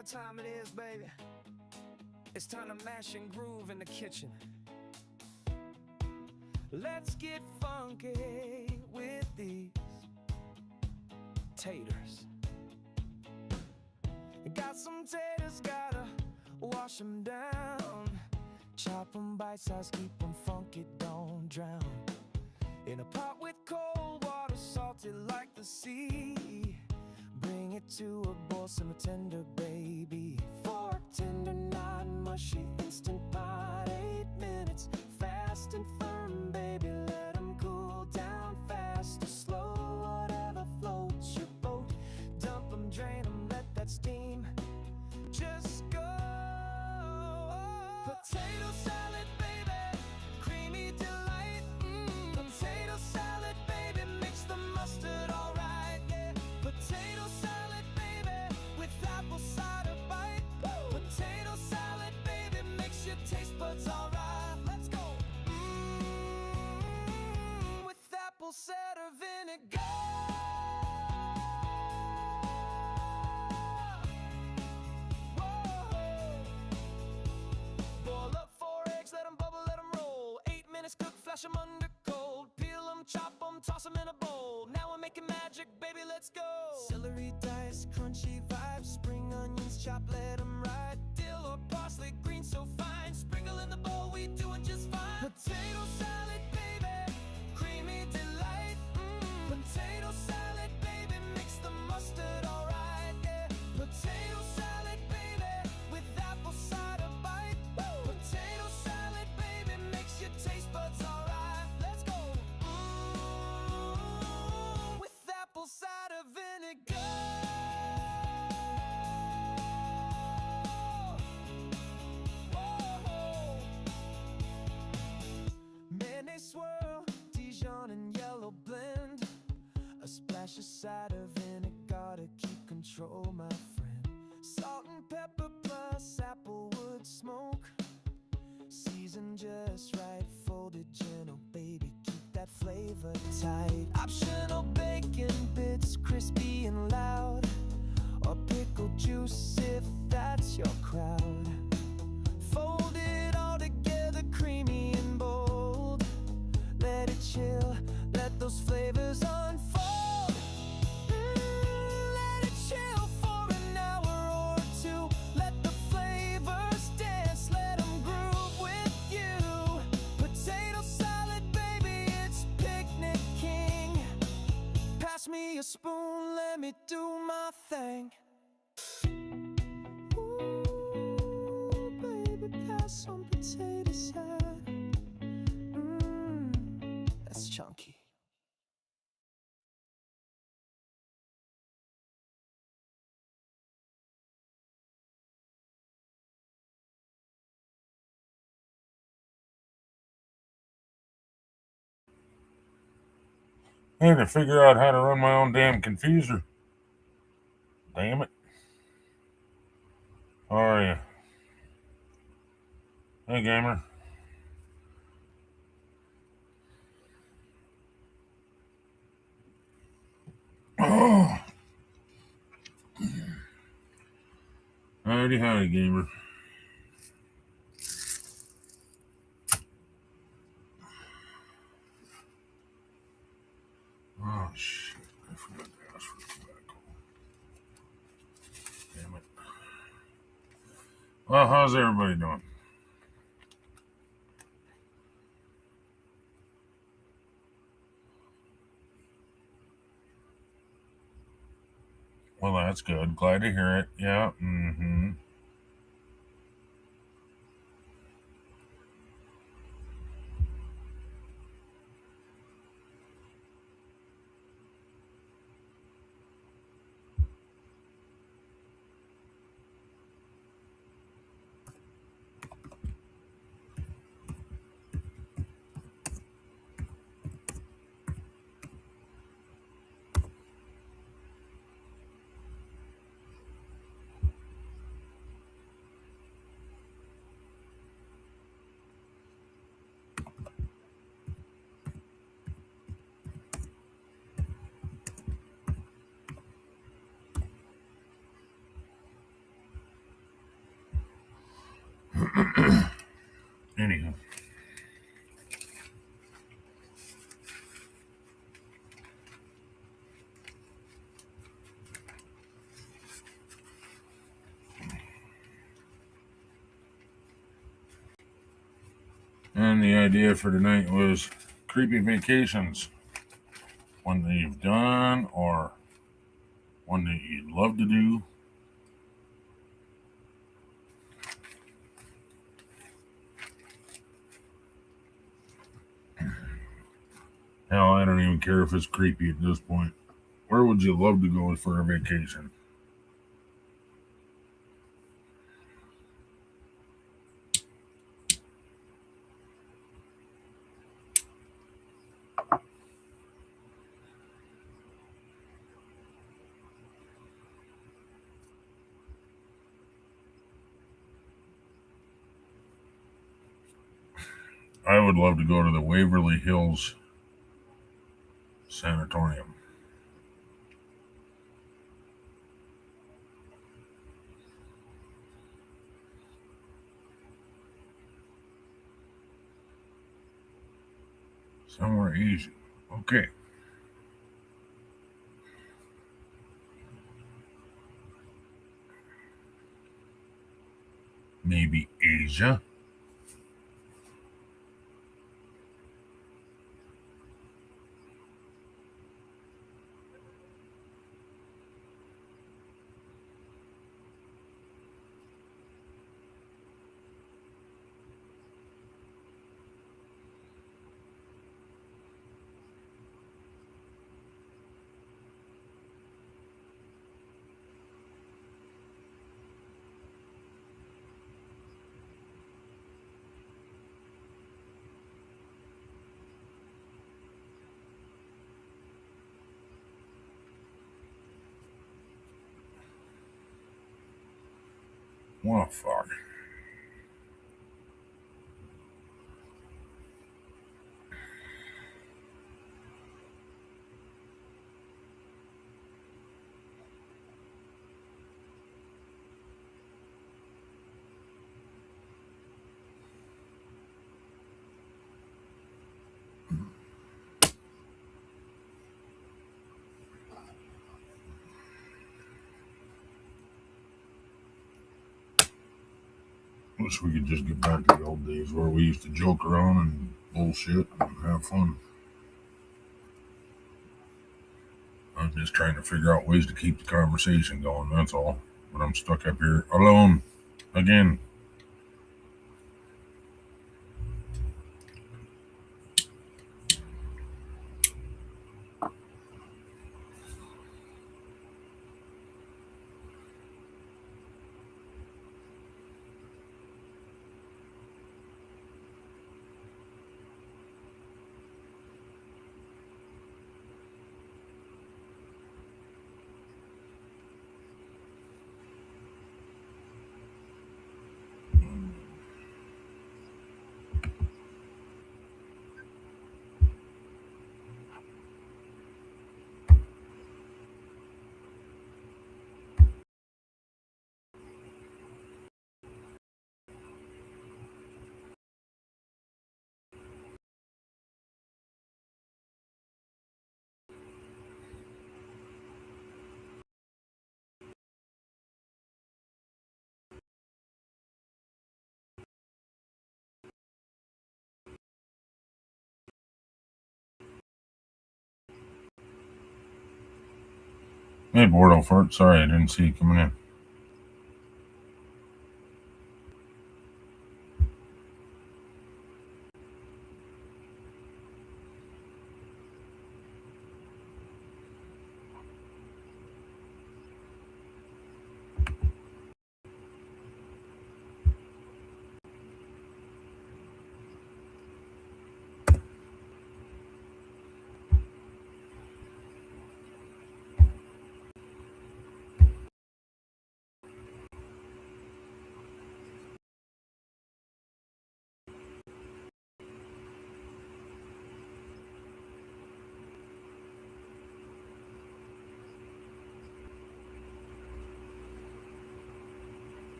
what time it is, baby. It's time to mash and groove in the kitchen. Let's get funky with these taters. Got some taters, gotta wash them down. Chop them bite-sized, keep them funky, don't drown. In a pot with cold water, salted like the sea. Bring it to a boil, simmer tender, baby. Fork tender, not mushy, instant pot, 8 minutes. Fast and firm, baby, let them cool down. Fast or slow, whatever floats your boat. Dump them, drain them, let that steam just go. Potato salad, baby, creamy delight. Potato salad, baby, mix the mustard alright, yeah. Potato salad, baby, with apple cider bite. Potato salad, baby, makes your taste buds alright. Let's go. With apple cider vinegar. Boil up 4 eggs, let them bubble, let them roll. 8 minutes cook, flash them under cold. Peel them, chop them, toss them in a bowl. Now we're making magic, baby, let's go. Celery dice, crunchy vibes. Spring onions, chop, let them ride. Dill or parsley, green so fine. Sprinkle in the bowl, we doing just fine. Potato salad, baby, creamy delight. Potato salad, baby, mix the mustard alright, yeah. Potato salad, baby, with apple cider bite. Potato salad, baby, makes your taste buds alright. Let's go. With apple cider vinegar. Mayonnaise swirl, Dijon and yellow blend. A splash of cider vinegar to keep control, my friend. Salt and pepper plus applewood smoke. Season just right, folded gentle, baby, keep that flavor tight. Optional bacon bits, crispy and loud. Or pickle juice if that's your crowd. Fold it all together, creamy and bold. Let it chill, let those flavors unfold. Let it chill for an hour or two. Let the flavors dance, let them groove with you. Potato salad, baby, it's picnic king. Pass me a spoon, let me do my thing. Ooh, baby, pass some potato salad. That's chunky. I had to figure out how to run my own damn confuser. Damn it. How are you? Hey, gamer. Oh, howdy, gamer. Oh, shit. I forgot to ask for tobacco. Damn it. Well, how's everybody doing? Well, that's good. Glad to hear it. Yeah, Anyhow. And the idea for tonight was creepy vacations. One that you've done or one that you'd love to do. Hell, I don't even care if it's creepy at this point. Where would you love to go for a vacation? I would love to go to the Waverly Hills Sanatorium. Somewhere easy. Okay. Maybe Asia. What the fuck? Wish we could just get back to the old days where we used to joke around and bullshit and have fun. I'm just trying to figure out ways to keep the conversation going, that's all. But I'm stuck up here alone again. Hey, Bordeaux Fart. Sorry, I didn't see you coming in.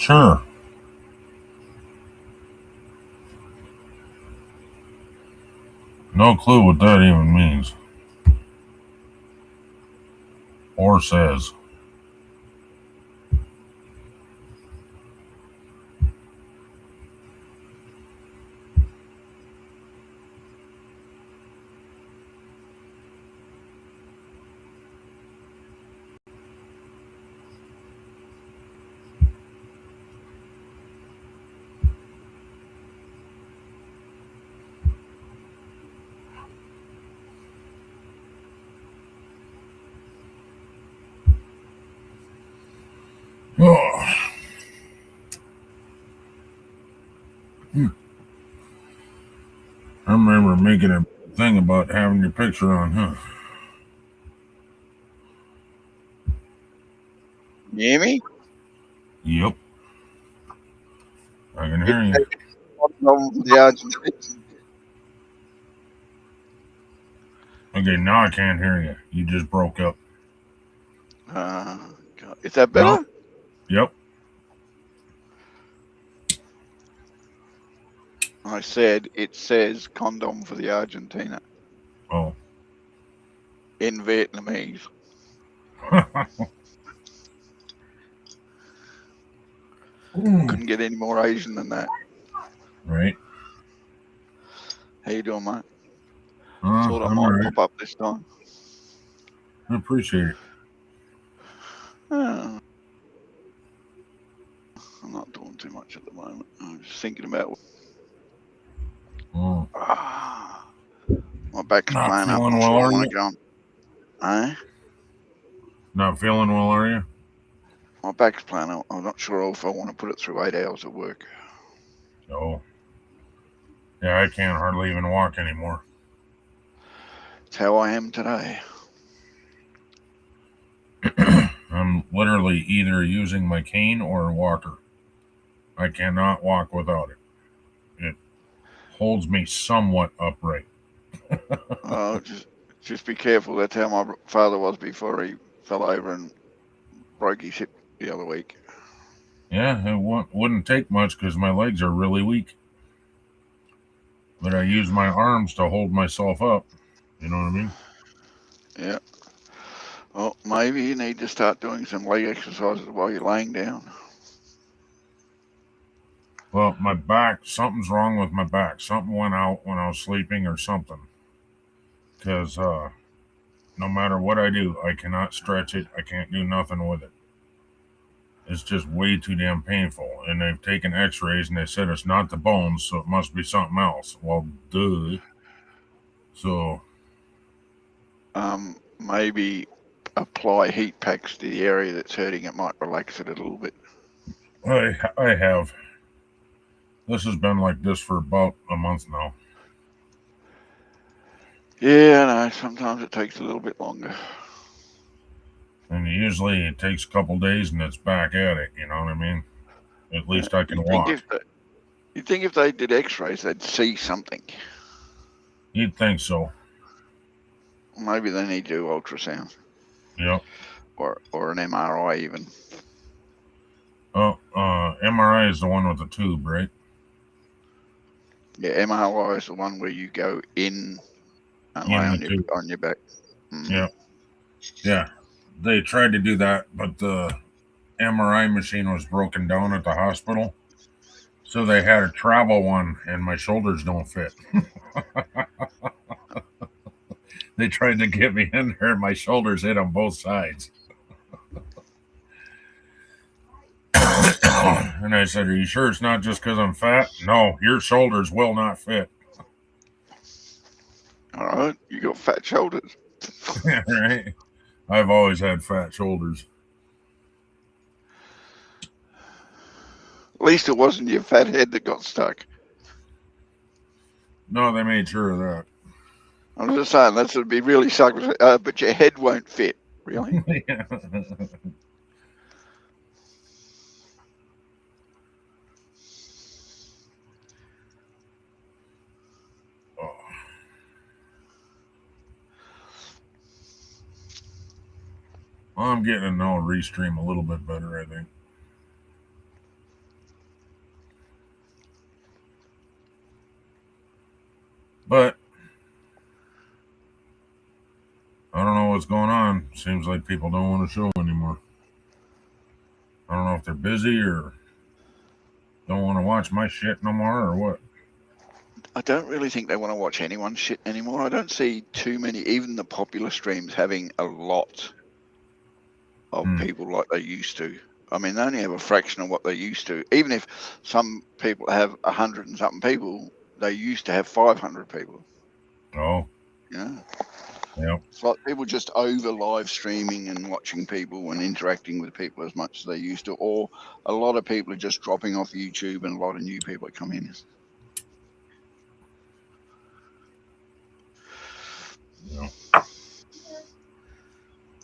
Sure. No clue what that even means. Or says. Oh. I remember making a thing about having your picture on, huh? You hear me? Yep. I can hear you. The Argentine. Okay, now I can't hear you. You just broke up. God. Is that better? No. Yep. I said it says condom for the Argentina Oh. in Vietnamese. Couldn't get any more Asian than that. Right. How you doing, mate? Thought I I'm might all right. pop up this time. I appreciate it. I'm not doing too much at the moment. I'm just thinking about. Oh. My back's Not playing up. feeling Not well, sure I are want you? to go. Eh? Not feeling well, are you? My back's playing up. I'm not sure if I want to put it through 8 hours of work. Oh. Yeah, I can't hardly even walk anymore. It's how I am today. I'm literally either using my cane or a walker. I cannot walk without it. It holds me somewhat upright. Just be careful. That's how my father was before he fell over and broke his hip the other week. Yeah, it wouldn't take much because my legs are really weak. But I use my arms to hold myself up. You know what I mean? Yeah. Well, maybe you need to start doing some leg exercises while you're laying down. Well, my back, something's wrong with my back. Something went out when I was sleeping or something. Because no matter what I do, I cannot stretch it. I can't do nothing with it. It's just way too damn painful. And they've taken x-rays and they said it's not the bones, so it must be something else. Well, duh. So, Maybe apply heat packs to the area that's hurting. It might relax it a little bit. I have. This has been like this for about a month now. Yeah, I know. Sometimes it takes a little bit longer. And usually it takes a couple days and it's back at it. You know what I mean? At least I can walk. You'd think if they did x-rays, they'd see something. You'd think so. Maybe they need to do ultrasound. Yep. Or an MRI even. Oh, MRI is the one with the tube, right? Yeah, MRI is the one where you go in and lay on your back. Mm. Yeah. Yeah. They tried to do that, but the MRI machine was broken down at the hospital. So they had a travel one, and my shoulders don't fit. They tried to get me in there, and my shoulders hit on both sides. And I said, "Are you sure it's not just because I'm fat?" "No, your shoulders will not fit." All right, you got fat shoulders. Right? I've always had fat shoulders. At least it wasn't your fat head that got stuck. No, they made sure of that. I'm just saying that would be really suck, but your head won't fit. Really? Yeah. Oh. Well, I'm getting to know Restream a little bit better, I think. know what's going on. Seems like people don't want to show anymore. I don't know if they're busy or don't want to watch my shit no more or what. I don't really think they want to watch anyone's shit anymore. I don't see too many, even the popular streams, having a lot of people like they used to. I mean, they only have a fraction of what they used to. Even if some people have 100 and something people, they used to have 500 people. Oh, Yeah. yep. It's like people just over live streaming and watching people and interacting with people as much as they used to. Or a lot of people are just dropping off YouTube and a lot of new people are coming in. Yeah.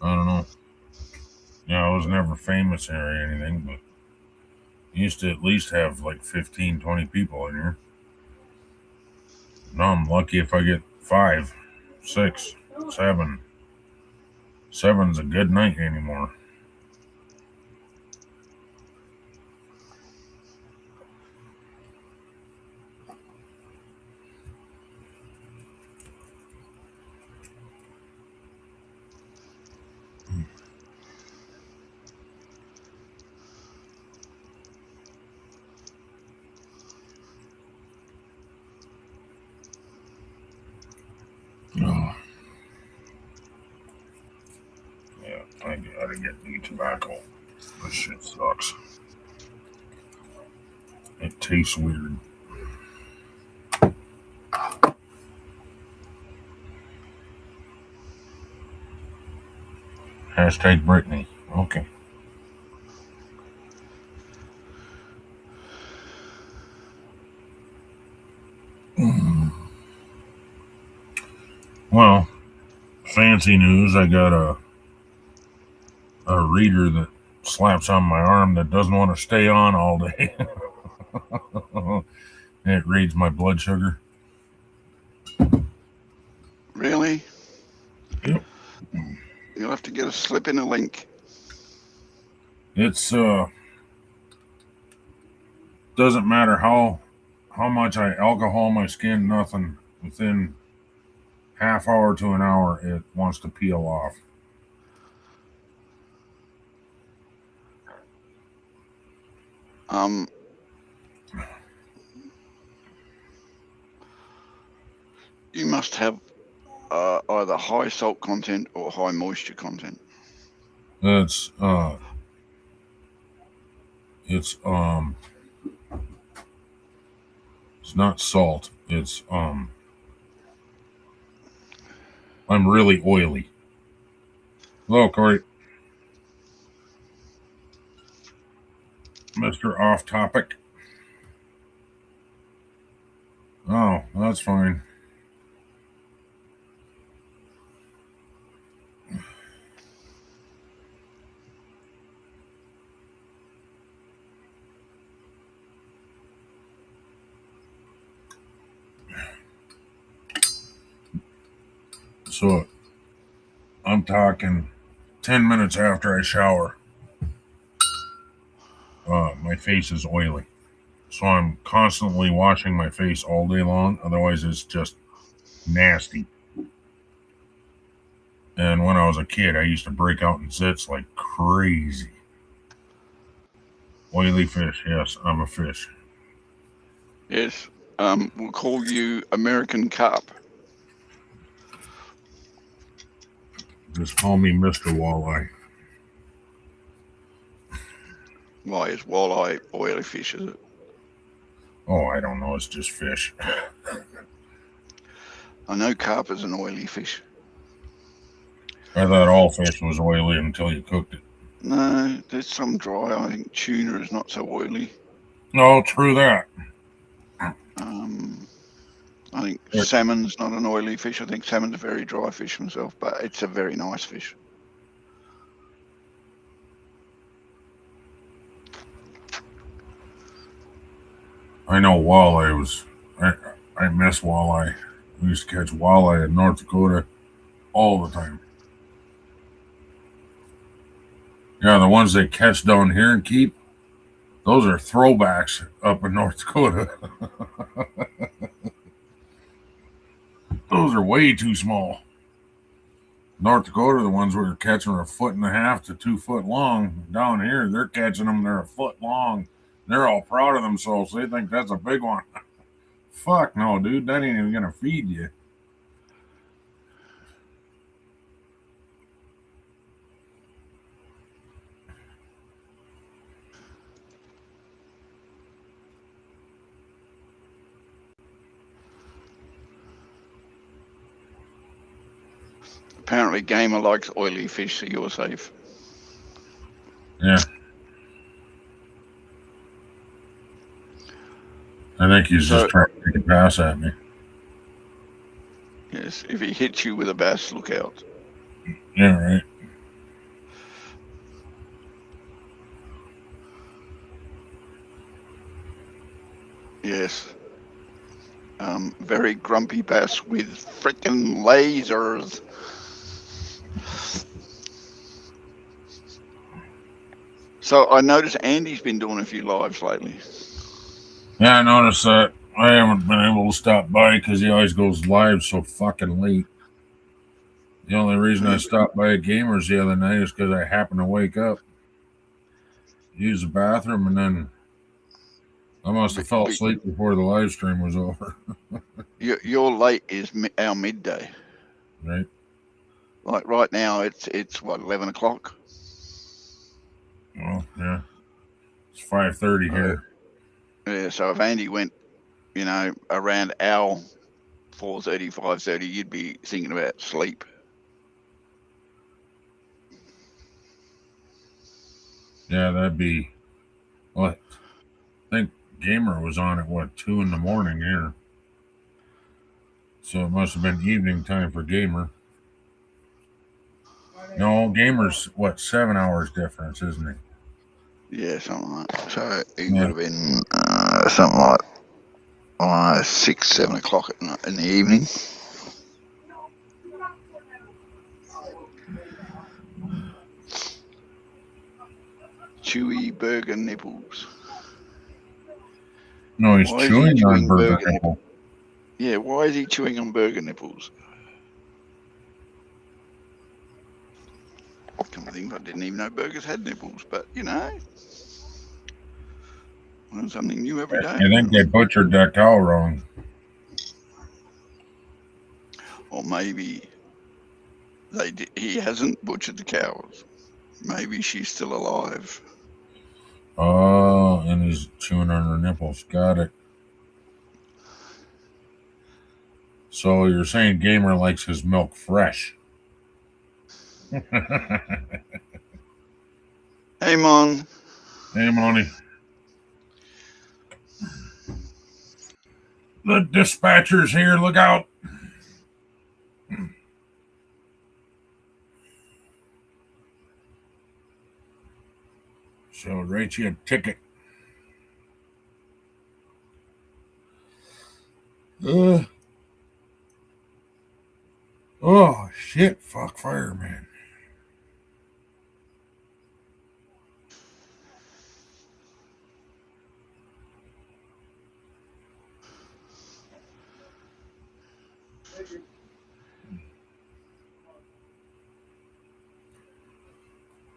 I don't know. Yeah, I was never famous or anything, but used to at least have like 15, 20 people in here. Now I'm lucky if I get 5, 6, 7. 7's a good night anymore. Oh. Yeah, I gotta get new tobacco. This shit sucks. It tastes weird. Hashtag Brittany. Okay. Well, fancy news. I got a reader that slaps on my arm that doesn't want to stay on all day. It reads my blood sugar. Really? Yep. You'll have to get a slip in a link. It's doesn't matter how much I alcohol my skin, nothing. Within half hour to an hour, it wants to peel off. You must have either high salt content or high moisture content. It's not salt. It's I'm really oily. Hello, Corey. Mr. Off Topic. Oh, that's fine. So I'm talking 10 minutes after I shower. My face is oily. So I'm constantly washing my face all day long. Otherwise, it's just nasty. And when I was a kid, I used to break out in zits like crazy. Oily fish. Yes, I'm a fish. Yes. We'll call you American Carp. Just call me Mr. Walleye. Why is walleye oily fish, is it? Oh, I don't know. It's just fish. I know carp is an oily fish. I thought all fish was oily until you cooked it. No, there's some dry. I think tuna is not so oily. No, true that. I think salmon's not an oily fish. I think salmon's a very dry fish himself, but it's a very nice fish. I know walleye was. I miss walleye. We used to catch walleye in North Dakota all the time. Yeah, the ones they catch down here and keep, those are throwbacks up in North Dakota. Those are way too small. North Dakota, the ones where you're catching are 1.5 to 2 foot long. Down here, they're catching them, they're a foot long. They're all proud of themselves. They think that's a big one. Fuck no, dude. That ain't even going to feed you. Apparently, Gamer likes oily fish, so you're safe. Yeah. I think he's just trying to take a pass at me. Yes, if he hits you with a bass, look out. Yeah, right. Yes. Very grumpy bass with frickin' lasers. So I noticed Andy's been doing a few lives lately. Yeah, I noticed that. I haven't been able to stop by because he always goes live so fucking late. The only reason I stopped by Gamers the other night is because I happened to wake up, use the bathroom, and then I must have fell asleep before the live stream was over. Your late is our midday. Right. Like right now, it's what, 11 o'clock? Well, yeah. It's 5:30 here. Yeah, so if Andy went, around our 4:30, 5:30, you'd be thinking about sleep. Yeah, that'd be what? I think Gamer was on at what, 2 in the morning here. So it must have been evening time for Gamer. No, Gamer's what, 7 hours difference, isn't he? Yeah, something like that. So he would have been something like 6, 7 o'clock in the evening. Chewy burger nipples. No, he's chewing on burger nipple. Yeah, why is he chewing on burger nipples? Come to think, I didn't even know burgers had nipples, but learn something new every day. I think they butchered that cow wrong. Or maybe he hasn't butchered the cows. Maybe she's still alive. Oh, and he's chewing on her nipples. Got it. So you're saying Gamer likes his milk fresh? Hey, Mon. Hey, Monty. The dispatcher's here. Look out. So write you a ticket. Oh, shit. Fuck fireman.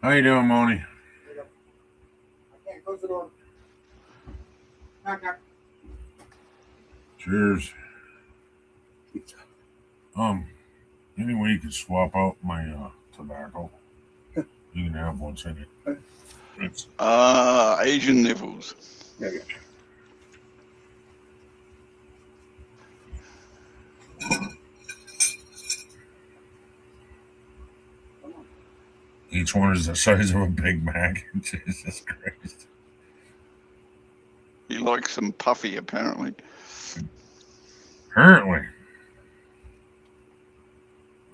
How you doing, Moni? I can't close the door. Knock, knock. Cheers. Anyway, you could swap out my tobacco. You can have one in it. It's Asian nipples. Yeah, each one is the size of a Big Mac. Jesus Christ. He likes them puffy, apparently. Apparently.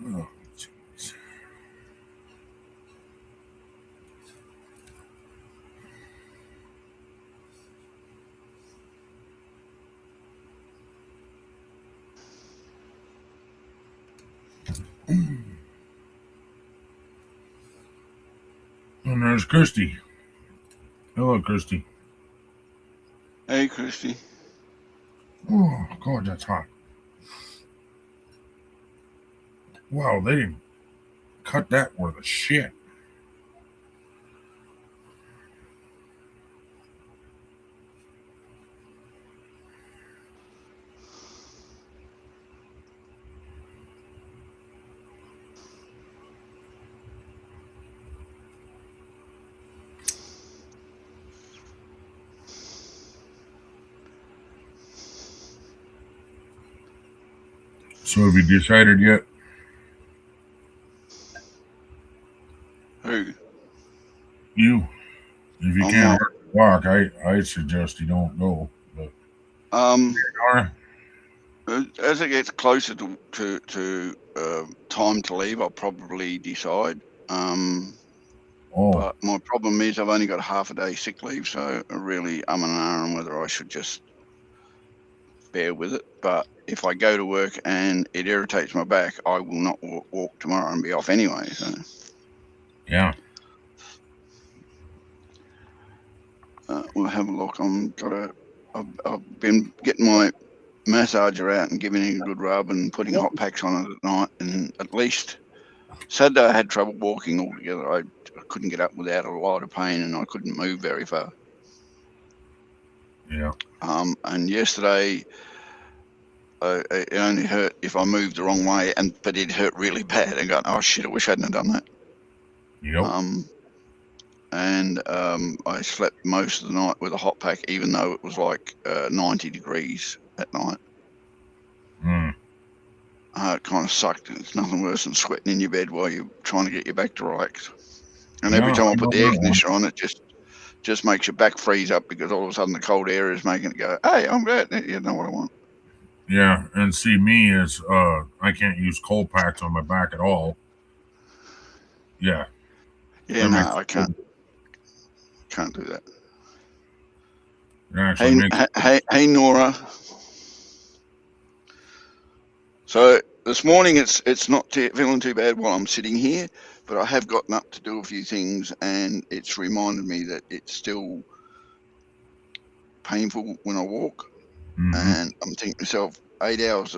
Oh, jeez. And there's Christy. Hello, Christy. Hey, Christy. Oh, God, that's hot. Wow, cut that worth of shit. So have you decided yet? Who? You. If you I'm can't not. walk, I suggest you don't go. But Nora, As it gets closer to time to leave, I'll probably decide. oh, But my problem is I've only got half a day sick leave, so I really I'm an hour on whether I should just bear with it. But if I go to work and it irritates my back, I will not walk tomorrow and be off anyway. So yeah. we'll have a look. I've been getting my massager out and giving it a good rub and putting hot packs on it at night. And at least Saturday I had trouble walking altogether. I couldn't get up without a lot of pain, and I couldn't move very far. Yeah. And yesterday it only hurt if I moved the wrong way, but it hurt really bad. And going, oh shit, I wish I hadn't done that. Yep. I slept most of the night with a hot pack, even though it was like 90 degrees at night. It kind of sucked. It's nothing worse than sweating in your bed while you're trying to get your back to relax. And every time I put the air conditioner on, it just makes your back freeze up because all of a sudden the cold air is making it go, hey, I'm glad. You know what I want. Yeah, and see, me is I can't use cold packs on my back at all. Yeah. Yeah, no, I can't. Can't do that. Hey, Nora. So this morning it's not feeling too bad while I'm sitting here, but I have gotten up to do a few things, and it's reminded me that it's still painful when I walk. And I'm thinking to myself, 8 hours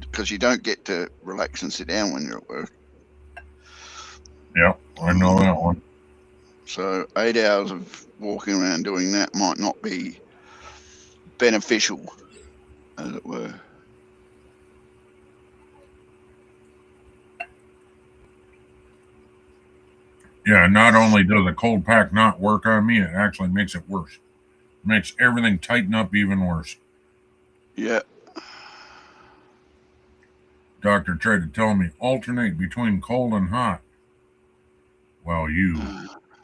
because you don't get to relax and sit down when you're at work. Yeah, I know that one. So 8 hours of walking around doing that might not be beneficial, as it were. Yeah, not only does a cold pack not work on me, it actually makes it worse. It makes everything tighten up even worse. Yeah. Doctor tried to tell me alternate between cold and hot. Well, you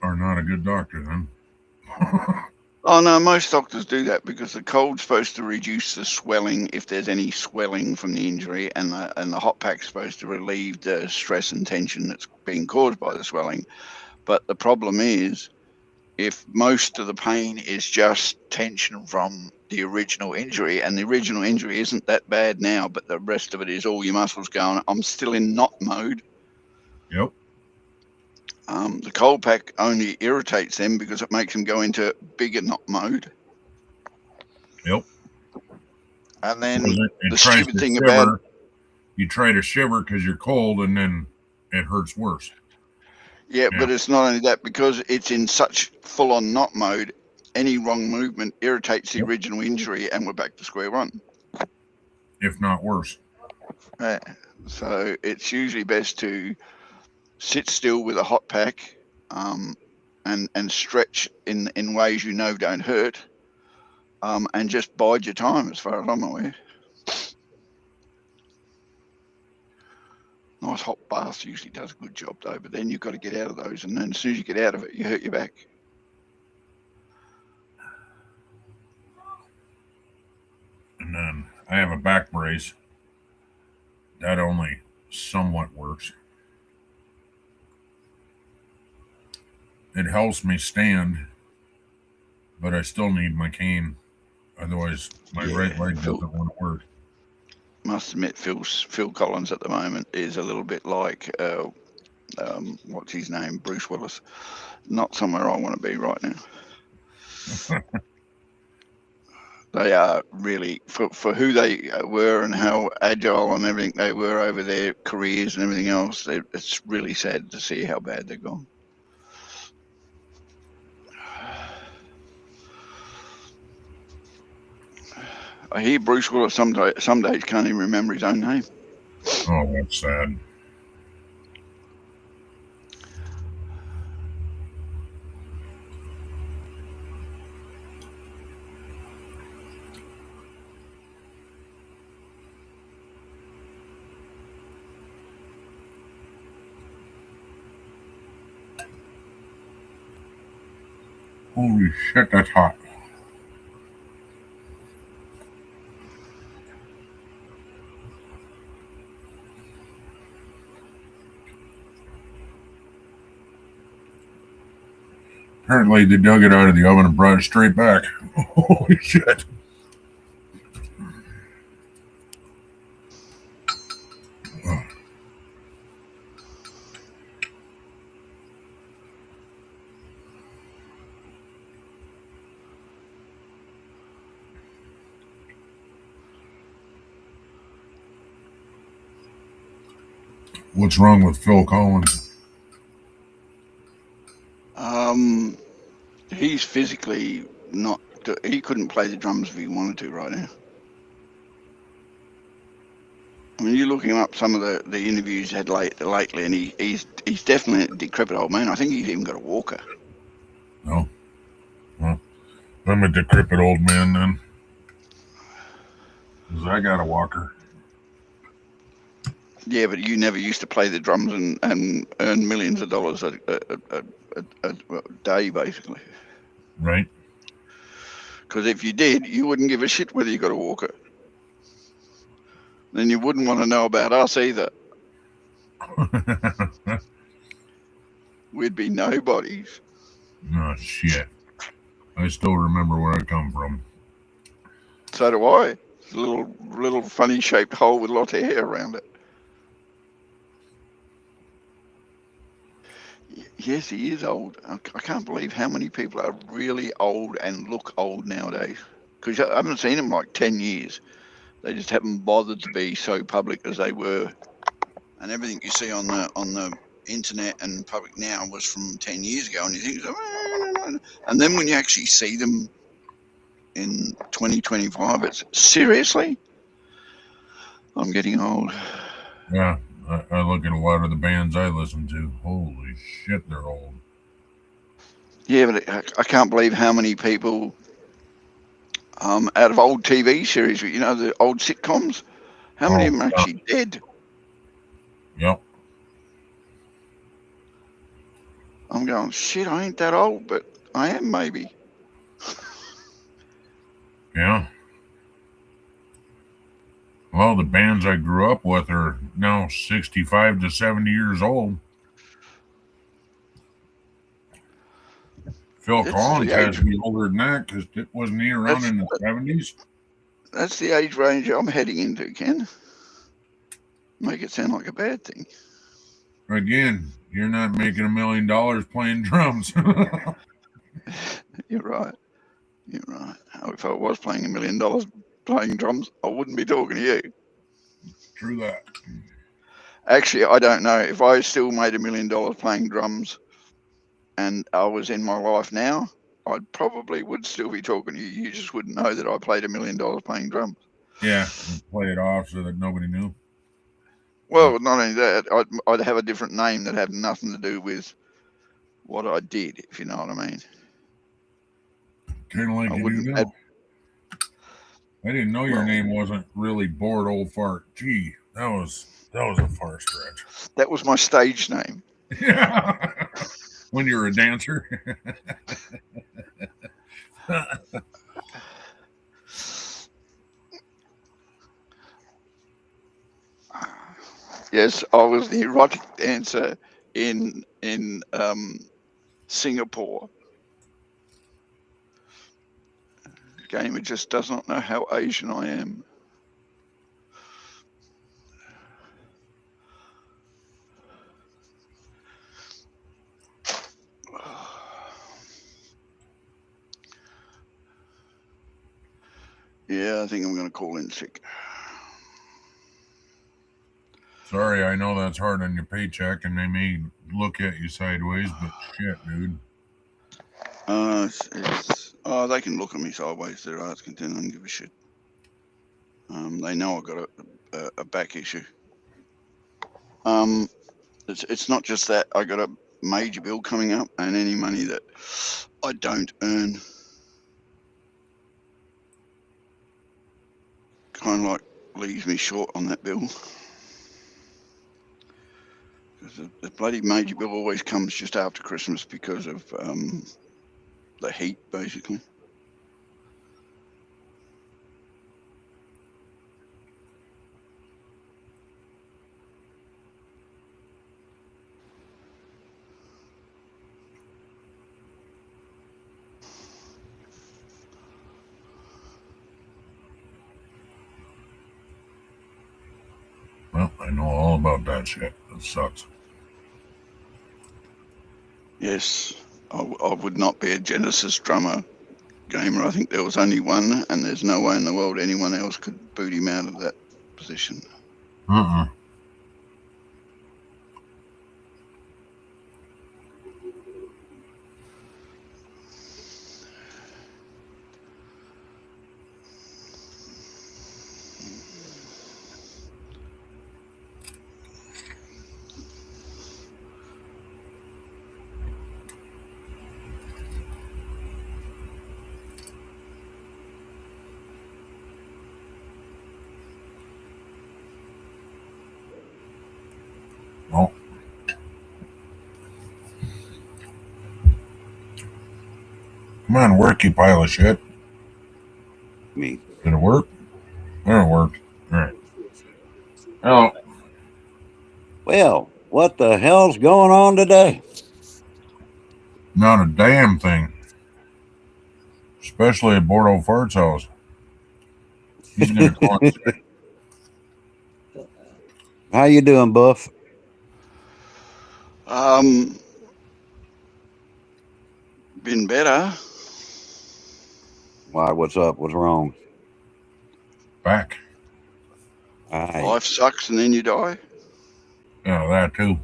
are not a good doctor then. Oh no, most doctors do that because the cold's supposed to reduce the swelling if there's any swelling from the injury, and the hot pack's supposed to relieve the stress and tension that's being caused by the swelling. But the problem is, if most of the pain is just tension from the original injury, and the original injury isn't that bad now, but the rest of it is all your muscles going, I'm still in knot mode. Yep. The cold pack only irritates them because it makes them go into bigger knot mode. Yep. And then the stupid thing about you try to shiver because you're cold, and then it hurts worse. Yeah, but it's not only that, because it's in such full-on knot mode, any wrong movement irritates the original injury, and we're back to square one. If not worse. So it's usually best to sit still with a hot pack and stretch in ways you know don't hurt, and just bide your time as far as I'm aware. Nice hot bath usually does a good job though, but then you've got to get out of those, and then as soon as you get out of it, you hurt your back. And then I have a back brace. That only somewhat works. It helps me stand, but I still need my cane. Otherwise, my right leg doesn't want to work. Must admit, Phil Collins at the moment is a little bit like, what's his name, Bruce Willis. Not somewhere I want to be right now. They are really for who they were and how agile and everything they were over their careers and everything else. It's really sad to see how bad they're gone. I hear Bruce Willis some days can't even remember his own name. Oh, that's sad. Holy shit, that's hot. Apparently, they dug it out of the oven and brought it straight back. Holy shit. What's wrong with Phil Collins? He's physically not. He couldn't play the drums if he wanted to right now. I mean, you're looking up some of the interviews he had lately, and he's definitely a decrepit old man. I think he's even got a walker. No. Well, I'm a decrepit old man then. 'Cause I got a walker. Yeah, but you never used to play the drums and earn millions of dollars a day, basically. Right? Because if you did, you wouldn't give a shit whether you got a walker. Then you wouldn't want to know about us either. We'd be nobodies. Oh, shit. I still remember where I come from. So do I. It's a little funny shaped hole with lots of hair around it. Yes, he is old. I can't believe how many people are really old and look old nowadays. Because I haven't seen them like 10 years. They just haven't bothered to be so public as they were. And everything you see on the internet and public now was from 10 years ago. And you think, and then when you actually see them in 2025, it's seriously? I'm getting old. Yeah, I look at a lot of the bands I listen to. Holy shit, they're old. Yeah, but I can't believe how many people out of old TV series, you know, the old sitcoms, how many of them are actually dead? Yep. I'm going, shit, I ain't that old, but I am maybe. Yeah. Well, the bands I grew up with are now 65 to 70 years old. Phil Collins has to be older than that because wasn't he around in the 70s? That's the age range I'm heading into, Ken. Make it sound like a bad thing. Again, you're not making $1 million playing drums. You're right. You're right. If I was playing $1 million playing drums, I wouldn't be talking to you. True that. Actually, I don't know. If I still made $1 million playing drums and I was in my life now, I probably would still be talking to you. You just wouldn't know that I played $1 million playing drums. Yeah, play it off so that nobody knew. Well, not only that, I'd have a different name that had nothing to do with what I did, if you know what I mean. Kind of like you do now. I didn't know your name wasn't really Bored Old Fart. Gee, that was a far stretch. That was my stage name. Yeah. When you were a dancer. Yes, I was the erotic dancer in Singapore. Gamer just does not know how Asian I am. Yeah, I think I'm going to call in sick. Sorry, I know that's hard on your paycheck, and they may look at you sideways, but shit, dude. They can look at me sideways. They're asking, I don't give a shit. They know I've got a back issue. It's not just that. I got a major bill coming up, and any money that I don't earn kind of like leaves me short on that bill. Because the bloody major bill always comes just after Christmas because of the heat, basically. Well, I know all about that shit. That sucks. Yes, I would not be a Genesis drummer gamer. I think there was only one, and there's no way in the world anyone else could boot him out of that position. Oh. Come on, work, you pile of shit. Me. Did it work? There it worked. All right. Hello. Well, what the hell's going on today? Not a damn thing. Especially at Bordeaux Fart's house. He's gonna call it sick. How you doing, Buff? Been better. Why? What's up? What's wrong? Back. Life sucks and then you die. Yeah, that too.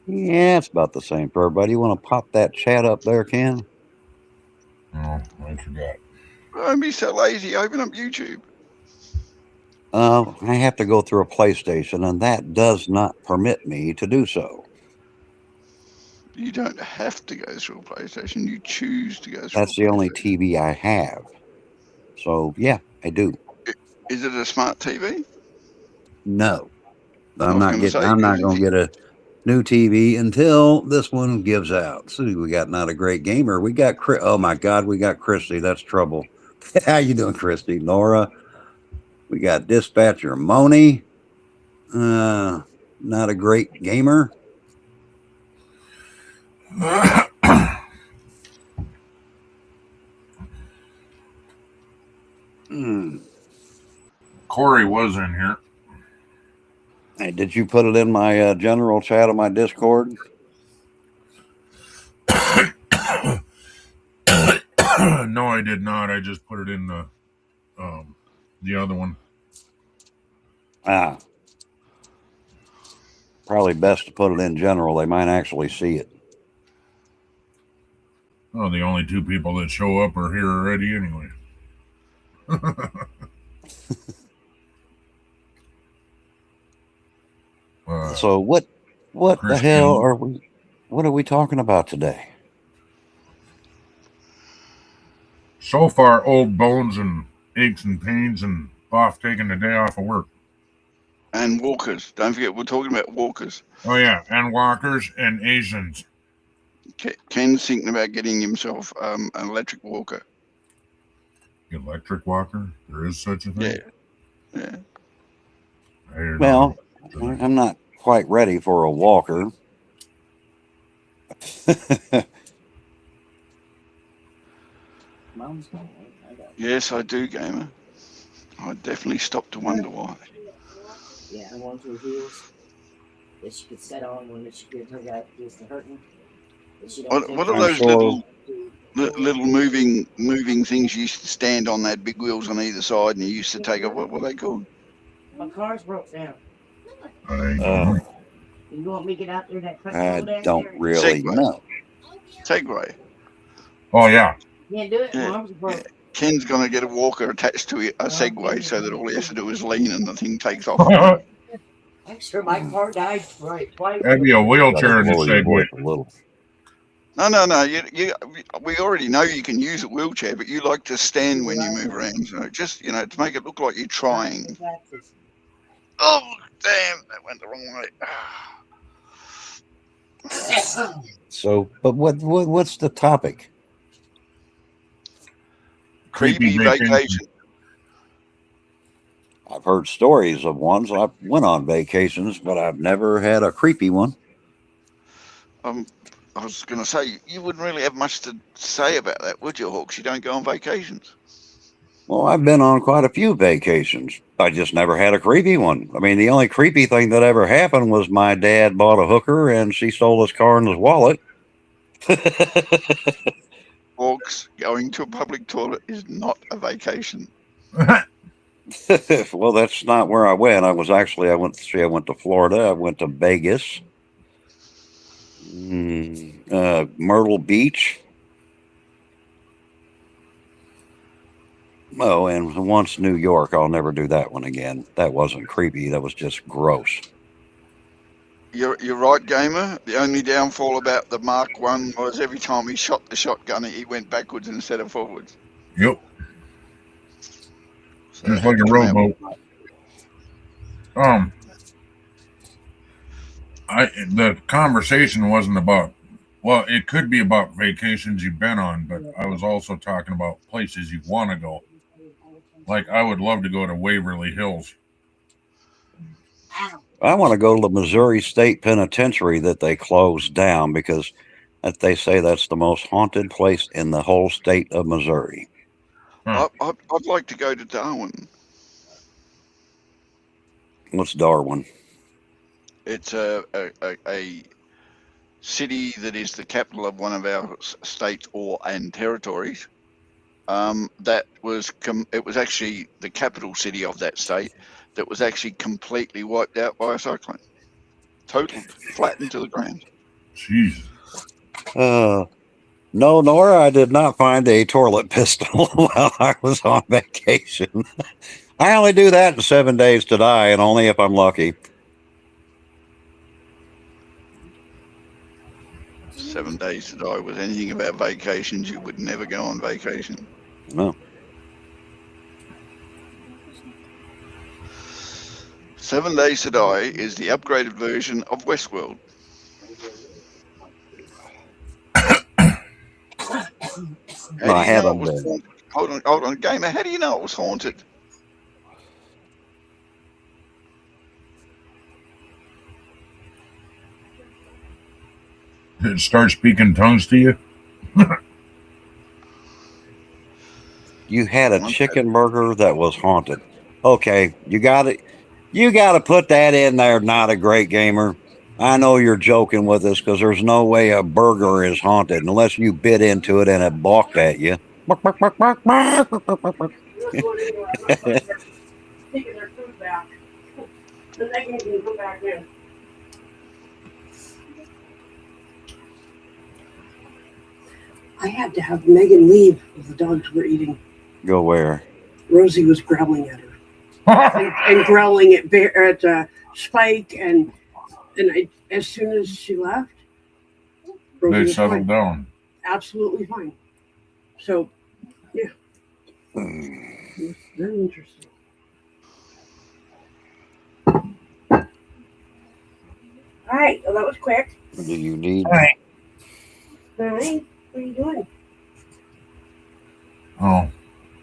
Yeah, it's about the same for everybody. You want to pop that chat up there, Ken? Oh, I forgot. Don't be so lazy. Open up YouTube. I have to go through a PlayStation, and that does not permit me to do so. You don't have to go through a PlayStation. You choose to go through. That's the only TV I have. So yeah, I do. Is it a smart TV? No, I I'm was not gonna getting. say, I'm not because going to get a new TV until this one gives out. See, we got not a great gamer. We got oh my God, we got Christy. That's trouble. How you doing, Christy? Laura. We got Dispatcher Moni. Not a great gamer. Corey was in here. Hey, did you put it in my general chat on my Discord? No, I did not. I just put it in the other one. Probably best to put it in general. They might actually see it. Oh, the only two people that show up are here already anyway. So what the hell are we? What are we talking about today? So far, old bones and aches and pains and off taking the day off of work. And walkers. Don't forget, we're talking about walkers. Oh yeah, and walkers and Asians. Ken's thinking about getting himself an electric walker. Electric walker? There is such a thing? Yeah. Well, I'm not quite ready for a walker. Yes, I do, gamer. I definitely stopped to wonder why. Yeah, I want her heels that she could set on when she gets her heels to hurting. What are I'm those sure. little moving things you used to stand on? That big wheels on either side, and you used to take off. What were they called? My car's broke down. I don't Uh, know. You want me to get out there that I down don't there? really Segway. know. Segway. Oh yeah. Can't do it. Yeah. My arms are broke. Ken's going to get a walker attached to a Segway so that all he has to do is lean and the thing takes off. I'm sure my car died right twice. That'd be a Gotta wheelchair in the lower your Segway. voice a little. No. We already know you can use a wheelchair, but you like to stand when you move around. So just, to make it look like you're trying. Oh, damn, that went the wrong way. So, but what's the topic? Creepy vacation. I've heard stories of ones. I went on vacations, but I've never had a creepy one. I was going to say, you wouldn't really have much to say about that, would you, Hawks? You don't go on vacations. Well, I've been on quite a few vacations. I just never had a creepy one. I mean, the only creepy thing that ever happened was my dad bought a hooker and she stole his car and his wallet. Hawks, going to a public toilet is not a vacation. Well, that's not where I went. I went to Florida. I went to Vegas, Myrtle Beach. Oh, and once New York. I'll never do that one again. That wasn't creepy. That was just gross. You're right, Gamer. The only downfall about the Mark 1 was every time he shot the shotgun, he went backwards instead of forwards. Yep. So Just like a rowboat. The conversation wasn't about. Well, it could be about vacations you've been on, but I was also talking about places you want to go. Like, I would love to go to Waverly Hills. I want to go to the Missouri State Penitentiary that they closed down because they say that's the most haunted place in the whole state of Missouri. I'd like to go to Darwin. What's Darwin? It's a city that is the capital of one of our states and territories. It was actually the capital city of that state that was actually completely wiped out by a cyclone. Totally flattened to the ground. Jeez. No, Nora, I did not find a toilet pistol while I was on vacation. I only do that in 7 days to die, and only if I'm lucky. 7 days to die. With anything about vacations, you would never go on vacation. No. 7 days to die is the upgraded version of Westworld. I haven't been. Hold on, Gamer. How do you know it was haunted? Did it start speaking tongues to you? You had a chicken burger that was haunted. Okay, you got to put that in there. Not a great gamer. I know you're joking with us because there's no way a burger is haunted unless you bit into it and it balked at you. Taking their food back. Then they can go back in. I had to have Megan leave because the dogs were eating. Go where? Rosie was growling at her and growling at Spike, and as soon as she left, Rosie They was settled fine. down. Absolutely fine. So, yeah, it was very interesting. All right, well, that was quick. Do you need? All right, what are you doing? Oh,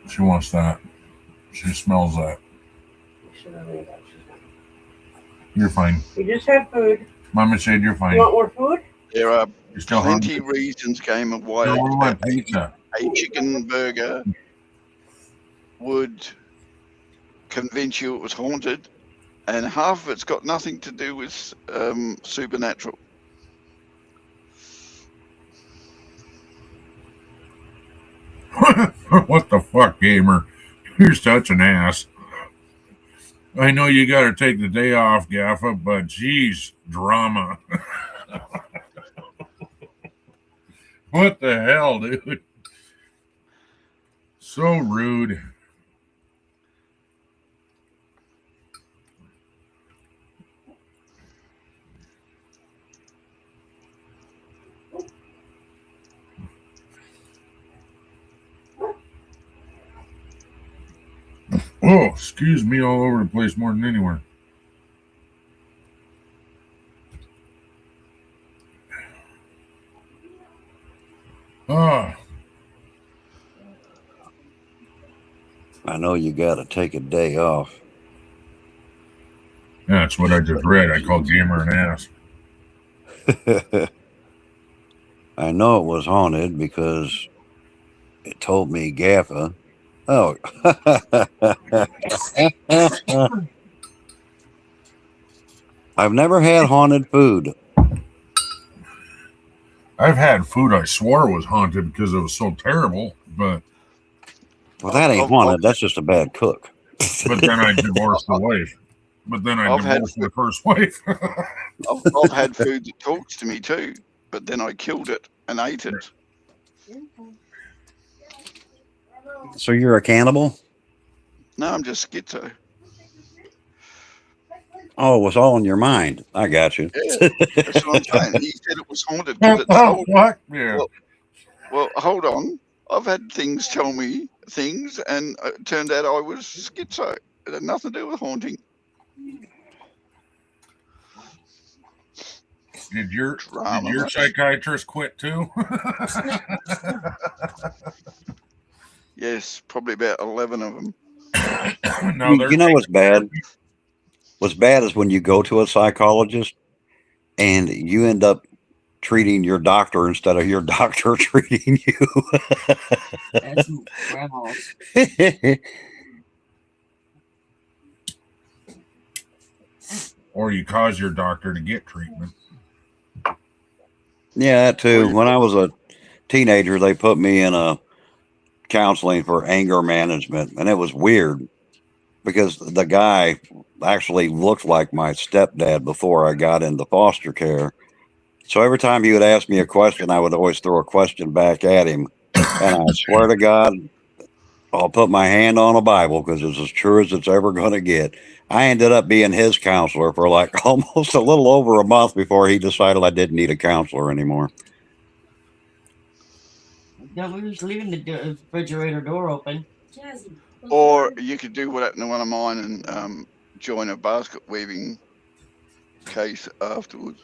she wants that. She smells that. You're fine. We just had food. Mama said you're You fine. want more food? There are You're still plenty hungry. reasons, Gamer, why No, we want pizza. a chicken burger would convince you it was haunted, and half of it's got nothing to do with supernatural. What the fuck, gamer? You're such an ass. I know you got to take the day off, Gaffa, but geez, drama. What the hell, dude? So rude. Oh, excuse me, all over the place more than anywhere. Ah, I know you got to take a day off. that's what I just read. I called gamer an ass. I know it was haunted because it told me Gaffa. Oh. I've never had haunted food. I've had food I swore was haunted because it was so terrible, but Well, that ain't haunted. That's just a bad cook. then I divorced the wife. But then I divorced the first wife. I've had food that talks to me too, but then I killed it and ate it. So you're a cannibal? No, I'm just schizo. Oh, it was all in your mind. I got you. Yeah, that's what I'm saying. He said it was haunted because it told me. What? Yeah. Well, hold on. I've had things tell me things, and it turned out I was schizo. It had nothing to do with haunting. Did your Drama, mate. psychiatrist quit too? Yes, probably about 11 of them. No, You know what's bad? What's bad is when you go to a psychologist and you end up treating your doctor instead of your doctor treating you. That's grandma's. Or you cause your doctor to get treatment. Yeah, that too. When I was a teenager, they put me in a counseling for anger management, and it was weird because the guy actually looked like my stepdad before I got into foster care. So every time he would ask me a question, I would always throw a question back at him. And I swear to God, I'll put my hand on a Bible because it's as true as it's ever going to get. I ended up being his counselor for like almost a little over a month before he decided I didn't need a counselor anymore. No, we were just leaving the refrigerator door open. Or you could do what happened to one of mine and join a basket weaving case afterwards.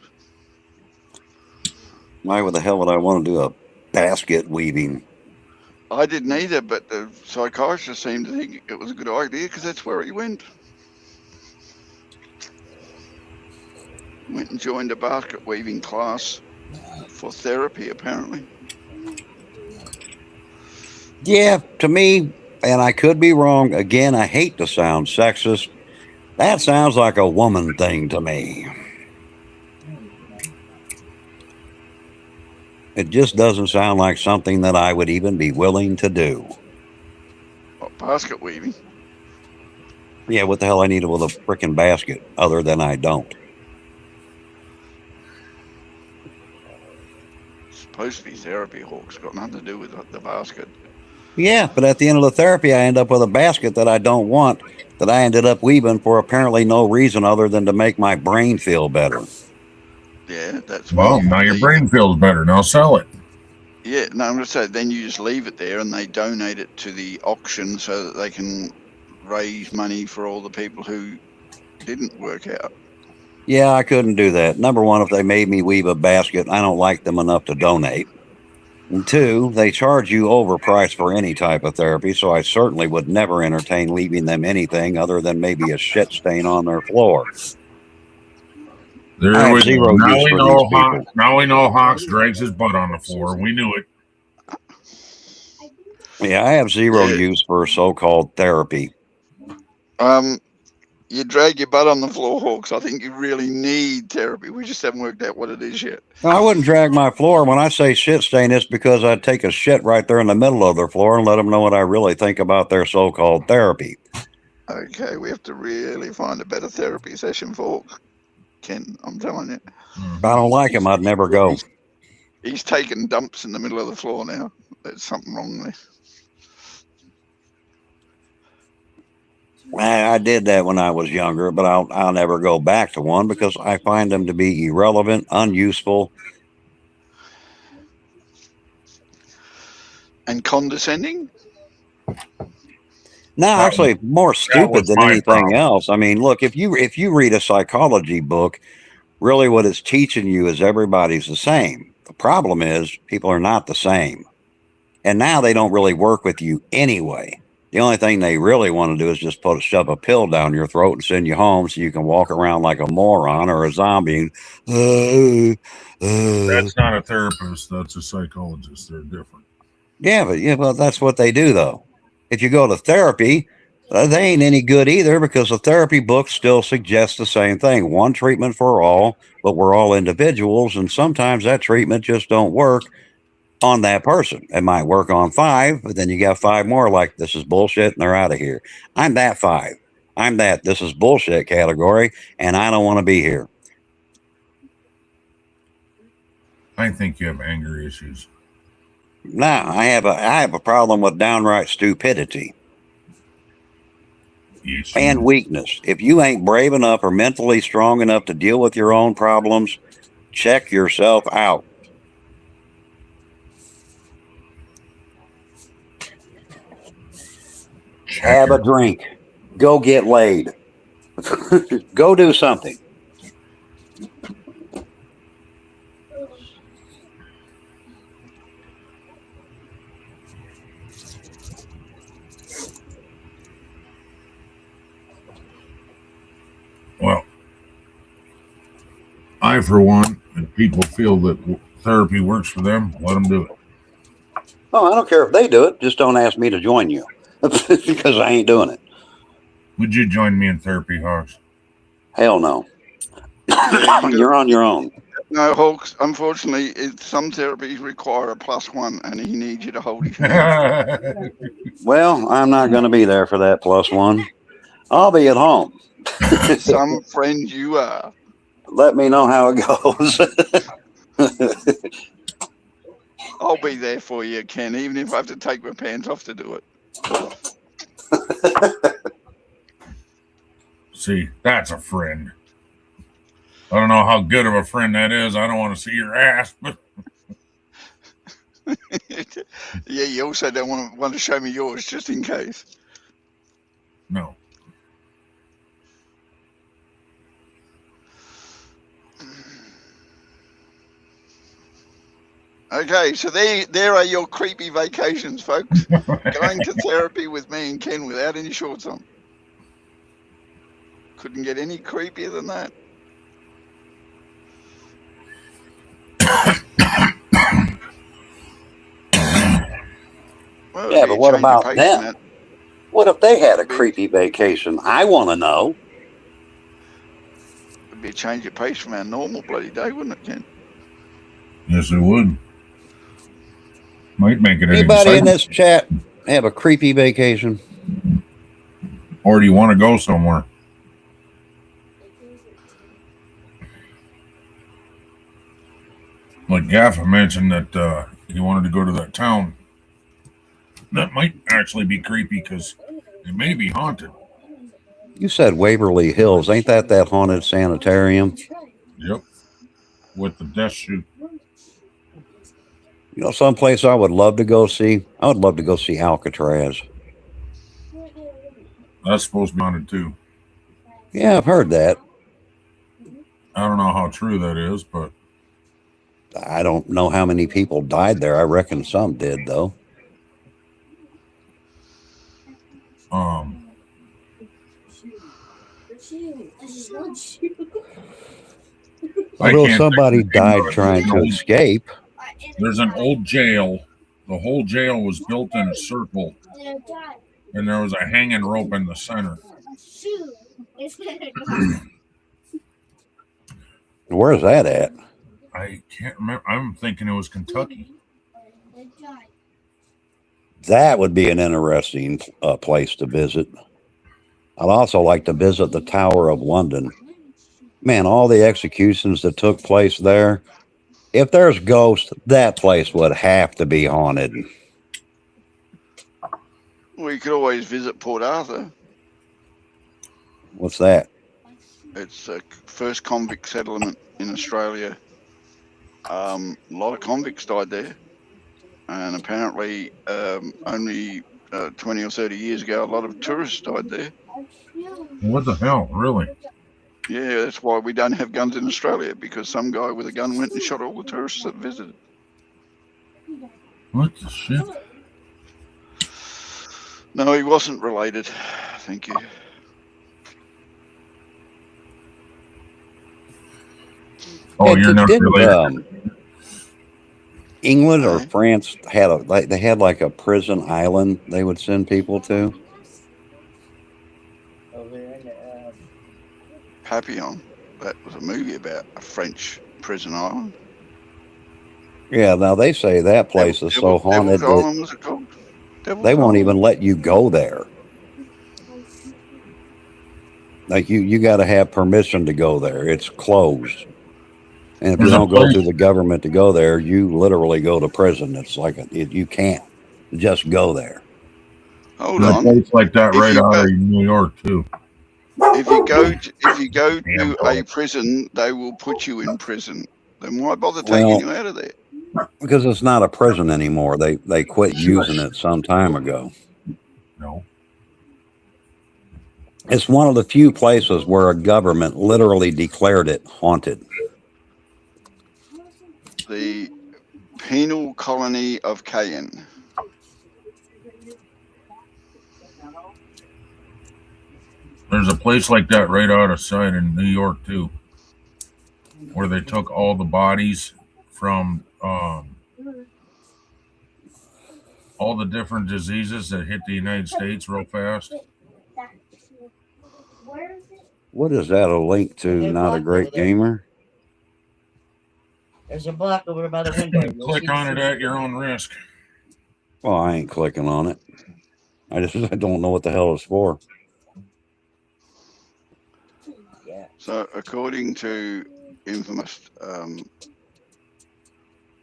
Why the hell would I want to do a basket weaving? I didn't either, but the psychiatrist seemed to think it was a good idea because that's where he went. Went and joined a basket weaving class for therapy, apparently. Yeah, to me, and I could be wrong, again, I hate to sound sexist. That sounds like a woman thing to me. It just doesn't sound like something that I would even be willing to do. What, basket weaving? Yeah, what the hell I need with a freaking basket other than I don't. It's supposed to be therapy, Hawks. Got nothing to do with the basket. Yeah, but at the end of the therapy, I end up with a basket that I don't want, that I ended up weaving for apparently no reason other than to make my brain feel better. Yeah, that's well. Now your brain feels better. Now sell it. Yeah, no, I'm just saying. Then you just leave it there, and they donate it to the auction so that they can raise money for all the people who didn't work out. Yeah, I couldn't do that. Number one, if they made me weave a basket, I don't like them enough to donate. And two, they charge you overpriced for any type of therapy, so I certainly would never entertain leaving them anything other than maybe a shit stain on their floor. There I have we zero go. Now use we for know these people. Now we know Hawks drags his butt on the floor. We knew it. Yeah, I have zero use for so-called therapy. You drag your butt on the floor, Hawks. I think you really need therapy. We just haven't worked out what it is yet. No, I wouldn't drag my floor. When I say shit stain, it's because I'd take a shit right there in the middle of their floor and let them know what I really think about their so-called therapy. Okay, we have to really find a better therapy session for Hawk. Ken, I'm telling you. If I don't like him, I'd never go. He's taking dumps in the middle of the floor now. There's something wrong there. I did that when I was younger, but I'll never go back to one because I find them to be irrelevant, unuseful. And condescending? No, actually, more stupid was than my anything problem. else. I mean, look, if you read a psychology book, really what it's teaching you is everybody's the same. The problem is people are not the same. And now they don't really work with you anyway. The only thing they really want to do is just shove a pill down your throat and send you home so you can walk around like a moron or a zombie. That's not a therapist. That's a psychologist. They're different. Yeah, but that's what they do, though. If you go to therapy, they ain't any good either because the therapy books still suggest the same thing. One treatment for all, but we're all individuals, and sometimes that treatment just don't work on that person. It might work on 5, but then you got 5 more like this is bullshit and they're out of here. I'm that 5. I'm that this is bullshit category, and I don't want to be here. I think you have anger issues. No, I have a problem with downright stupidity. Yes, And weakness. If you ain't brave enough or mentally strong enough to deal with your own problems, check yourself out. Have a drink. Go get laid. Go do something. Well, I, for one, if people feel that therapy works for them, let them do it. Oh, I don't care if they do it. Just don't ask me to join you because I ain't doing it. Would you join me in therapy, Hawks? Hell no. You're on your own. No, Hawks, unfortunately, some therapies require a +1 and he needs you to hold his hand. Well, I'm not going to be there for that +1. I'll be at home. Some friend you are. Let me know how it goes. I'll be there for you, Ken, even if I have to take my pants off to do it. See, that's a friend. I don't know how good of a friend that is. I don't want to see your ass, but Yeah, you also don't want to show me yours just in case. no. Okay, so there are your creepy vacations, folks. Going to therapy with me and Ken without any shorts on. Couldn't get any creepier than that. Well, Yeah, it'd be but a what change of about pace, them? Matt. What if they had a creepy vacation? I want to know. It'd be a change of pace from our normal bloody day, wouldn't it, Ken? Yes, it would. Might make it an Anybody in exciting. this chat have a creepy vacation? Or do you want to go somewhere? Like Gaffa mentioned that he wanted to go to that town. That might actually be creepy because it may be haunted. You said Waverly Hills. Ain't that haunted sanitarium? Yep. With the death chute. You know, someplace I would love to go see? I would love to go see Alcatraz. That's supposed to be haunted too. Yeah, I've heard that. I don't know how true that is, but I don't know how many people died there. I reckon some did, though. Although somebody died trying to escape. There's an old jail. The whole jail was built in a circle, and there was a hanging rope in the center. Where's that at? I can't remember. I'm thinking it was Kentucky. That would be an interesting place to visit. I'd also like to visit the Tower of London. Man, all the executions that took place there. If there's ghosts, that place would have to be haunted. Well, you could always visit Port Arthur. What's that? It's the first convict settlement in Australia. A lot of convicts died there. And apparently only 20 or 30 years ago, a lot of tourists died there. What the hell? Really? Yeah, that's why we don't have guns in Australia, because some guy with a gun went and shot all the tourists that visited. What the shit? No, he wasn't related. Thank you. Oh, you're not related. England or France had they had like a prison island they would send people to. Papillon. That was a movie about a French prison island. Yeah, now they say that place is so haunted Devil's that Island, was it called? Devil's they won't Island? even let you go there. Like you got to have permission to go there. It's closed. And if you There's a don't go place- through the government to go there, you literally go to prison. It's like you can't just go there. Hold There's a on. place like that If right you out go- of New York too. If you go to Damn a dog. prison, they will put you in prison. Then why bother Well- taking you out of there? Because it's not a prison anymore. They quit using it some time ago. No. It's one of the few places where a government literally declared it haunted. The penal colony of Cayenne. There's a place like that right out of sight in New York too, where they took all the bodies from all the different diseases that hit the United States real fast. What is that a link to? They're Not a blocked great over there. gamer? There's a block over by the window. You'll see Click the on it shooting. at your own risk. Well, I ain't clicking on it. I don't know what the hell it's for. Yeah. So according to Infamous,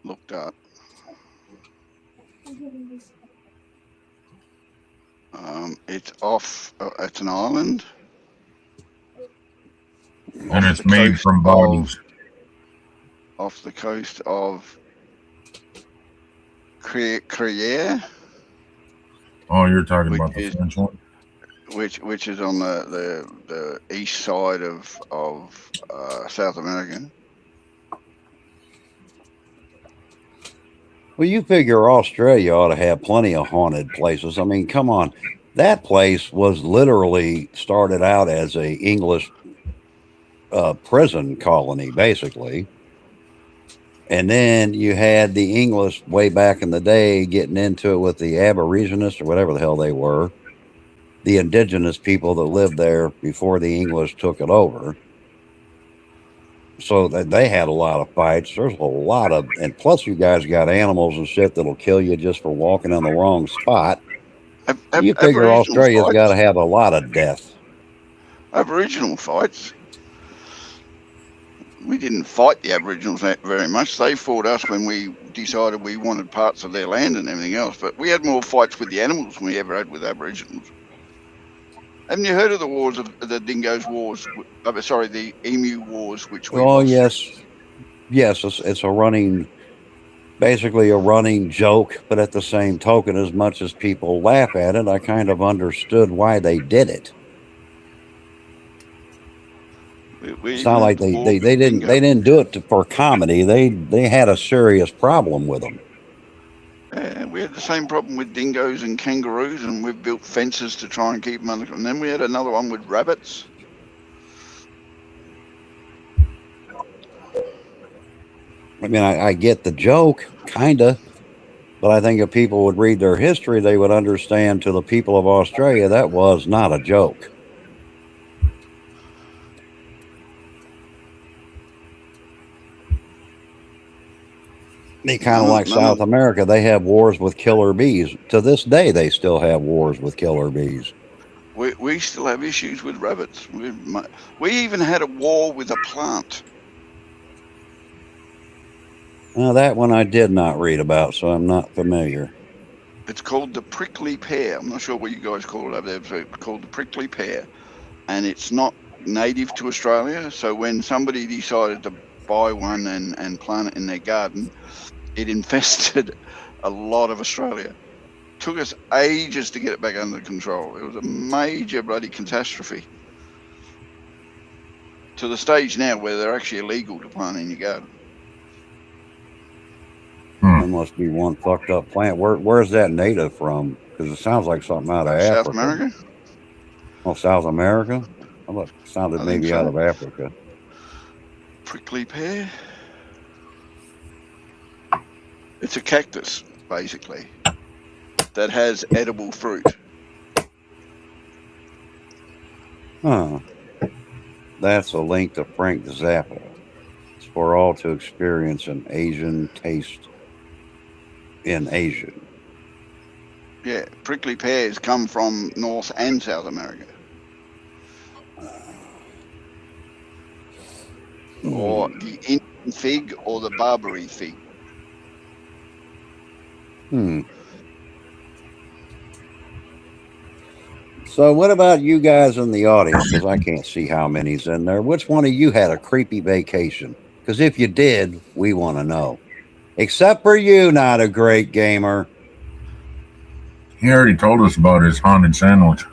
looked up, it's off. It's an island. And off it's the made coast from of- bodies. Off the coast of Cruyere, Oh, you're talking Which about the is- French one? which is on the east side of South America. Well, you figure Australia ought to have plenty of haunted places. I mean, come on. That place was literally started out as a English prison colony, basically. And then you had the English way back in the day getting into it with the Aborigines or whatever the hell they were, the indigenous people that lived there before the English took it over. So they had a lot of fights. There's a lot of, and plus you guys got animals and shit that'll kill you just for walking in the wrong spot. You figure Aboriginal Australia's fights- got to have a lot of death. Aboriginal fights. We didn't fight the Aboriginals very much. They fought us when we decided we wanted parts of their land and everything else. But we had more fights with the animals than we ever had with Aboriginals. Haven't you heard of the wars of the Dingoes Wars? Sorry, the Emu Wars, which we Oh, lost? yes, it's a running, basically a running joke. But at the same token, as much as people laugh at it, I kind of understood why they did it. We It's even not had like the war with they didn't dingo. do it for comedy. They had a serious problem with them. We had the same problem with dingoes and kangaroos, and we've built fences to try and keep them under. And then we had another one with rabbits. I mean, I get the joke, kinda, but I think if people would read their history, they would understand. To the people of Australia, that was not a joke. They kind of None like of- none South of- America. They have wars with killer bees. To this day, they still have wars with killer bees. We still have issues with rabbits. We even had a war with a plant. Now, that one I did not read about, so I'm not familiar. It's called the prickly pear. I'm not sure what you guys call it over there, but it's called the prickly pear. And it's not native to Australia. So when somebody decided to buy one and plant it in their garden, it infested a lot of Australia. Took us ages to get it back under control. It was a major bloody catastrophe. To the stage now where they're actually illegal to plant in your garden. There must be one fucked up plant. Where's that native from? Because it sounds like something out of South Africa. America? Oh, South America? I thought it sounded I think maybe so. out of Africa. Prickly pear. It's a cactus, basically, that has edible fruit. Huh. That's a link to Frank Zappa. It's for all to experience an Asian taste in Asia. Yeah, prickly pears come from North and South America. Or the Indian fig or the Barbary fig. So what about you guys in the audience? Because I can't see how many's in there. Which one of you had a creepy vacation? Because if you did, we want to know. Except for you, not a great gamer. He already told us about his haunted sandwich.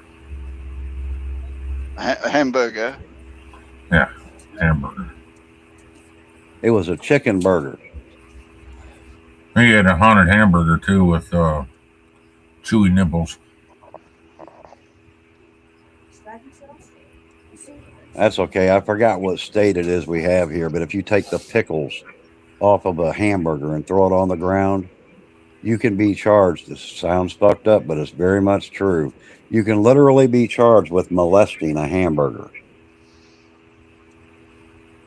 Hamburger. Yeah, hamburger. It was a chicken burger. He had a haunted hamburger too with chewy nipples. That's okay. I forgot what state it is we have here, but if you take the pickles off of a hamburger and throw it on the ground, you can be charged. This sounds fucked up, but it's very much true. You can literally be charged with molesting a hamburger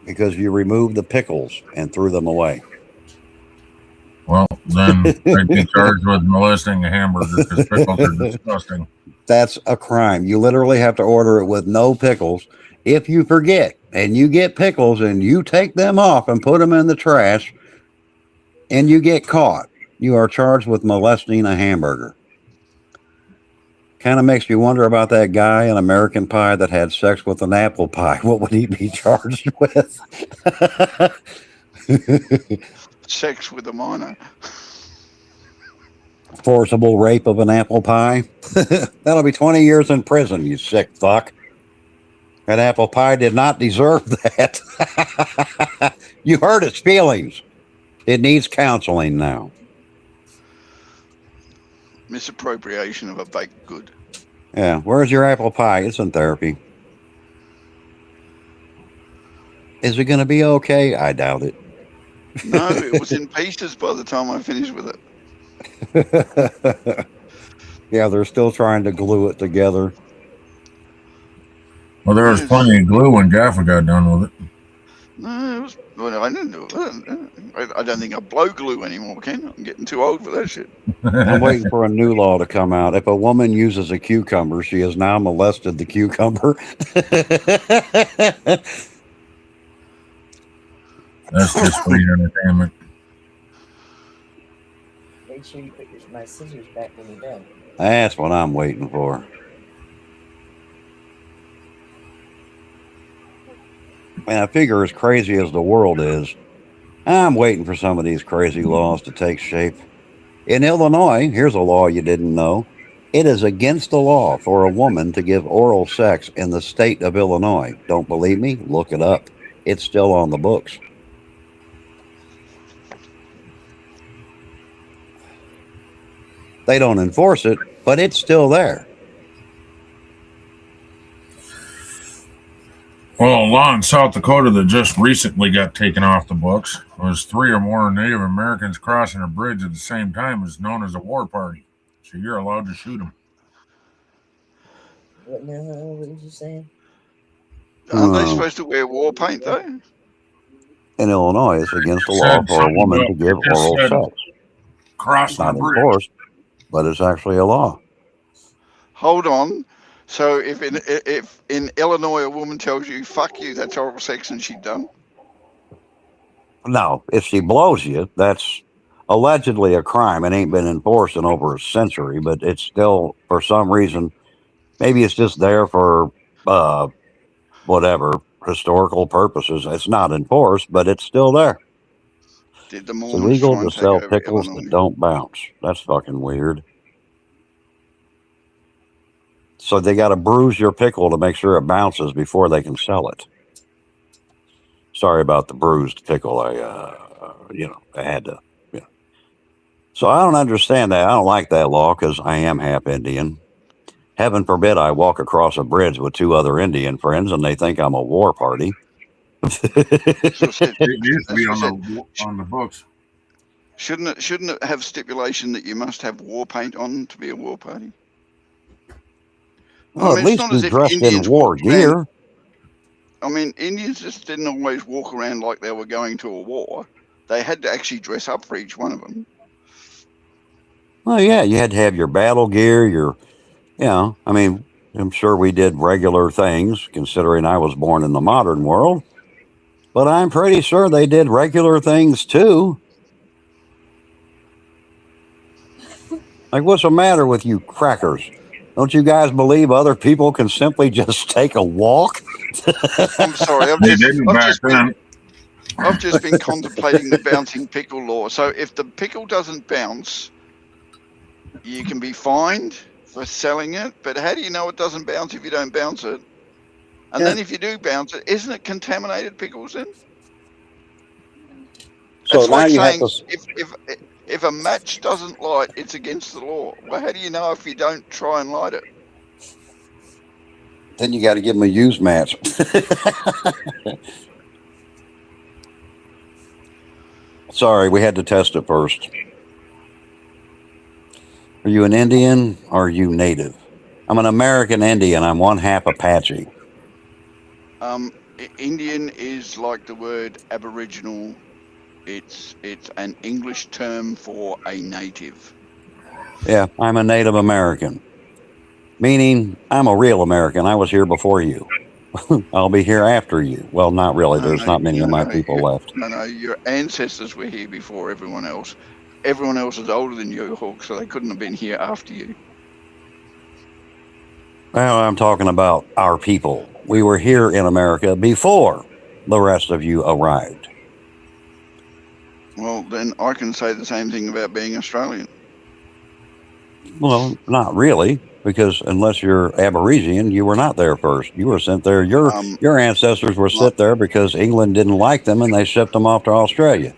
because you removed the pickles and threw them away. Well, then I'd be charged with molesting a hamburger because pickles are disgusting. That's a crime. You literally have to order it with no pickles. If you forget and you get pickles and you take them off and put them in the trash and you get caught, you are charged with molesting a hamburger. Kind of makes me wonder about that guy in American Pie that had sex with an apple pie. What would he be charged with? Sex with a minor. Forcible rape of an apple pie? That'll be 20 years in prison, you sick fuck. That apple pie did not deserve that. You hurt its feelings. It needs counseling now. Misappropriation of a baked good. Yeah, where's your apple pie? It's in therapy. Is it going to be okay? I doubt it. No, it was in pieces by the time I finished with it. Yeah, they're still trying to glue it together. Well, there was plenty of glue when Gaffer got done with it. No, it was. Well, I didn't do it. I don't think I blow glue anymore, Ken. I'm getting too old for that shit. I'm waiting for a new law to come out. If a woman uses a cucumber, she has now molested the cucumber. That's just free entertainment. Make sure you put my scissors back when you're done. That's what I'm waiting for. And I figure as crazy as the world is, I'm waiting for some of these crazy laws to take shape. In Illinois, here's a law you didn't know. It is against the law for a woman to give oral sex in the state of Illinois. Don't believe me? Look it up. It's still on the books. They don't enforce it, but it's still there. Well, a law in South Dakota that just recently got taken off the books was 3 or more Native Americans crossing a bridge at the same time is known as a war party. So you're allowed to shoot them. What the hell? What did you say? Aren't they supposed to wear war paint though? In Illinois, it's against the law Said for a something woman about- to give it just oral said sex. It's crossing not the bridge. enforced, but it's actually a law. Hold on. So if in Illinois a woman tells you "fuck you," that's oral sex and she's done. No, if she blows you, that's allegedly a crime. It ain't been enforced in over a century, but it's still, for some reason, maybe it's just there for whatever historical purposes. It's not enforced, but it's still there. Did the It's Mormons illegal try to and take sell over pickles Illinois? that don't bounce. That's fucking weird. So they got to bruise your pickle to make sure it bounces before they can sell it. Sorry about the bruised pickle. I had to. So I don't understand that. I don't like that law because I am half Indian. Heaven forbid I walk across a bridge with two other Indian friends and they think I'm a war party. That's what I said. It used to be That's what I on the books. Shouldn't it have stipulation that you must have war paint on to be a war party? Well, I at mean, it's least not be as if dressed in Indians war walked around- gear. I mean, Indians just didn't always walk around like they were going to a war. They had to actually dress up for each one of them. Well, yeah, you had to have your battle gear, I mean, I'm sure we did regular things considering I was born in the modern world, but I'm pretty sure they did regular things too. Like, what's the matter with you crackers? Don't you guys believe other people can simply just take a walk? I'm sorry, They didn't back then. I've just been contemplating the bouncing pickle law. So if the pickle doesn't bounce, you can be fined for selling it. But how do you know it doesn't bounce if you don't bounce it? And then if you do bounce it, isn't it contaminated pickles then? So It's now like you have saying to. if a match doesn't light, it's against the law. Well, how do you know if you don't try and light it? Then you got to give them a used match. Sorry, we had to test it first. Are you an Indian or are you native? I'm an American Indian. I'm one half Apache. Indian is like the word Aboriginal. It's an English term for a native. Yeah, I'm a Native American. Meaning I'm a real American. I was here before you. I'll be here after you. Well, not really. There's not many of my people left. No, your ancestors were here before everyone else. Everyone else is older than you, Hawk, so they couldn't have been here after you. Well, I'm talking about our people. We were here in America before the rest of you arrived. Well, then I can say the same thing about being Australian. Well, not really, because unless you're Aborigine, you were not there first. You were sent there. Your ancestors were sent there because England didn't like them and they shipped them off to Australia.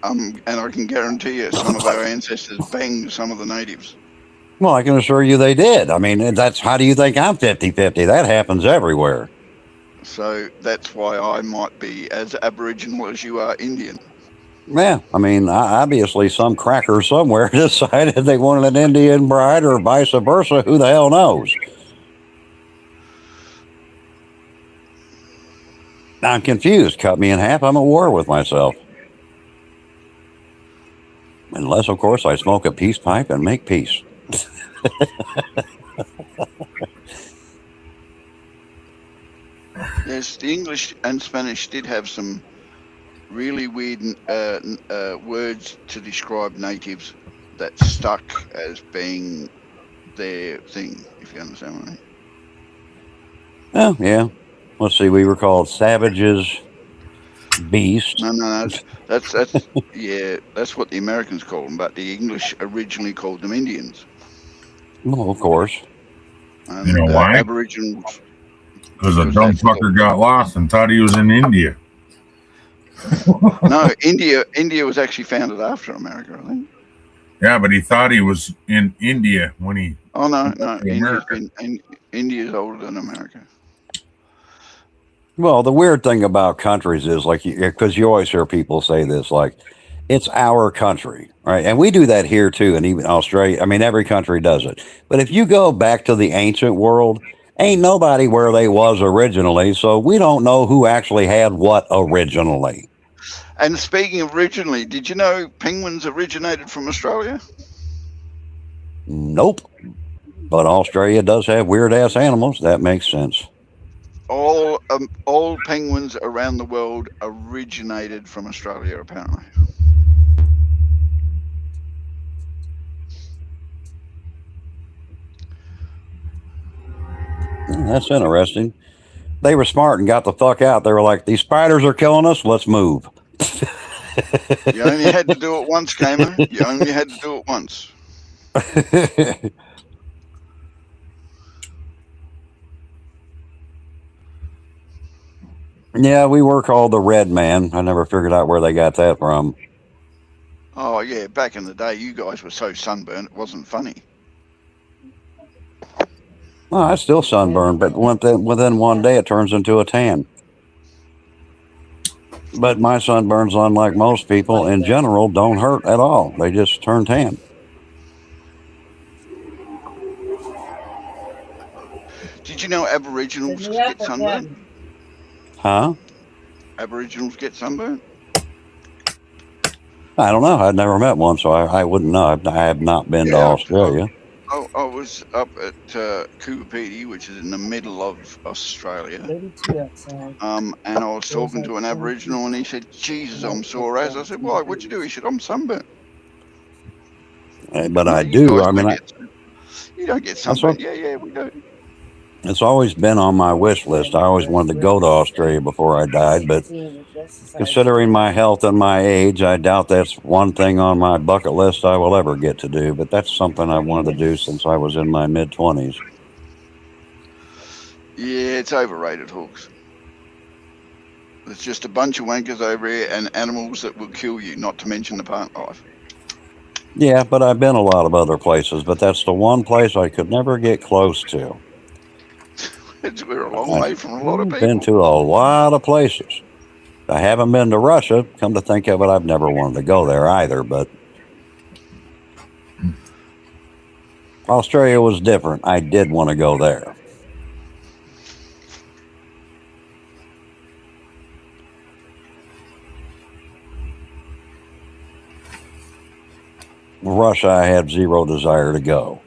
And I can guarantee you some of our ancestors banged some of the natives. Well, I can assure you they did. I mean, how do you think I'm 50-50? That happens everywhere. So that's why I might be as Aboriginal as you are Indian. Yeah, I mean, obviously some cracker somewhere decided they wanted an Indian bride or vice versa. Who the hell knows? I'm confused. Cut me in half. I'm at war with myself. Unless, of course, I smoke a peace pipe and make peace. Yes, the English and Spanish did have some really weird words to describe natives that stuck as being their thing, if you understand what I mean. Oh, yeah. Let's see. We were called savages, beasts. No, that's yeah, that's what the Americans called them, but the English originally called them Indians. Well, of course. And You know why? Aboriginals. Because a dumb fucker got lost and thought he was in India. No, India was actually founded after America, I think. Yeah, but he thought he was in India when he. Oh no, America. India's older than America. Well, the weird thing about countries is like, because you always hear people say this, like, it's our country, right? And we do that here too, and even Australia. I mean, every country does it. But if you go back to the ancient world, ain't nobody where they was originally, so we don't know who actually had what originally. And speaking of originally, did you know penguins originated from Australia? Nope. But Australia does have weird ass animals. That makes sense. All penguins around the world originated from Australia, apparently. That's interesting. They were smart and got the fuck out. They were like, these spiders are killing us. Let's move. You only had to do it once, Gamer. You only had to do it once. Yeah, we were called the Red Man. I never figured out where they got that from. Oh, yeah. Back in the day, you guys were so sunburned, it wasn't funny. Well, I still sunburned, but within one day it turns into a tan. But my sunburns, unlike most people in general, don't hurt at all. They just turn tan. Did you know Aboriginals get sunburned? Huh? Aboriginals get sunburned? I don't know. I'd never met one, so I wouldn't know. I have not been to Australia. I was up at Coopedi, which is in the middle of Australia. And I was talking to an Aboriginal, and he said, Jesus, I'm sore as. I said, why? What'd you do? He said, I'm sunburnt. But I do. I mean, you don't get sunburned. Yeah, we do. It's always been on my wish list. I always wanted to go to Australia before I died, but considering my health and my age, I doubt that's one thing on my bucket list I will ever get to do. But that's something I wanted to do since I was in my mid-20s. Yeah, it's overrated, Hawks. There's just a bunch of wankers over here and animals that will kill you, not to mention the plant life. Yeah, but I've been a lot of other places, but that's the one place I could never get close to. We're a long way from a lot of people. I've been to a lot of places. I haven't been to Russia. Come to think of it, I've never wanted to go there either, but Australia was different. I did want to go there. Russia, I had zero desire to go.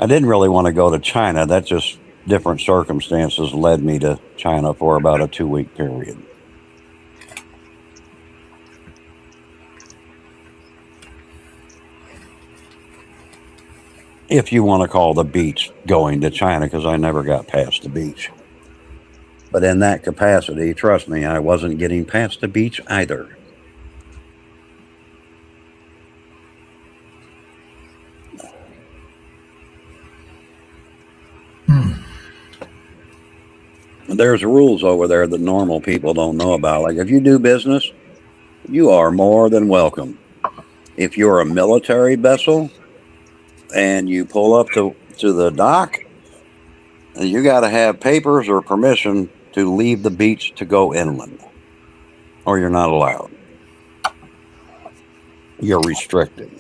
I didn't really want to go to China. That just different circumstances led me to China for about a 2-week period. If you want to call the beach going to China, because I never got past the beach. But in that capacity, trust me, I wasn't getting past the beach either. There's rules over there that normal people don't know about. Like if you do business, you are more than welcome. If you're a military vessel and you pull up to the dock, you got to have papers or permission to leave the beach to go inland, or you're not allowed. You're restricted.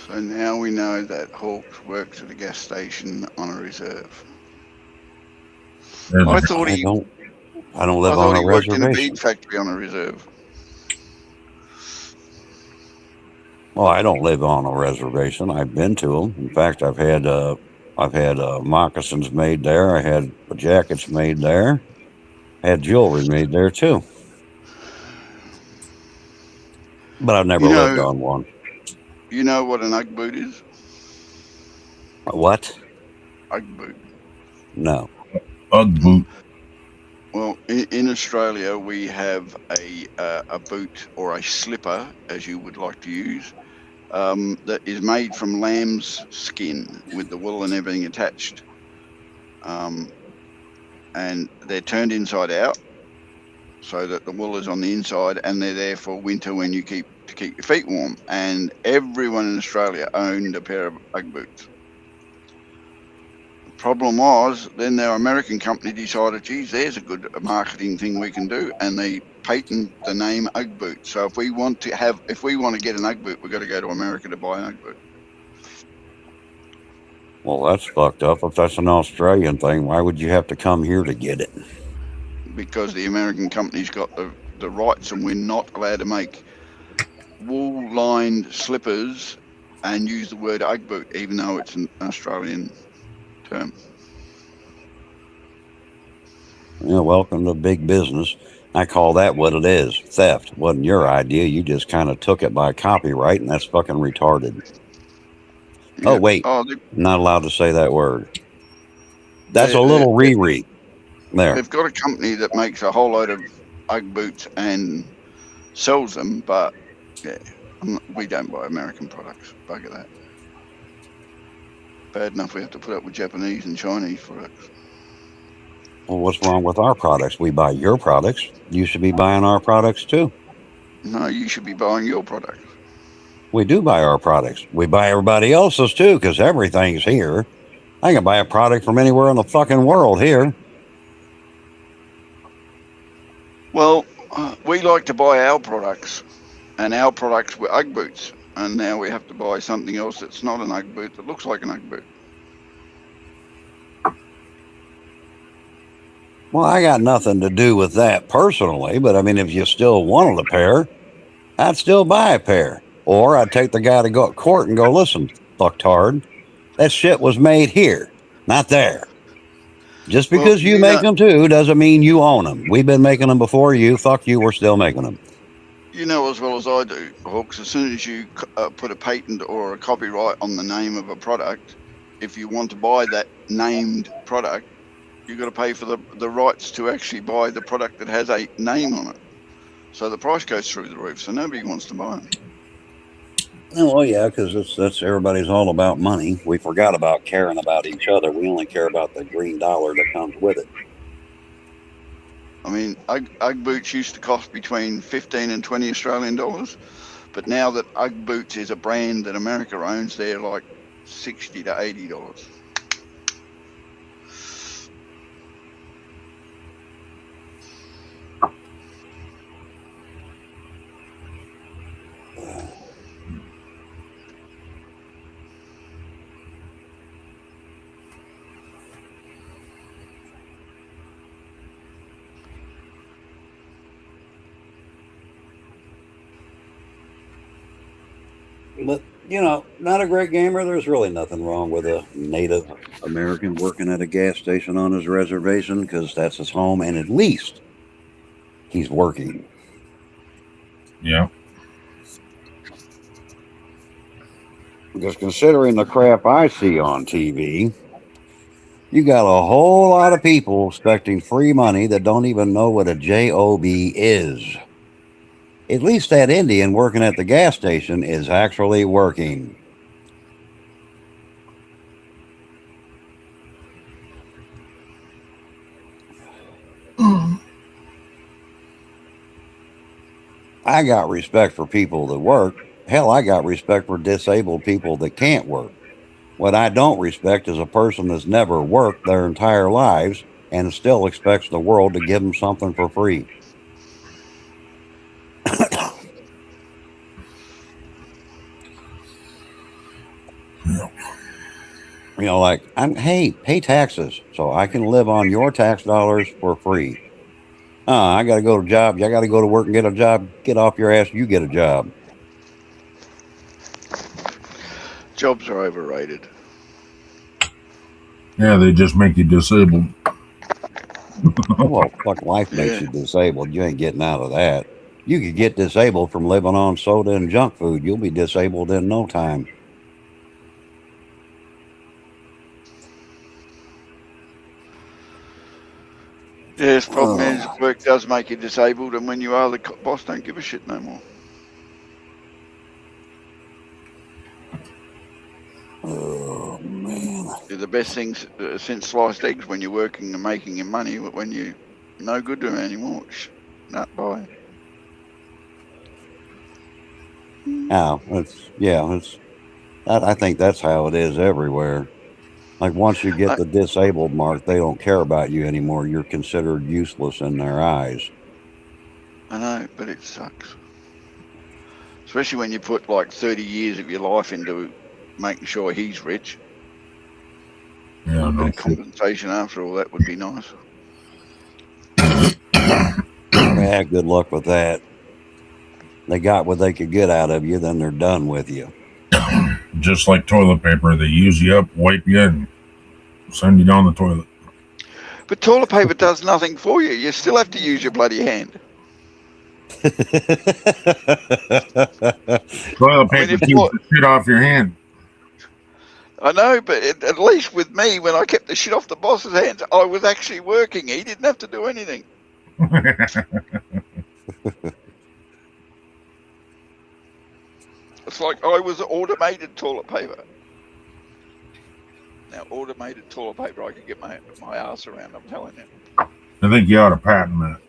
So now we know that Hawks works at a gas station on a reserve. I thought he I don't live on a worked reservation. in a bead factory on a reserve. Well, I don't live on a reservation. I've been to them. In fact, I've had moccasins made there. I had jackets made there. I had jewelry made there too. But I've never lived on one. You know what an Ugg boot is? A what? Ugg boot. No. Ugg boot. Well, in Australia, we have a boot or a slipper, as you would like to use, that is made from lamb's skin with the wool and everything attached. And they're turned inside out so that the wool is on the inside, and they're there for winter when you keep your feet warm. And everyone in Australia owned a pair of Ugg boots. Problem was, then their American company decided, geez, there's a good marketing thing we can do, and they patent the name Ugg boot. So if we want to get an Ugg boot, we've got to go to America to buy an Ugg boot. Well, that's fucked up. If that's an Australian thing, why would you have to come here to get it? Because the American company's got the rights, and we're not allowed to make wool-lined slippers and use the word Ugg boot, even though it's an Australian term. Yeah, welcome to big business. I call that what it is. Theft. Wasn't your idea. You just kind of took it by copyright, and that's fucking retarded. Oh, wait. Oh, Not allowed to say that word. That's a They- little Riri. There. they've got a company that makes a whole load of Ugg boots and sells them, but yeah, we don't buy American products. Bugger that. Bad enough we have to put up with Japanese and Chinese products. Well, what's wrong with our products? We buy your products. You should be buying our products too. No, you should be buying your products. We do buy our products. We buy everybody else's too, because everything's here. I can buy a product from anywhere in the fucking world here. Well, we like to buy our products, and our products were Ugg boots, and now we have to buy something else that's not an Ugg boot that looks like an Ugg boot. Well, I got nothing to do with that personally, but I mean, if you still wanted a pair, I'd still buy a pair. Or I'd take the guy to go to court and go, listen, fucktard, that shit was made here, not there. Just because Well, you you make know- them too doesn't mean you own them. We've been making them before you. Fuck you, we're still making them. You know as well as I do, Hawks, as soon as you put a patent or a copyright on the name of a product, if you want to buy that named product, you've got to pay for the rights to actually buy the product that has a name on it. So the price goes through the roof, so nobody wants to buy them. Oh, well, yeah, because that's everybody's all about money. We forgot about caring about each other. We only care about the green dollar that comes with it. I mean, Ugg boots used to cost between 15 and 20 Australian dollars, but now that Ugg boots is a brand that America owns, they're like 60 to $80. But, you know, not a great gamer. There's really nothing wrong with a Native American working at a gas station on his reservation because that's his home, and at least he's working. Yeah. Because considering the crap I see on TV, you got a whole lot of people expecting free money that don't even know what a job is. At least that Indian working at the gas station is actually working. I got respect for people that work. Hell, I got respect for disabled people that can't work. What I don't respect is a person that's never worked their entire lives and still expects the world to give them something for free. You know, like, hey, pay taxes so I can live on your tax dollars for free. I got to go to job. I got to go to work and get a job. Get off your ass. You get a job. Jobs are overrated. Yeah, they just make you disabled. Well, fuck, life makes Yeah. you disabled. You ain't getting out of that. You could get disabled from living on soda and junk food. You'll be disabled in no time. Yes, problem is work does make you disabled, and when you are the boss, don't give a shit no more. Oh, man. They're the best things since sliced eggs when you're working and making your money, but when you're no good to them anymore, not buy. I think that's how it is everywhere. Like once you get the disabled mark, they don't care about you anymore. You're considered useless in their eyes. I know, but it sucks. Especially when you put like 30 years of your life into making sure he's rich. Yeah, A bit no of shit. compensation after all that would be nice. Yeah, good luck with that. They got what they could get out of you, then they're done with you. Just like toilet paper, they use you up, wipe you, and send you down the toilet. But toilet paper does nothing for you. You still have to use your bloody hand. Toilet I mean, paper if keeps the shit off your hand. I know, but at least with me, when I kept the shit off the boss's hands, I was actually working. He didn't have to do anything. It's like I was automated toilet paper. Now, automated toilet paper, I could get my ass around, I'm telling you. I think you ought to patent that.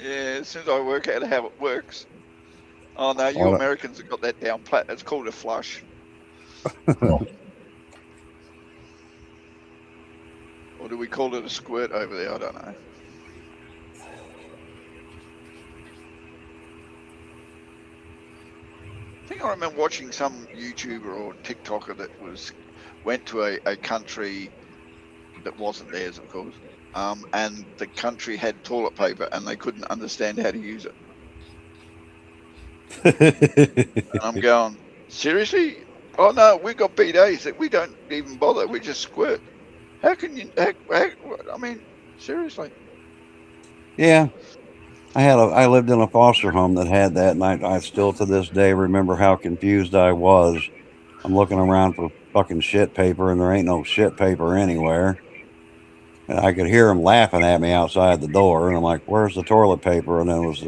Yeah, as soon as I work out how it works. Oh, no, you Auto- Americans have got that down pat. It's called a flush. Oh. Or do we call it a squirt over there? I don't know. I think I remember watching some YouTuber or TikToker that went to a country that wasn't theirs, of course, and the country had toilet paper and they couldn't understand how to use it. And I'm going, seriously? Oh no, we've got bidets that we don't even bother. We just squirt. How can you? I mean, seriously. Yeah. I lived in a foster home that had that, and I still to this day remember how confused I was. I'm looking around for fucking shit paper, and there ain't no shit paper anywhere. And I could hear them laughing at me outside the door, and I'm like, "Where's the toilet paper?" And then it was,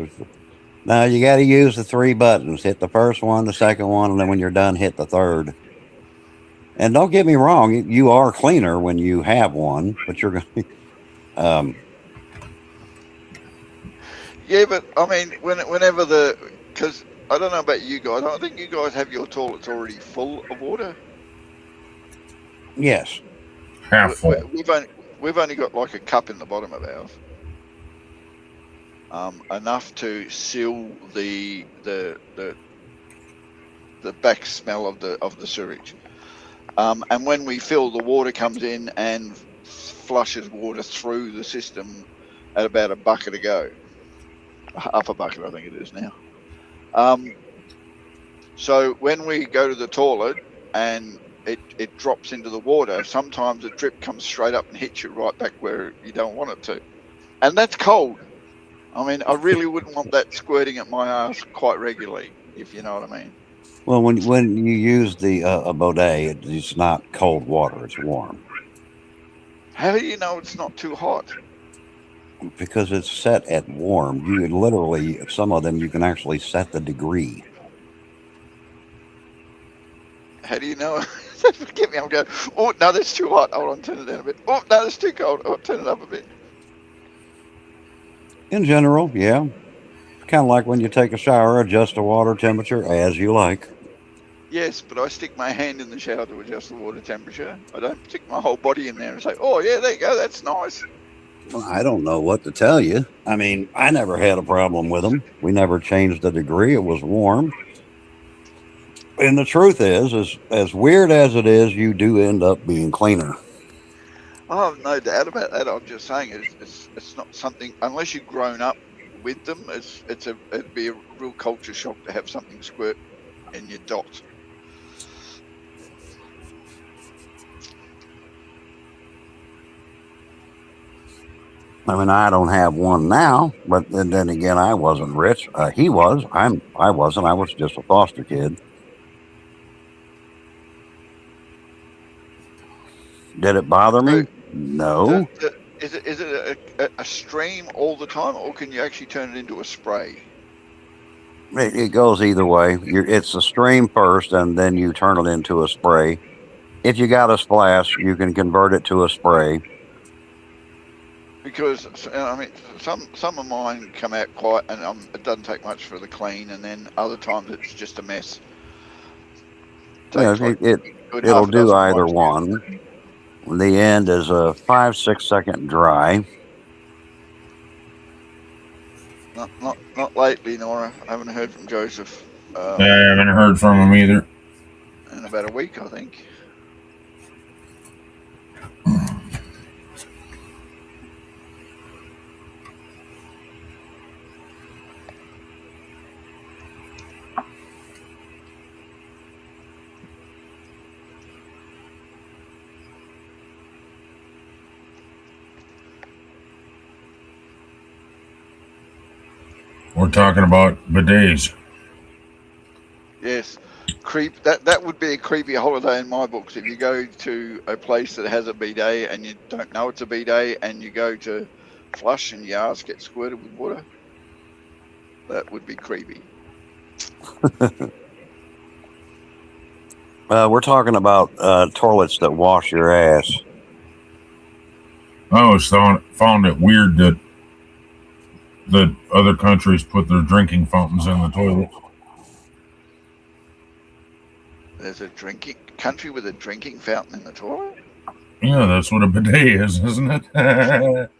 "No, you got to use the 3 buttons. Hit the first one, the second one, and then when you're done, hit the third." And don't get me wrong, you are cleaner when you have one, but you're going. Yeah, but I mean, whenever because I don't know about you guys. I don't think you guys have your toilets already full of water. Yes. Half full. We've only got like a cup in the bottom of ours, enough to seal the back smell of the sewage. And when we fill, the water comes in and flushes water through the system at about a bucket a go. Half a bucket, I think it is now. So when we go to the toilet and it drops into the water, sometimes the drip comes straight up and hits you right back where you don't want it to. And that's cold. I mean, I really wouldn't want that squirting at my ass quite regularly, if you know what I mean. Well, when you use a bidet, it's not cold water; it's warm. How do you know it's not too hot? Because it's set at warm. You literally, some of them, you can actually set the degree. How do you know? Forgive me, I'm going, oh, no, that's too hot. Hold on, turn it down a bit. Oh, no, that's too cold. Oh, turn it up a bit. In general, yeah. Kind of like when you take a shower, adjust the water temperature as you like. Yes, but I stick my hand in the shower to adjust the water temperature. I don't stick my whole body in there and say, oh, yeah, there you go, that's nice. Well, I don't know what to tell you. I mean, I never had a problem with them. We never changed the degree. It was warm. And the truth is, as weird as it is, you do end up being cleaner. I have no doubt about that. I'm just saying it's not something, unless you've grown up with them, it'd be a real culture shock to have something squirt in your dot. I mean, I don't have one now, but then again, I wasn't rich. He was. I wasn't. I was just a foster kid. Did it bother me? No. Is it a stream all the time, or can you actually turn it into a spray? It goes either way. It's a stream first, and then you turn it into a spray. If you got a splash, you can convert it to a spray. Because I mean, some of mine come out quite, and it doesn't take much for the clean, and then other times it's just a mess. Yeah, it'll do either one. The end is a 5-6 second dry. Not lately, Nora. I haven't heard from Joseph. I haven't heard from him either. In about a week, I think. We're talking about bidets. Yes, that would be a creepy holiday in my books. If you go to a place that has a bidet and you don't know it's a bidet, and you go to flush and your ass gets squirted with water, that would be creepy. We're talking about toilets that wash your ass. I always found it weird that other countries put their drinking fountains in the toilet. There's a drinking country with a drinking fountain in the toilet. Yeah, that's what a bidet is, isn't it?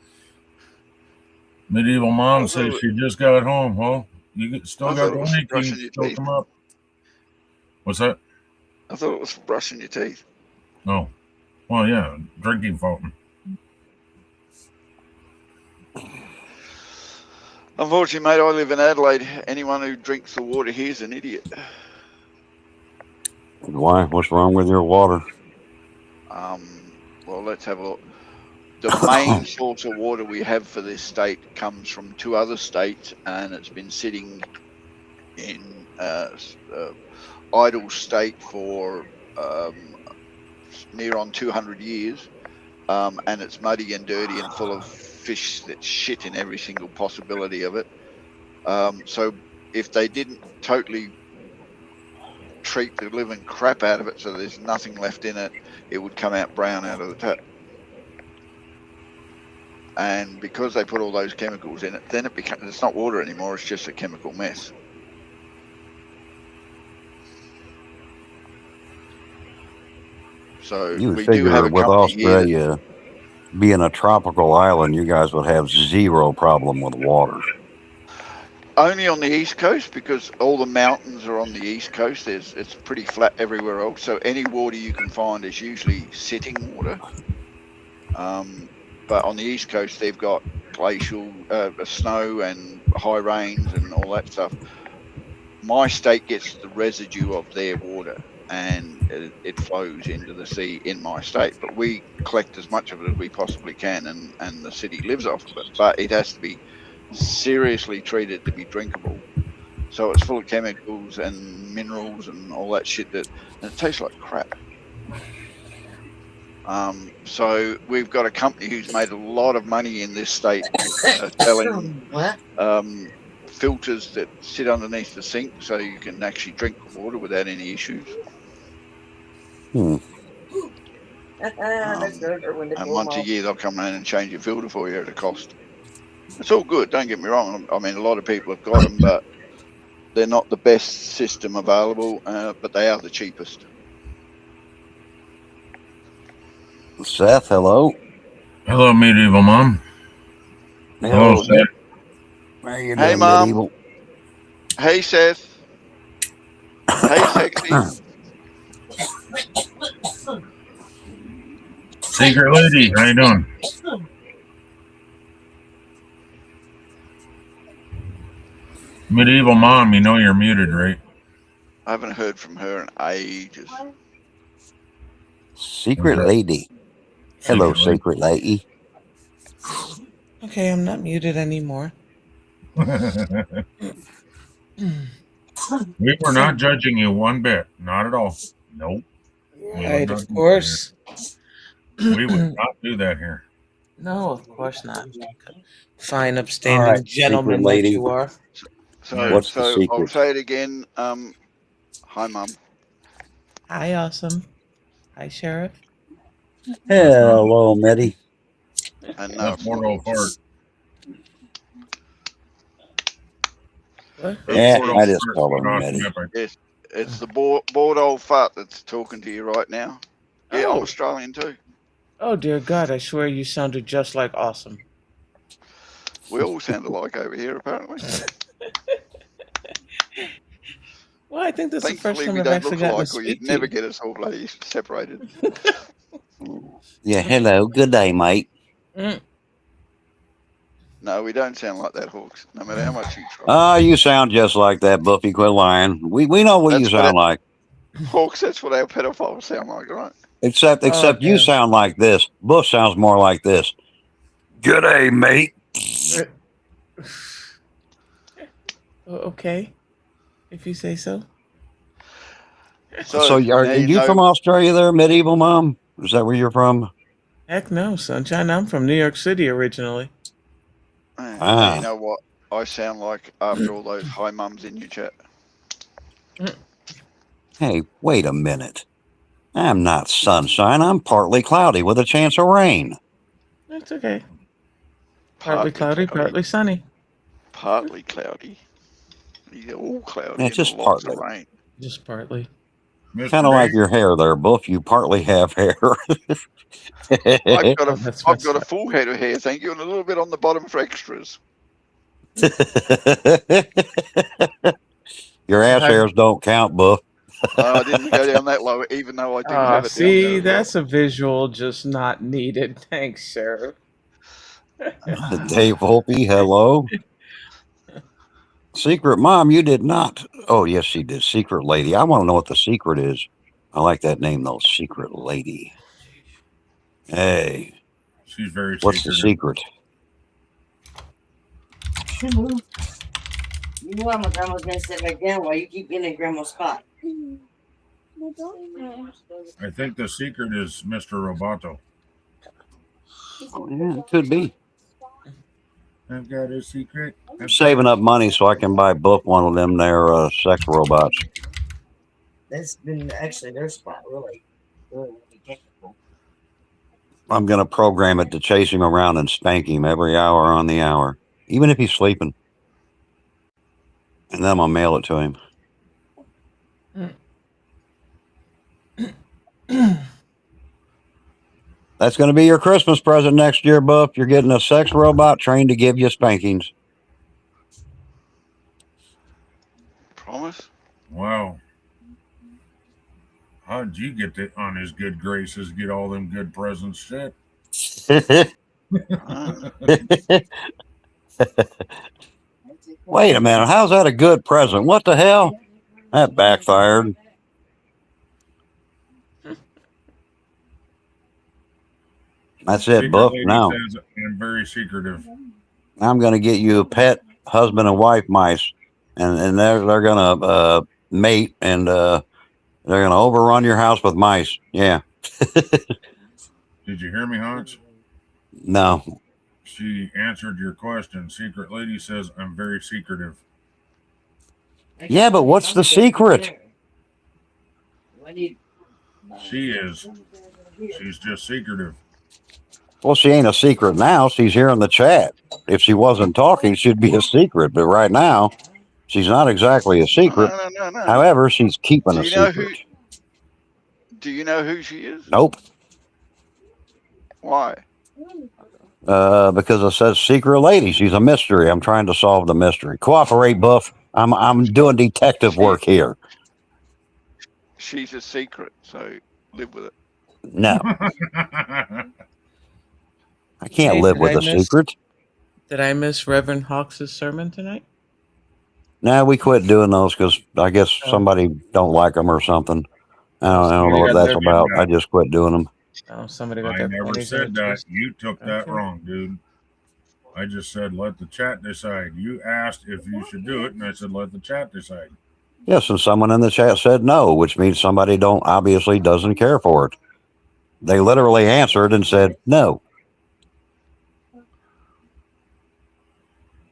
Medieval mom says she just got home. Well, you still got the link. You can still come up. What's that? I thought it was for brushing your teeth. Oh, well, yeah, drinking fountain. Unfortunately, mate, I live in Adelaide. Anyone who drinks the water here is an idiot. Why? What's wrong with your water? Well, let's have a look. The main source of water we have for this state comes from 2 other states, and it's been sitting in idle state for near on 200 years, and it's muddy and dirty and full of fish that shit in every single possibility of it. So if they didn't totally treat the living crap out of it so there's nothing left in it, it would come out brown out of the tap. And because they put all those chemicals in it, then it's not water anymore, it's just a chemical mess. So You would we do have figure a with company here Australia being a tropical island, you guys would have zero problem with water. only on the east coast, because all the mountains are on the east coast. It's pretty flat everywhere else, so any water you can find is usually sitting water. But on the east coast, they've got glacial snow and high rains and all that stuff. My state gets the residue of their water, and it flows into the sea in my state. But we collect as much of it as we possibly can, and the city lives off of it. But it has to be seriously treated to be drinkable. So it's full of chemicals and minerals and all that shit and it tastes like crap. So we've got a company who's made a lot of money in this state selling filters that sit underneath the sink so you can actually drink the water without any issues. Hmm. And once a year they'll come around and change your filter for you at a cost. It's all good, don't get me wrong. I mean, a lot of people have got them, but they're not the best system available, but they are the cheapest. Seth, hello. Hello, Medieval Mom. Hello, Seth. How you Hey, doing, Mom. Medieval? Hey, Seth. Hey, Sexy. Secret Lady, how you doing? Medieval Mom, you know you're muted, right? I haven't heard from her in ages. Secret Okay. Lady. Hello, Secret Lady. Okay, I'm not muted anymore. We were not judging you one bit. Not at all. Nope. Right, of course. We would not do that here. No, of course not. Fine, upstanding All right, gentleman secret lady. that you are. So, What's the I'll secret? say it again. Hi, Mum. Hi, awesome. Hi, Sheriff. Hello, Medi. And That's Mortal Fart. What? Yeah, Mortal I just Fart, call her but Medi. awesome epic. Yes, it's the bored old fart that's talking to you right now. Yeah, I'm Oh. Australian too. Oh, dear God, I swear you sounded just like awesome. We all sound alike over here, apparently. Well, I think that's the first Thankfully, time we I've don't actually look gotten to alike, or speak you'd to never you. get us all bloody separated. Yeah, hello. Good day, mate. Mm. No, we don't sound like that, Hawks. No matter how much you try. Ah, you sound just like that, Buffy. Quit lying. We know what you That's what sound like. Hawks, that's what our pedophiles sound like, right? Except Oh, you damn. sound like this. Bush sounds more like this. Good day, mate. Okay, if you say so. So, are now you from Australia there, Medieval Mom? Is that where you're from? Heck no, sunshine. I'm from New York City originally. Now you know what I sound like after all those hi mums in your chat. Hey, wait a minute. I'm not sunshine. I'm partly cloudy with a chance of rain. That's okay. Partly cloudy, partly sunny. Partly cloudy. Yeah, all cloudy. Yeah, and just lots partly. of rain. Just partly. Kind of like your hair there, Buff. You partly have hair. I've got that's a full head of hair, thank you, and a little bit on the bottom for extras. Your ass hairs don't count, Buff. I didn't go down that low, even though I do have it down there. See, that's a visual just not needed. Thanks, Sheriff. Dave Volpe, hello. Secret Mom, you did not. Oh, yes, she did. Secret Lady. I want to know what the secret is. I like that name, though. Secret Lady. Hey. She's very What's the secret? You know my grandma's gonna sit back down while you keep getting in grandma's spot. I think the secret is Mr. Roboto. Oh, yeah, it could be. I've got a secret. I'm saving up money so I can buy Buff one of them there sex robots. That's been actually their spot, really technical. I'm going to program it to chase him around and spank him every hour on the hour, even if he's sleeping. And then I'm going to mail it to him. That's going to be your Christmas present next year, Buff. You're getting a sex robot trained to give you spankings. Promise? Wow. How did you get on his good graces, get all them good presents, shit? Wait a minute. How's that a good present? What the hell? That backfired. That's it, Buff. Now says, I'm very secretive. I'm going to get you a pet husband and wife mice, and they're going to mate, and they're going to overrun your house with mice. Yeah. Did you hear me, Hans? No. She answered your question. Secret Lady says, I'm very secretive. Yeah, but what's the secret? She is. She's just secretive. Well, she ain't a secret now. She's here in the chat. If she wasn't talking, she'd be a secret. But right now, she's not exactly a secret. No. However, she's keeping a secret. Do you know who she is? Nope. Why? Because it says secret lady. She's a mystery. I'm trying to solve the mystery. Cooperate, Buff. I'm doing detective work here. She's a secret, so live with it. No. I can't live with a secret. Did I miss Reverend Hawks' sermon tonight? No, we quit doing those because I guess somebody don't like them or something. I don't know what that's about. I just quit doing them. Oh, somebody got I their never pennies said in that. twist. You took that wrong, dude. I just said let the chat decide. You asked if you should do it, and I said let the chat decide. Yes, and someone in the chat said no, which means somebody obviously doesn't care for it. They literally answered and said no.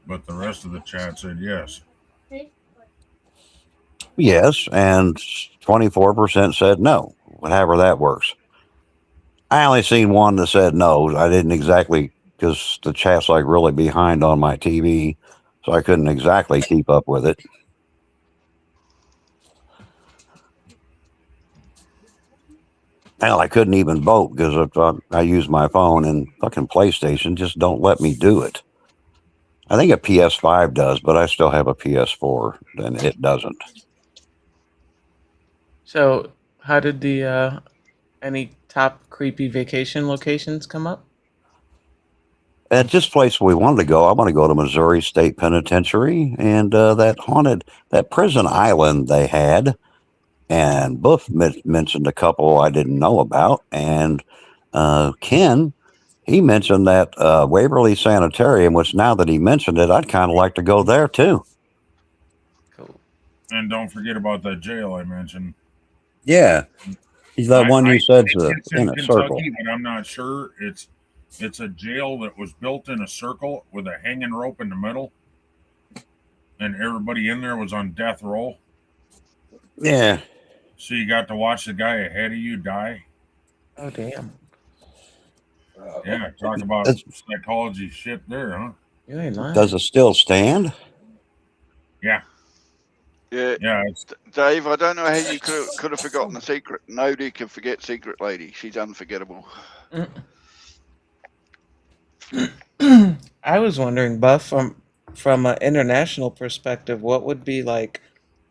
But the rest of the chat said yes. Yes, and 24% said no, whatever that works. I only seen one that said no. I didn't exactly, because the chat's like really behind on my TV, so I couldn't exactly keep up with it. Hell, I couldn't even vote because I use my phone, and fucking PlayStation just don't let me do it. I think a PS5 does, but I still have a PS4, and it doesn't. So, how did the any top creepy vacation locations come up? At this place we wanted to go, I want to go to Missouri State Penitentiary and that prison island they had. And Buff mentioned a couple I didn't know about. And Ken, he mentioned that Waverly Sanitarium, which now that he mentioned it, I'd kind of like to go there too. And don't forget about that jail I mentioned. Yeah. He's that one you said It's in in a Kentucky, circle. but I'm not sure. It's a jail that was built in a circle with a hanging rope in the middle, and everybody in there was on death row. Yeah. So you got to watch the guy ahead of you die. Oh damn! Yeah, talk about That's- psychology shit there, huh? You ain't lying. Does it still stand? Yeah, Yeah, yeah. It's, Dave, I don't know how you could have forgotten the secret. Nobody can forget Secret Lady. She's unforgettable. I was wondering, Buff, from an international perspective, what would be like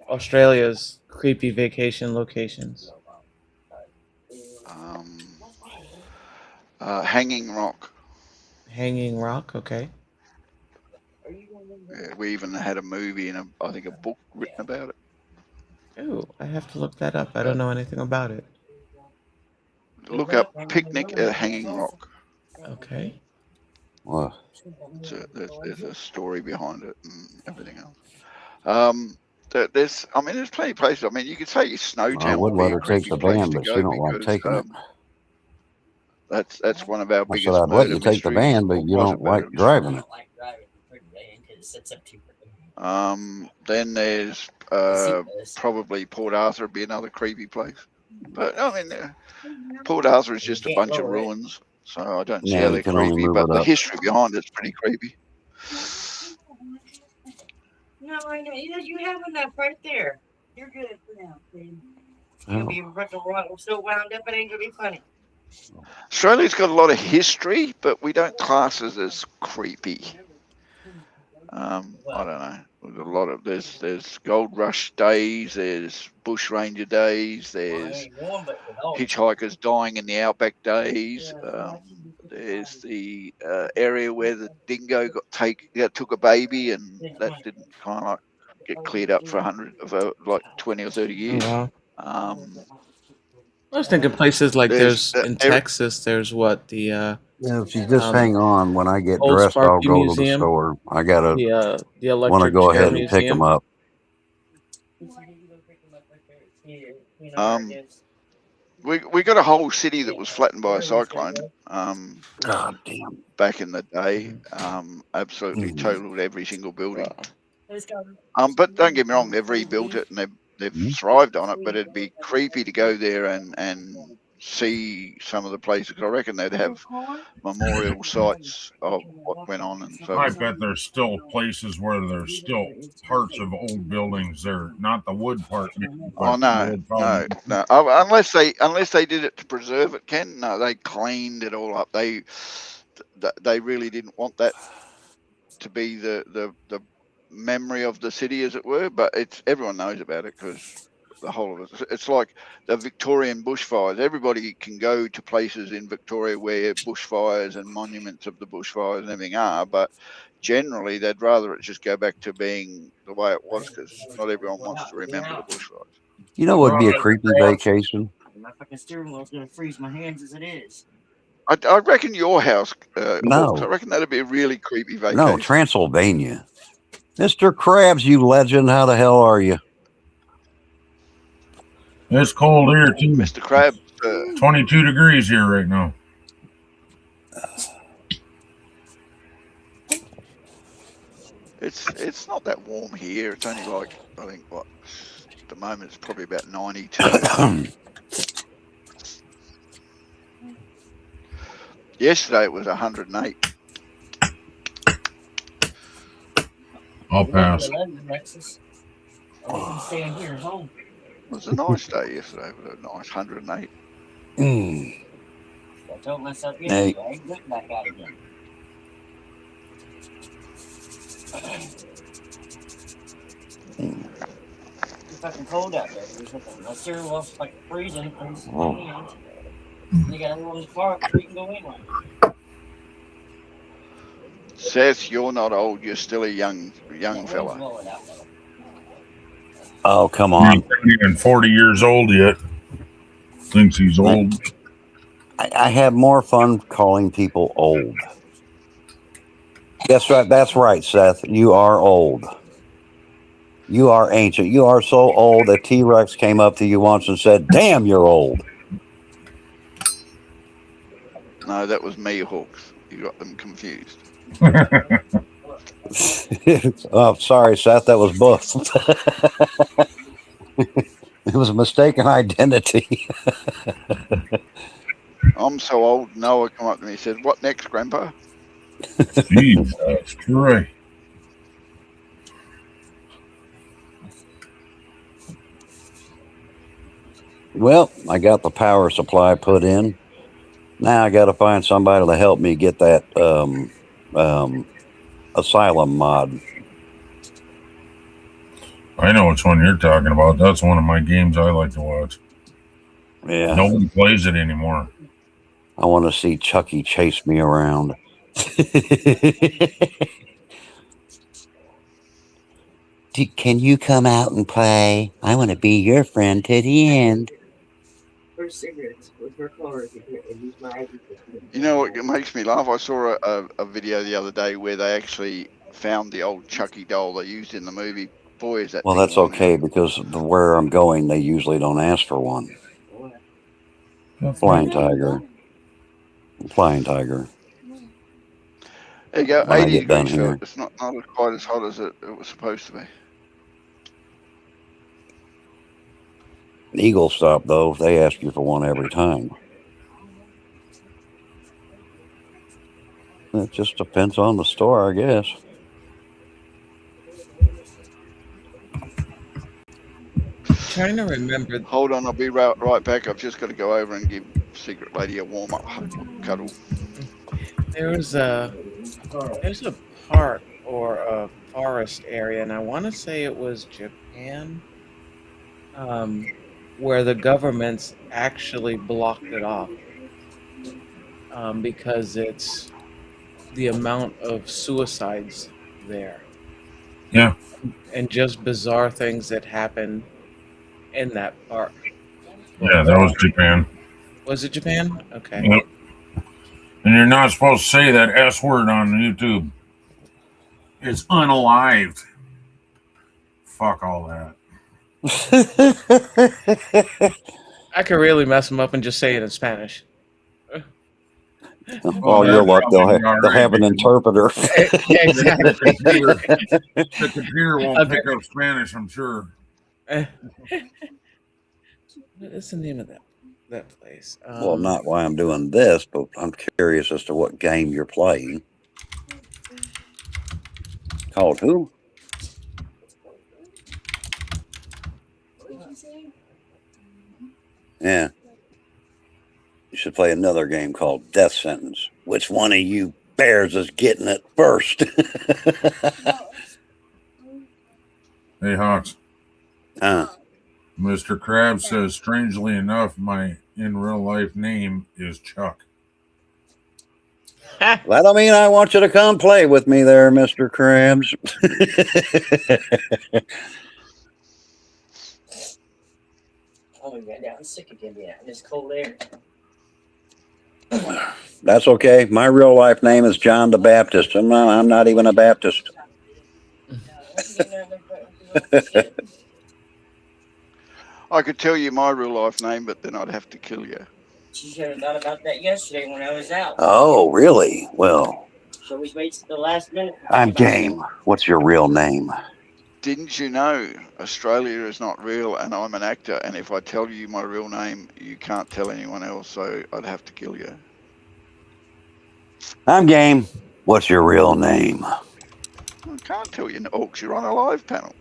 Australia's creepy vacation locations? Hanging Rock. Hanging Rock, okay. Yeah, we even had a movie and I think a book written about it. Ooh, I have to look that up. I don't know anything about it. Look up Picnic at Hanging Rock. Okay. Well, There's a story behind it and everything else. There's plenty of places. I mean, you could say Snowtown I would would be let a her take creepy the place van, to but she go don't like because taking it. that's one of our I biggest said I'd let you murder take the mysteries. van, but Or you was don't a murder like driving it. Then there's probably Port Arthur would be another creepy place. But I mean, Port Arthur is just a bunch of ruins, so I don't see Yeah, how you they're can only creepy. move But it the up. history behind it's pretty creepy. No, I know. You have enough right there. You're good for now, babe. You'll be so wound up, it ain't gonna be funny. Australia's got a lot of history, but we don't class it as creepy. I don't know. There's a lot of there's gold rush days, there's bush ranger days, there's hitchhikers dying in the outback days. There's the area where the dingo took a baby, and that didn't kind of like get cleared up for 20 or 30 years. Wow. Um, I was thinking places like There's, there's in there- Texas. There's what the Yeah, if you just Um, hang on, when I get Old dressed, I'll Sparky go to the Museum. store. I gotta the want to electric go chair ahead and pick museum. them up. we got a whole city that was flattened by a cyclone God damn. back in the day. Absolutely Mhm. totaled every single building. Wow. But don't get me wrong, they've rebuilt it and they've Mhm. thrived on it. But it'd be creepy to go there and see some of the places. 'Cause I reckon they'd have memorial sites of what went on and so I forth. bet there's still places where there's still parts of old buildings there, not the wood part. Oh no. Unless they did it to preserve it, Ken. No, they cleaned it all up. They really didn't want that to be the memory of the city, as it were. But everyone knows about it because the whole of it. It's like the Victorian bushfires. Everybody can go to places in Victoria where bushfires and monuments of the bushfires and everything are, but generally they'd rather it just go back to being the way it was because not everyone wants to remember the bushfires. You know what would be a creepy vacation? My fucking steering wheel's gonna freeze my hands as it is. I reckon your house, No. Hawks, I reckon that'd be a really creepy vacation. No, Transylvania. Mr. Krabs, you legend, how the hell are you? It's cold here too. Mr. Crab. 22 degrees here right now. It's not that warm here. It's only like, I think, at the moment it's probably about 92. Yesterday it was 108. I'll pass. Staying here at home. It was a nice day yesterday. It was a nice 108. Mm. I told myself Hey. yesterday, I ain't getting back out again. It's fucking cold out there. My steering wheel's like freezing. Oh. You got everyone's car so you can go in one. Seth, you're not old. You're still a young fella. Oh, come He on. ain't even 40 years old yet. Thinks he's old. I have more fun calling people old. That's right, Seth. You are old. You are ancient. You are so old that T-Rex came up to you once and said, "Damn, you're old." No, that was me, Hawks. You got them confused. Oh, sorry, Seth. That was Buff. It was a mistaken identity. I'm so old. Noah come up to me and said, "What next, Grandpa?" Jesus Christ. Well, I got the power supply put in. Now I got to find somebody to help me get that Asylum mod. I know which one you're talking about. That's one of my games I like to watch. Yeah. Nobody plays it anymore. I want to see Chucky chase me around. Can you come out and play? I want to be your friend to the end. For cigarettes with her cars and use my ID. You know what makes me laugh? I saw a video the other day where they actually found the old Chucky doll they used in the movie. Boy, is that Well, thing that's worn okay out. because where I'm going, they usually don't ask for one. Flying Tiger. Flying Tiger. There you go, When I 80 get done degrees, so here. it's not quite as hot as it was supposed to be. Eagle Stop, though, they ask you for one every time. It just depends on the store, I guess. Trying to remember. Hold on, I'll be right back. I've just got to go over and give Secret Lady a warm-up cuddle. There's a park or a forest area, and I want to say it was Japan, where the government's actually blocked it off because it's the amount of suicides there. Yeah. And just bizarre things that happen in that park. Yeah, that was Japan. Was it Japan? Okay. Yep. And you're not supposed to say that S word on YouTube. It's unalived. Fuck all that. I could really mess them up and just say it in Spanish. Oh, you're lucky. They'll have an interpreter. Exactly. The computer won't pick up Spanish, I'm sure. What is the name of that place? Well, not why I'm doing this, but I'm curious as to what game you're playing. Called who? Yeah. You should play another game called Death Sentence. Which one of you bears is getting it first? Hey, Hawks. Huh. Mr. Krabs says, strangely enough, my in real life name is Chuck. That don't mean I want you to come play with me there, Mr. Krabs. Oh, you got down sick again, yeah. And it's cold air. That's okay. My real life name is John the Baptist. I'm not even a Baptist. I could tell you my real life name, but then I'd have to kill you. She should have thought about that yesterday when I was out. Oh, really? Well, So we wait till the last minute. I'm game. What's your real name? Didn't you know Australia is not real and I'm an actor, and if I tell you my real name, you can't tell anyone else, so I'd have to kill you. I'm game. What's your real name? I can't tell you, Orcs, you're on a live panel.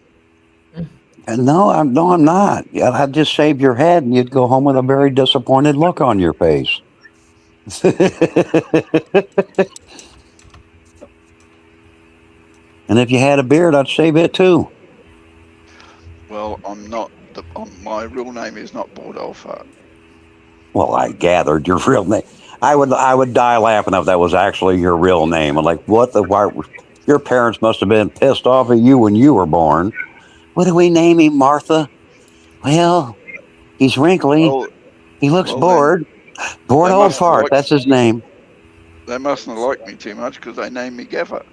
And no, I'm not. Yeah, I'd just shave your head and you'd go home with a very disappointed look on your face. And if you had a beard, I'd shave it too. Well, I'm not. My real name is not Bordolfo. Well, I gathered your real name. I would die laughing if that was actually your real name. I'm like, what the? Why, your parents must have been pissed off at you when you were born. What do we name him, Martha? Well, he's wrinkly. Well, He looks well, bored. Bored they old must have fart. liked- That's his name. They mustn't have liked me too much because they named me Gaffer.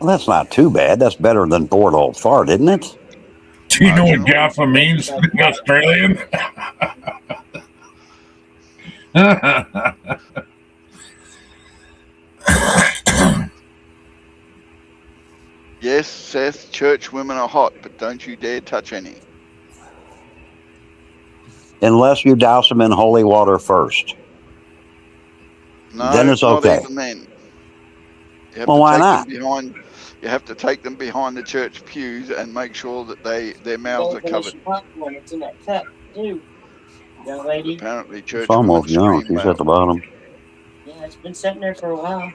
Well, that's not too bad. That's better than bored old fart, isn't it? Do you know what gaffa means to the Australian? Yes, Seth, church women are hot, but don't you dare touch any. Unless you douse them in holy water first. No, Then it's not okay. even then. You have Well, to why take not? them behind. You have to take them behind the church pews and make sure that their mouths are covered. Popcorn, it's in that cup, too. Young lady. Apparently, It's church women almost gone. scream She's at the loud. bottom. Yeah, it's been sitting there for a while.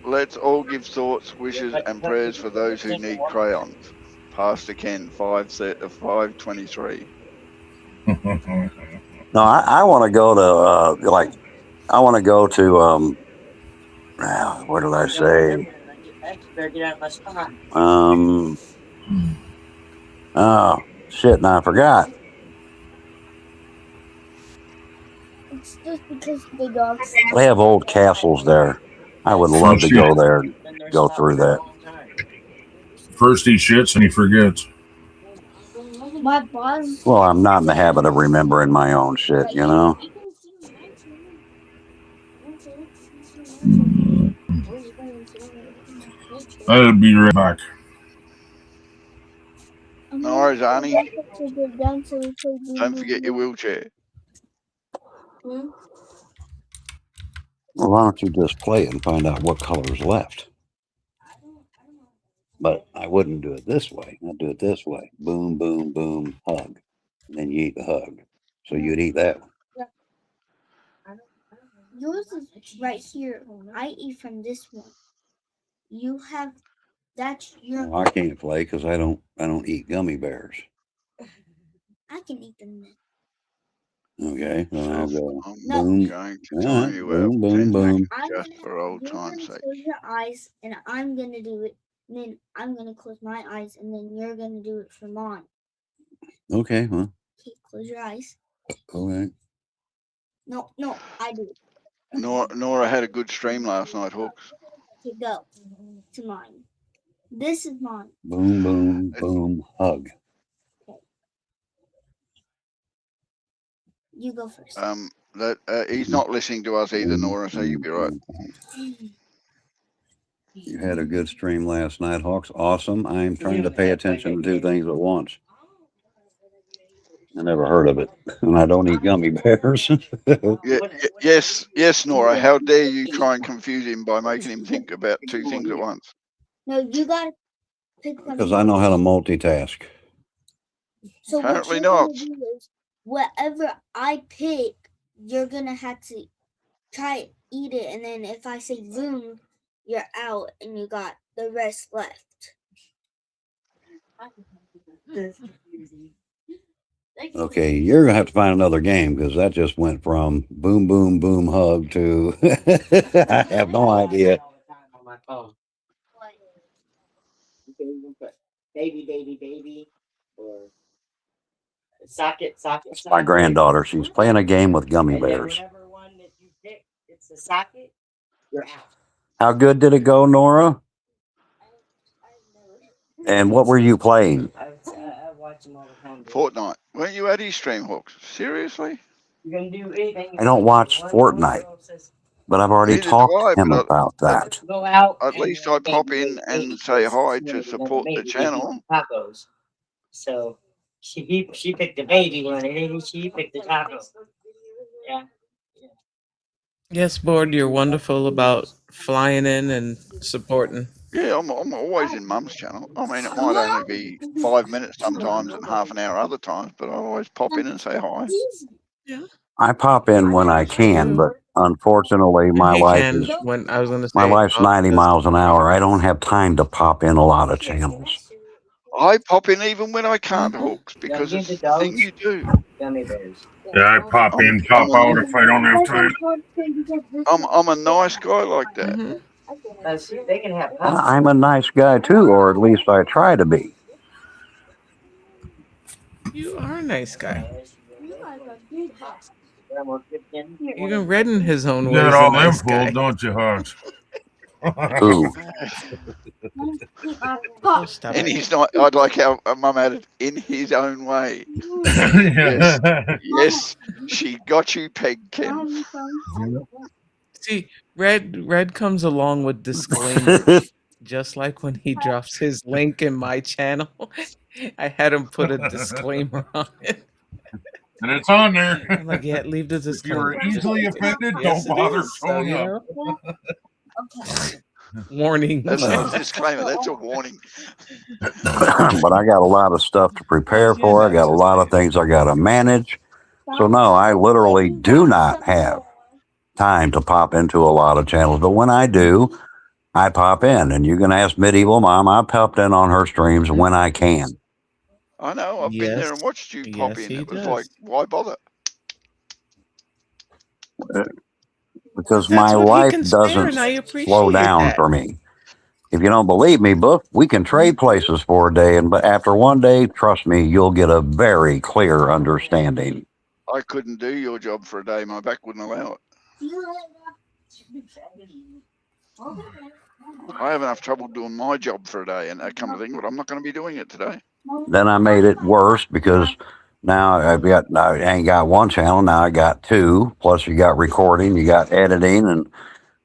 Let's all give thoughts, wishes, and prayers for those who need crayons. Pastor Ken, 523. No, I want to go to I want to go to what did I say? Better get out of my spot. Oh shit! Now I forgot. It's just because the dogs. They have old castles there. I would love to go there and go through that. First he shits and he forgets. My boss. Well, I'm not in the habit of remembering my own shit, you know. I'll be right back. No worries, Arnie. Don't forget your wheelchair. Hmm? Well, why don't you just play it and find out what color's left? But I wouldn't do it this way. I'd do it this way. Boom, boom, boom, hug. And then you eat the hug. So you'd eat that one. Yours is right here. I eat from this one. You have that's your. Well, I can't play because I don't eat gummy bears. I can eat them. Okay, then I'll go. No. Boom. Going to All time right, you boom, out boom, 10 boom. seconds I'm just gonna, for old you're time's gonna sake. close your eyes, and I'm gonna do it. And then I'm gonna close my eyes, and then you're gonna do it for mine. Okay, well, Okay, close your eyes. okay. No, I do it. Nora had a good stream last night, Hawks. Okay, go to mine. This is mine. Boom, boom, boom, hug. You go first. He's not listening to us either, Nora, so you'll be right. You had a good stream last night, Hawks. Awesome. I'm trying to pay attention to two things at once. I never heard of it, and I don't eat gummy bears. Yes, Nora. How dare you try and confuse him by making him think about two things at once? No, you gotta pick something. Because I know how to multitask. So Apparently what you're not. gonna do is, whatever I pick, you're gonna have to try to eat it, and then if I say boom, you're out, and you got the rest left. Okay, you're gonna have to find another game because that just went from boom, boom, boom, hug to I have no idea. On my phone. You can even put baby, or socket. My granddaughter, she's playing a game with gummy And then bears. whatever one that you pick, it's the socket, you're out. How good did it go, Nora? And what were you playing? I watch them all the time. Fortnite. Weren't you at his stream, Hawks? Seriously? You're gonna do anything. I don't watch Fortnite, but I've already Neither do talked I, to him but about that. Go out. At least I pop in and say hi to support the channel. Tacos. So she picked the baby one, and then she picked the tacos. Yeah. Yes, Board, you're wonderful about flying in and supporting. Yeah, I'm always in Mum's channel. I mean, it might only be 5 minutes sometimes and half an hour other times, but I always pop in and say hi. I pop in when I can, but unfortunately, my He wife can, is when I was going to say, my wife's oh, 90 miles an hour. I don't have time to pop in a lot of channels. I pop in even when I can't, Hawks, because it's the thing you do. Gummy bears. Yeah, I pop in, pop out if I don't have time. I'm a nice guy like that. Mhm. See, they can have I'm a nice guy too, or at least I try to be. You are a nice guy. Grandma Kipton. Even Redden his own You way got is a all nice them guy. pulled, don't you, Hawks? Ooh. Oh, stop And it. he's not. I'd like how Mum had it in his own way. Yes, yes, she got you pegged, Ken. See, Red comes along with disclaimers. Just like when he drops his link in my channel, I had him put a disclaimer on it. And it's on there. I'm like, yeah, leave the If you disclaimer. are easily offended, Yes, don't it bother is. So, showing you up. know, warning. That's not a disclaimer. That's a warning. But I got a lot of stuff to prepare for. I got a lot of things I got to manage. So no, I literally do not have time to pop into a lot of channels. But when I do, I pop in. And you can ask Medieval Mom. I popped in on her streams when I can. I know. I've been there and Yes. watched you pop Yes, in. he It was does. like, why bother? Because That's my what he life can spare, doesn't and I appreciate slow down that. for me. If you don't believe me, Book, we can trade places for a day. But after one day, trust me, you'll get a very clear understanding. I couldn't do your job for a day. My back wouldn't allow it. I have enough trouble doing my job for a day, and that kind of thing. But I'm not going to be doing it today. Then I made it worse because now I ain't got one channel. Now I got two. Plus you got recording, you got editing, and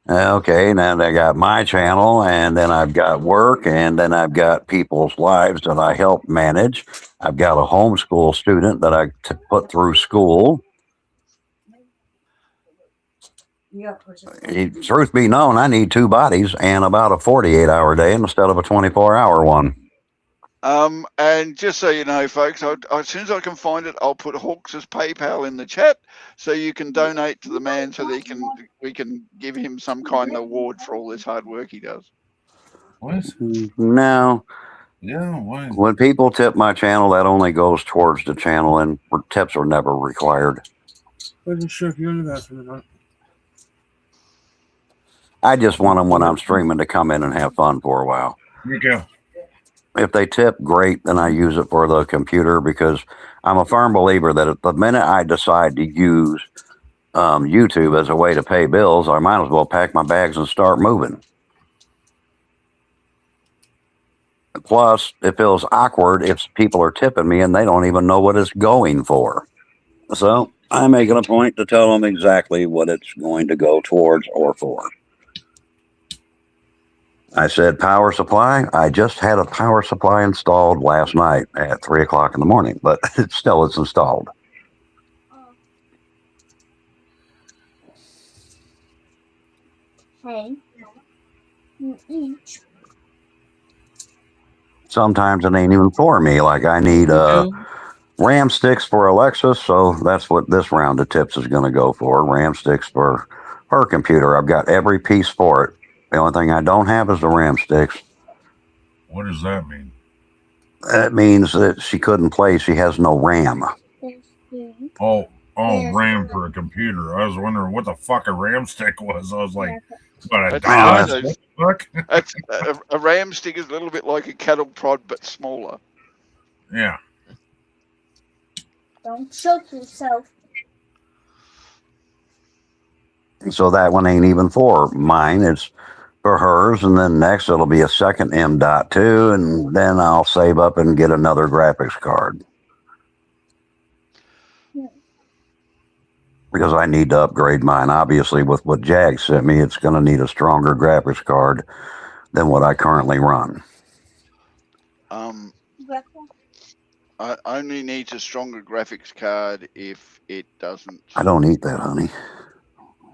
okay, now I got my channel, and then I've got work, and then I've got people's lives that I help manage. I've got a homeschool student that I put through school. Truth be known, I need two bodies and about a 48-hour day instead of a 24-hour one. And just so you know, folks, as soon as I can find it, I'll put Hawks' PayPal in the chat so you can donate to the man so that we can give him some kind of award for all this hard work he does. What? No. Yeah, why? When people tip my channel, that only goes towards the channel, and tips are never required. Wasn't sure if you're in the bathroom or not. I just want them when I'm streaming to come in and have fun for a while. Here you go. If they tip, great, then I use it for the computer because I'm a firm believer that at the minute I decide to use YouTube as a way to pay bills, I might as well pack my bags and start moving. Plus, it feels awkward if people are tipping me and they don't even know what it's going for. So I make it a point to tell them exactly what it's going to go towards or for. I said power supply. I just had a power supply installed last night at 3 o'clock in the morning, but it's installed. Hey. Sometimes it ain't even for me. Like I need RAM sticks for Alexa, so that's what this round of tips is going to go for. RAM sticks for her computer. I've got every piece for it. The only thing I don't have is the RAM sticks. What does that mean? That means that she couldn't play. She has no RAM. Oh, RAM for a computer. I was wondering what the fuck a RAM stick was. I was like, what a That's DOS? Fuck? That's a RAM stick is a little bit like a cattle prod, but smaller. Yeah. Don't choke yourself. So that one ain't even for mine. It's for hers. And then next it'll be a second M.2. And then I'll save up and get another graphics card. Because I need to upgrade mine. Obviously, with what Jag sent me, it's going to need a stronger graphics card than what I currently run. I only needs a stronger graphics card if it doesn't. I don't eat that, honey.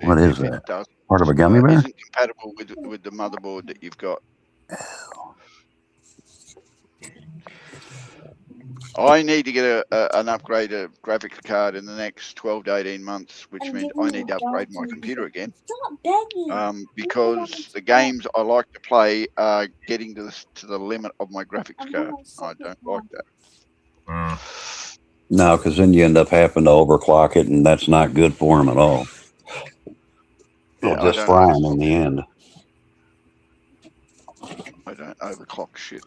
What is that? Part of a gummy bear? Isn't compatible with the motherboard that you've got. I need to get an upgraded graphics card in the next 12 to 18 months, which means I need to upgrade my computer again. Because the games I like to play are getting to the limit of my graphics card. I don't like that. No, because then you end up having to overclock it, and that's not good for them at all. It'll just fry them in the end. I don't overclock shit.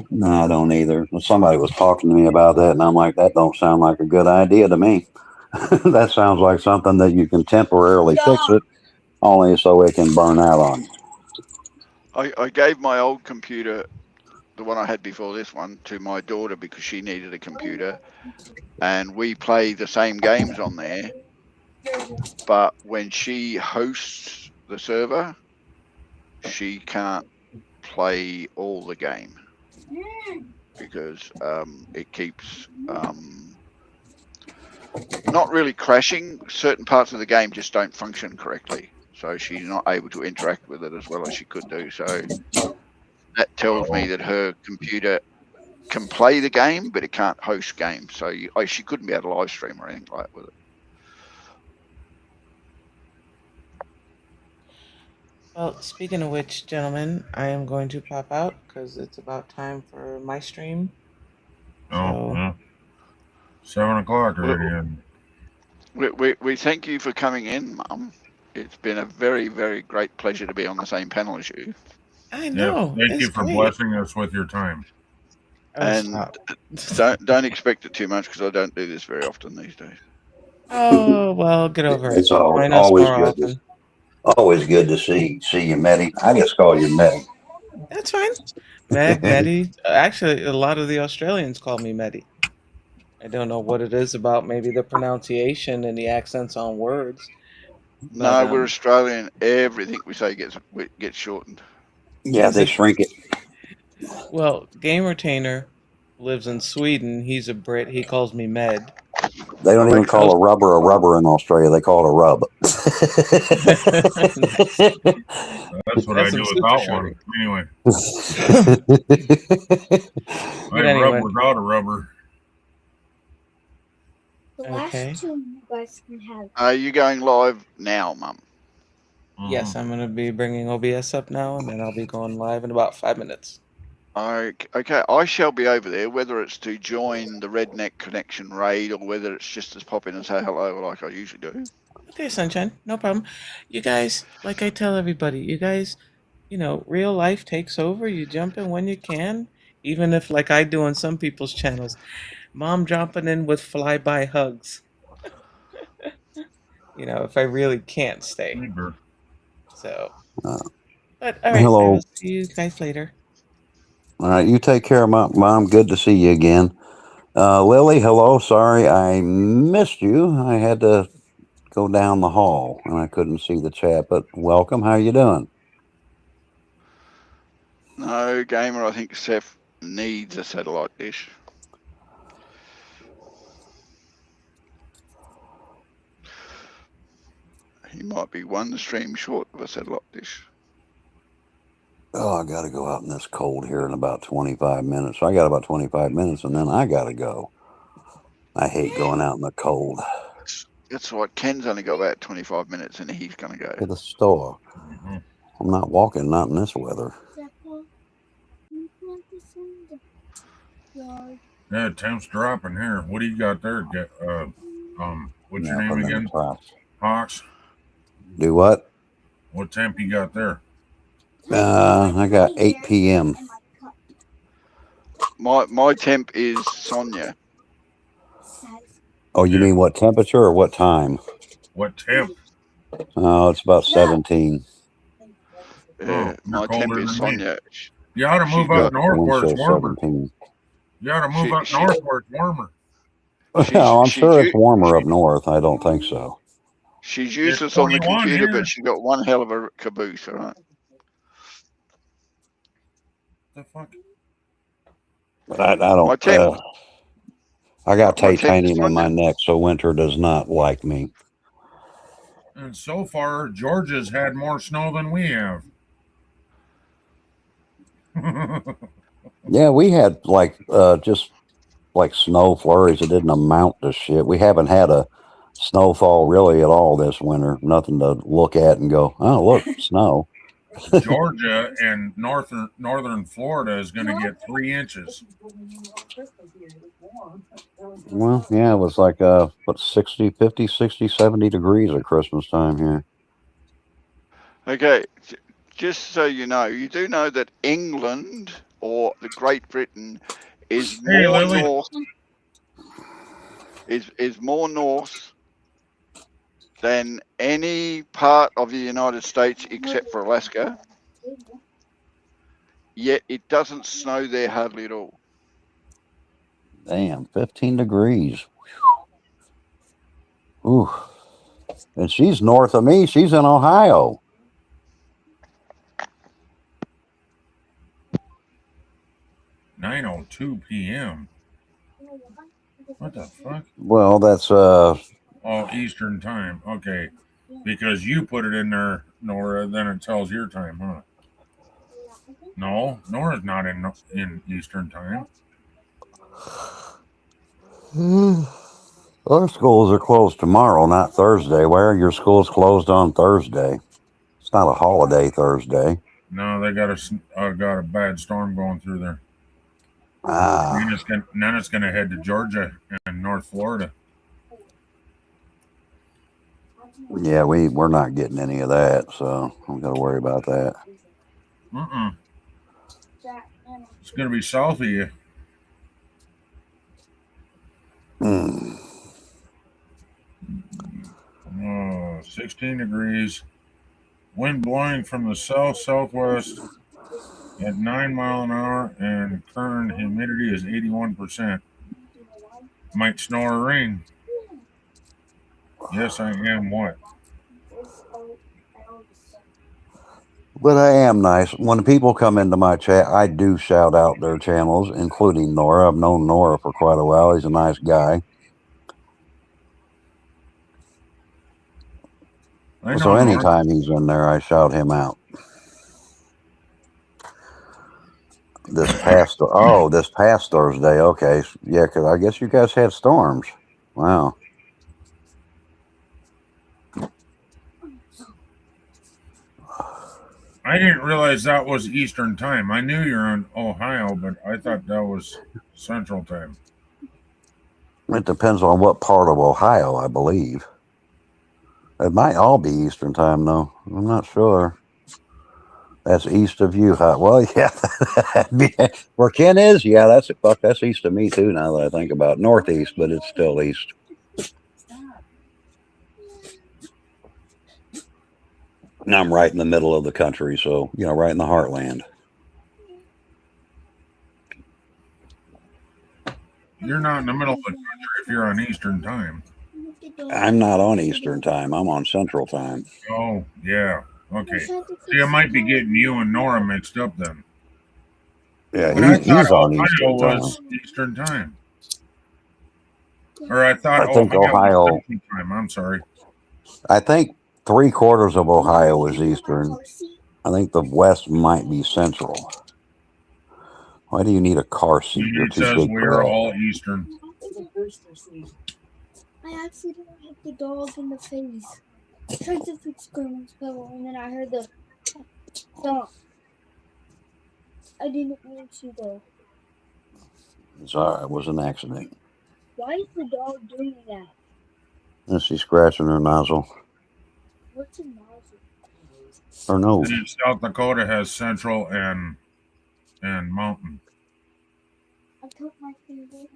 No, I don't either. Somebody was talking to me about that, and I'm like, that don't sound like a good idea to me. That sounds like something that you can temporarily fix it, only so it can burn out on you. I gave my old computer, the one I had before this one, to my daughter because she needed a computer, and we play the same games on there. But when she hosts the server, she can't play all the game because it keeps not really crashing. Certain parts of the game just don't function correctly, so she's not able to interact with it as well as she could do. So that tells me that her computer can play the game, but it can't host games. So she couldn't be able to live stream or anything like that with it. Well, speaking of which, gentlemen, I am going to pop out because it's about time for my stream. Oh, yeah. 7 o'clock already. And We thank you for coming in, Mum. It's been a very, very great pleasure to be on the same panel as you. I know. Thank you for blessing us with your time. And don't expect it too much because I don't do this very often these days. Oh well, get over it. It's always good to see you, Meddy. I just call you Meddy. That's fine. Meddy. Actually, a lot of the Australians call me Meddy. I don't know what it is about maybe the pronunciation and the accents on words. But, no, we're Australian. Everything we say gets shortened. Yeah, they shrink it. Well, Gamertainer lives in Sweden. He's a Brit. He calls me Med. They don't even call a rubber in Australia. They call it a rub. That's what I do without one. Anyway. I rub without a rubber. The last two you guys can have. Are you going live now, Mum? Yes, I'm going to be bringing OBS up now, and then I'll be going live in about 5 minutes. Okay, I shall be over there, whether it's to join the Redneck Connection raid or whether it's just to pop in and say hello like I usually do. Okay, Sunshine, no problem. You guys, like I tell everybody, you guys, real life takes over. You jump in when you can, even if, like I do on some people's channels, Mom jumping in with flyby hugs. If I really can't stay. So, but all right, hello. I'll see you guys later. All right, you take care, Mom. Good to see you again. Lily, hello. Sorry I missed you. I had to go down the hall and I couldn't see the chat, but welcome. How you doing? No, Gamer, I think Seth needs a satellite dish. He might be one stream short of a satellite dish. Oh, I got to go out in this cold here in about 25 minutes. So I got about 25 minutes and then I got to go. I hate going out in the cold. That's what Ken's only got about 25 minutes and he's going to go to the store. Mm-hmm. I'm not walking, not in this weather. Yeah, temp's dropping here. What do you got there? What's your name again? Hawks. Do what? What temp you got there? I got 8 p.m. My temp is Sonia. Oh, you mean what temperature or what time? What temp? Oh, it's about 17. My temp is Sonia. You ought to move up north where it's warmer. 17. You ought to move up north where it's warmer. No, I'm sure it's warmer up north. I don't think so. She's useless on the computer, but she got one hell of a caboose, all right? The fuck? I don't. I got titanium in my neck, so winter does not like me. And so far, Georgia's had more snow than we have. Yeah, we had just like snow flurries. It didn't amount to shit. We haven't had a snowfall really at all this winter. Nothing to look at and go, oh, look, snow. Georgia and northern Florida is going to get 3 inches. Well, yeah, it was like 60, 50, 60, 70 degrees at Christmas time here. Okay, just so you know, you do know that England or the Great Britain is more north. Is more north than any part of the United States except for Alaska. Yet it doesn't snow there hardly at all. Damn, 15 degrees. Ooh. And she's north of me. She's in Ohio. (9:02 p.m.) What the fuck? Well, that's Oh, Eastern time. Okay, because you put it in there, Nora. Then it tells your time, huh? No, Nora's not in Eastern time. our schools are closed tomorrow, not Thursday. Why are your schools closed on Thursday? It's not a holiday Thursday. No, they got a bad storm going through there. Ah, Then it's gonna head to Georgia and North Florida. yeah, we're not getting any of that, so I'm gonna worry about that. It's gonna be south of you. 16 degrees. Wind blowing from the south-southwest at 9 mile an hour, and current humidity is 81%. Might snow or rain. Yes, I am what? But I am nice. When people come into my chat, I do shout out their channels, including Nora. I've known Nora for quite a while. He's a nice guy. So anytime he's in there, I shout him out. This past Thursday. Okay. Yeah, because I guess you guys had storms. Wow. I didn't realize that was Eastern time. I knew you're in Ohio, but I thought that was Central time. It depends on what part of Ohio, I believe. It might all be Eastern time, though. I'm not sure. That's east of you, huh? Well, yeah. Where Ken is, yeah, that's east of me, too, now that I think about it. Northeast, but it's still east. And I'm right in the middle of the country, so, right in the heartland. You're not in the middle of the country if you're on Eastern time. I'm not on Eastern time. I'm on Central time. Oh, yeah. Okay. See, I might be getting you and Nora mixed up then. Yeah, he's on Eastern time. Was Eastern time. Or I thought I think Ohio was Central time. I'm sorry. I think 3/4 of Ohio is Eastern. I think the West might be Central. Why do you need a car seat? You're too says big for we're that. all Eastern. I accidentally hit the dog in the face. I tried to fix Grandma's pillow, and then I heard the thump. I didn't mean to, though. It's all right. It was an accident. Why is the dog doing that? And she's scratching her nozzle. What's a nozzle? Her nose. South Dakota has Central and Mountain. I took my finger.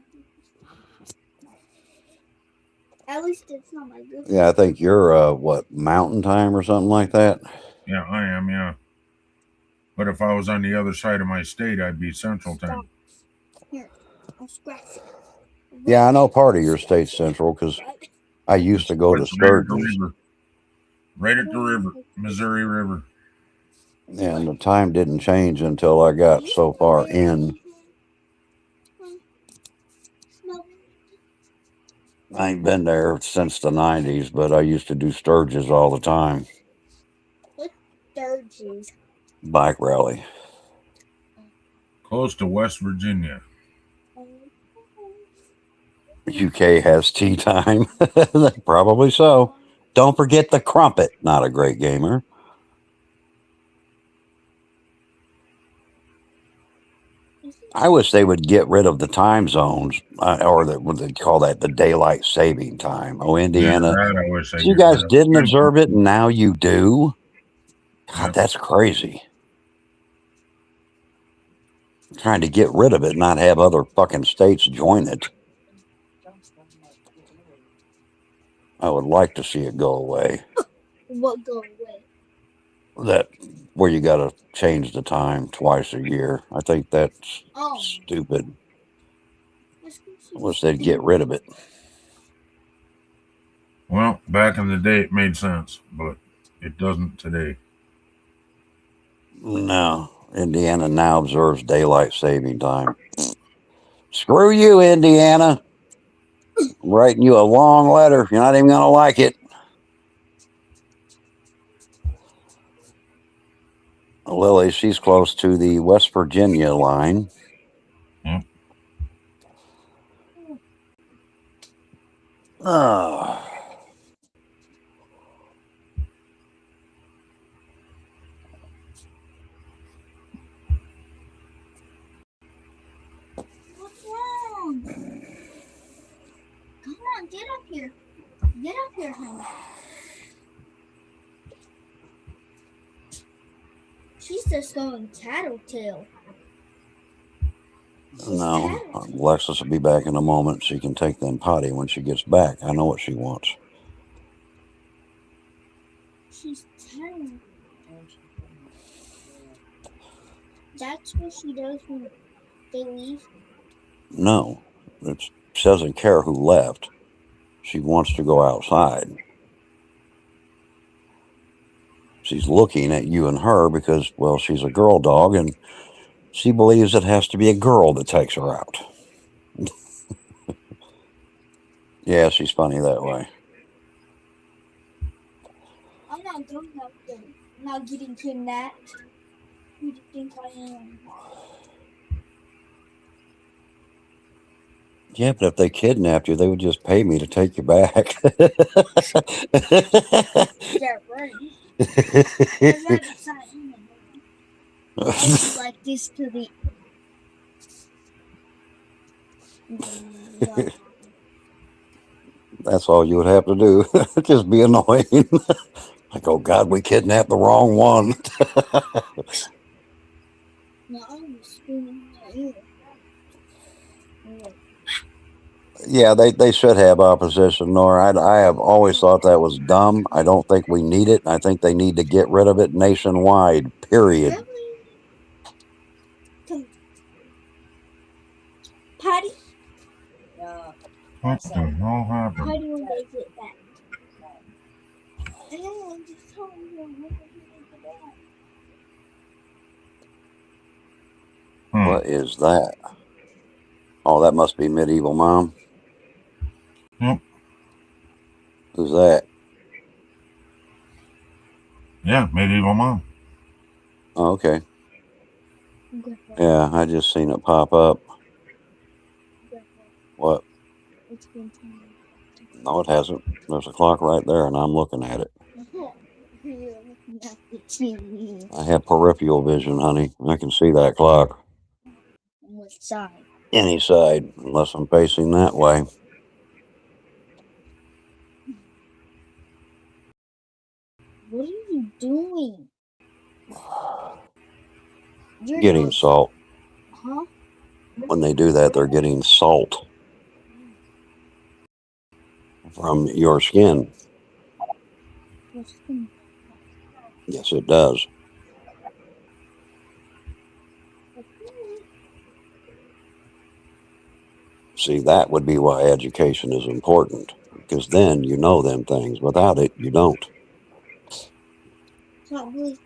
At least it's not my good. Yeah, I think you're Mountain time or something like that. Yeah, I am. Yeah, but if I was on the other side of my state, I'd be Central time. Here, I'll scratch it. Yeah, I know part of your state's Central because I used to go to Sturgis. Right at the river, Missouri River. And the time didn't change until I got so far in. I ain't been there since the 90s, but I used to do Sturgis all the time. What Sturgis? Bike rally. Close to West Virginia. UK has tea time. Probably so. Don't forget the crumpet. Not a great gamer. I wish they would get rid of the time zones, or what they call that, the daylight saving time. Oh, Indiana, you guys didn't observe it, and now you do? God, that's crazy. Trying to get rid of it, not have other fucking states join it. I would like to see it go away. What go away? That where you got to change the time twice a year. I think that's Oh, stupid. let's go see I wish they'd get rid of it. Well, back in the day, it made sense, but it doesn't today. No, Indiana now observes daylight saving time. Screw you, Indiana. I'm writing you a long letter. You're not even going to like it. Lily, she's close to the West Virginia line. Yep. Oh. What's wrong? Come on, get up here. Get up here, honey. She's just going tattletale. No, Alexis will be back in a moment. She can take them potty when she gets back. I know what she wants. She's 10. That's what she does when they leave. No, she doesn't care who left. She wants to go outside. She's looking at you and her because, well, she's a girl dog and she believes it has to be a girl that takes her out. Yeah, she's funny that way. I'm not going out there. I'm not getting kidnapped. Who do you think I am? Yeah, but if they kidnapped you, they would just pay me to take you back. Yeah, right. I'm not excited. I was like this to the. That's all you would have to do. Just be annoying. Like, oh God, we kidnapped the wrong one. No, I'm screaming at you. Yeah, they should have opposition, Nora. I have always thought that was dumb. I don't think we need it. I think they need to get rid of it nationwide, period. Really? Come. Patty? What the hell happened? Patty when they get back. I know, I'm just telling you. I'm not gonna get back. What is that? Oh, that must be Medieval Mom. Yep. Who's that? Yeah, Medieval Mom. Oh, okay. Yeah, I just seen it pop up. What? It's been time. No, it hasn't. There's a clock right there, and I'm looking at it. You're looking at the TV. I have peripheral vision, honey. I can see that clock. On which side? Any side, unless I'm facing that way. What are you doing? You're Getting not- salt. Huh? When they do that, they're getting salt from your skin. What's the- Yes, it does. See, that would be why education is important, because then you know them things. Without it, you don't. Probably.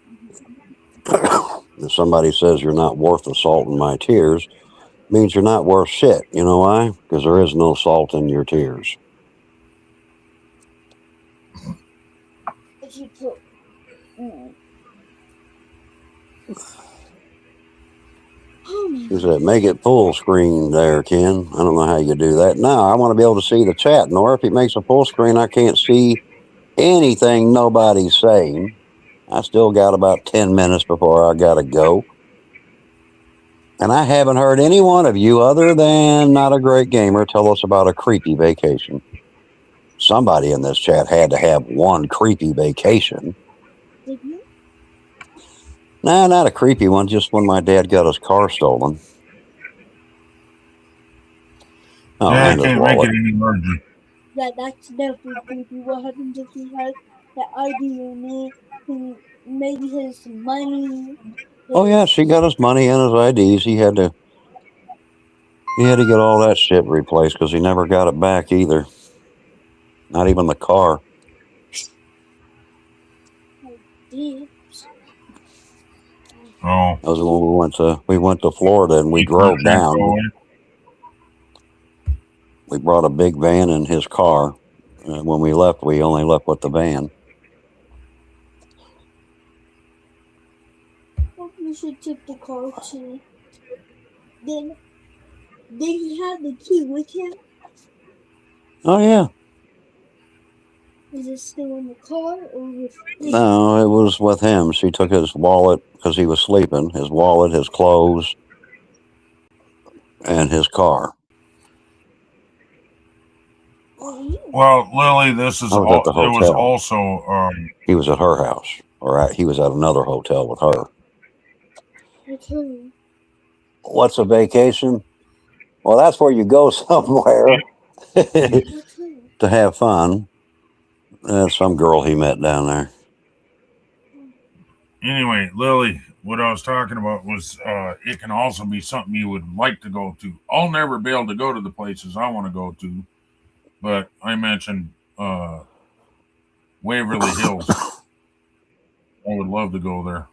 If somebody says you're not worth the salt in my tears, it means you're not worth shit. You know why? Because there is no salt in your tears. If you put. Oh my He said, make it full screen there, Ken. I don't know how you do that. No, I want to be able to see the chat, Nora. If it makes a full screen, I can't see anything nobody's saying. I still got about 10 minutes before I got to go. And I haven't heard any one of you, other than Not a Great Gamer, tell us about a creepy vacation. Somebody in this chat had to have one creepy vacation. Did you? Nah, not a creepy one, just when my dad got his car stolen. Oh, Yeah, I and his can't make wallet. it any larger. Yeah, that's definitely creepy. What happens if you had the ID in it? maybe his money. Oh yeah, she got his money and his IDs. He had to get all that shit replaced because he never got it back either. Not even the car. Dips. Oh, That was when we went to Florida and we you drove couldn't down. go in? We brought a big van in his car. And when we left, we only left with the van. Well, you should take the car too. Then he had the key with him? Oh yeah. Is it still in the car or with him? No, it was with him. She took his wallet because he was sleeping. His wallet, his clothes, and his car. Well, Lily, this is I was at the it was hotel. also He was at her house, he was at another hotel with her. With who? What's a vacation? Well, that's where you go somewhere With who? to have fun. Some girl he met down there. anyway, Lily, what I was talking about was it can also be something you would like to go to. I'll never be able to go to the places I want to go to, but I mentioned Waverly Hills. I would love to go there.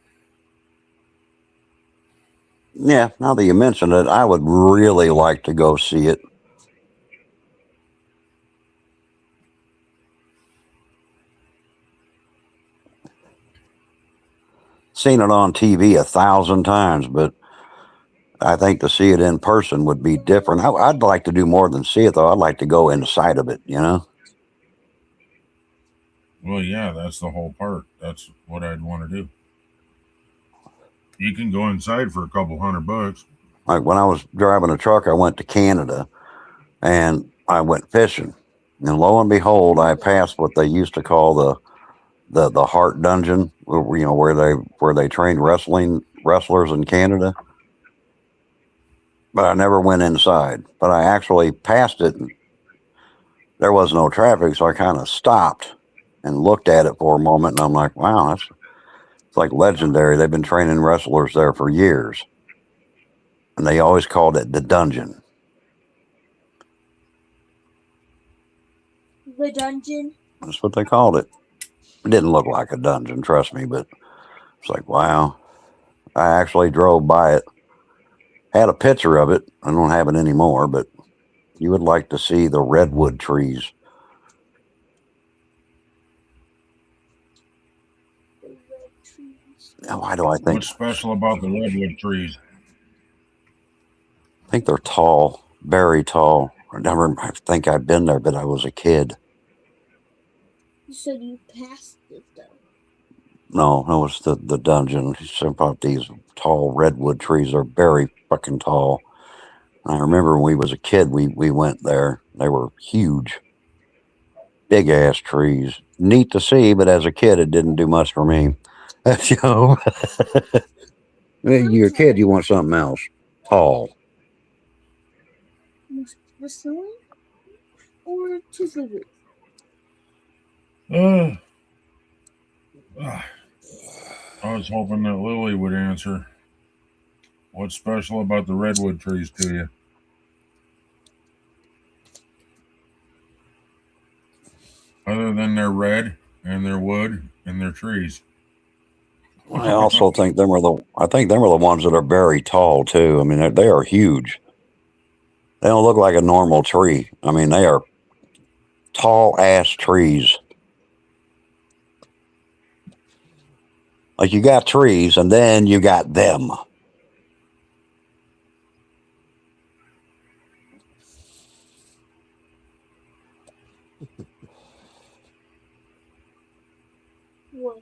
Yeah, now that you mention it, I would really like to go see it. Seen it on TV 1,000 times, but I think to see it in person would be different. I'd like to do more than see it, though. I'd like to go inside of it, you know? Well, yeah, that's the whole part. That's what I'd want to do. You can go inside for a couple $100. Like when I was driving a truck, I went to Canada and I went fishing. And lo and behold, I passed what they used to call the Heart Dungeon, where they trained wrestlers in Canada. But I never went inside. But I actually passed it. And there was no traffic, so I kind of stopped and looked at it for a moment. And I'm like, wow, it's like legendary. They've been training wrestlers there for years. And they always called it the dungeon. The dungeon? That's what they called it. It didn't look like a dungeon, trust me, but it's like, wow. I actually drove by it. Had a picture of it. I don't have it anymore, but you would like to see the redwood trees. The red trees. Now, why do I think? What's special about the redwood trees? I think they're tall, very tall. I think I've been there, but I was a kid. You said you passed it, though. No, that was the dungeon. He said about these tall redwood trees are very fucking tall. I remember when we was a kid, we went there. They were huge, big ass trees. Neat to see, but as a kid, it didn't do much for me. You know, you're a kid, you want something else. Tall. Whistling? Or Tizzlywoo? I was hoping that Lily would answer. What's special about the redwood trees to you? Other than they're red and they're wood and they're trees. I also think them are the ones that are very tall too. I mean, they are huge. They don't look like a normal tree. I mean, they are tall ass trees. Like you got trees and then you got them. What?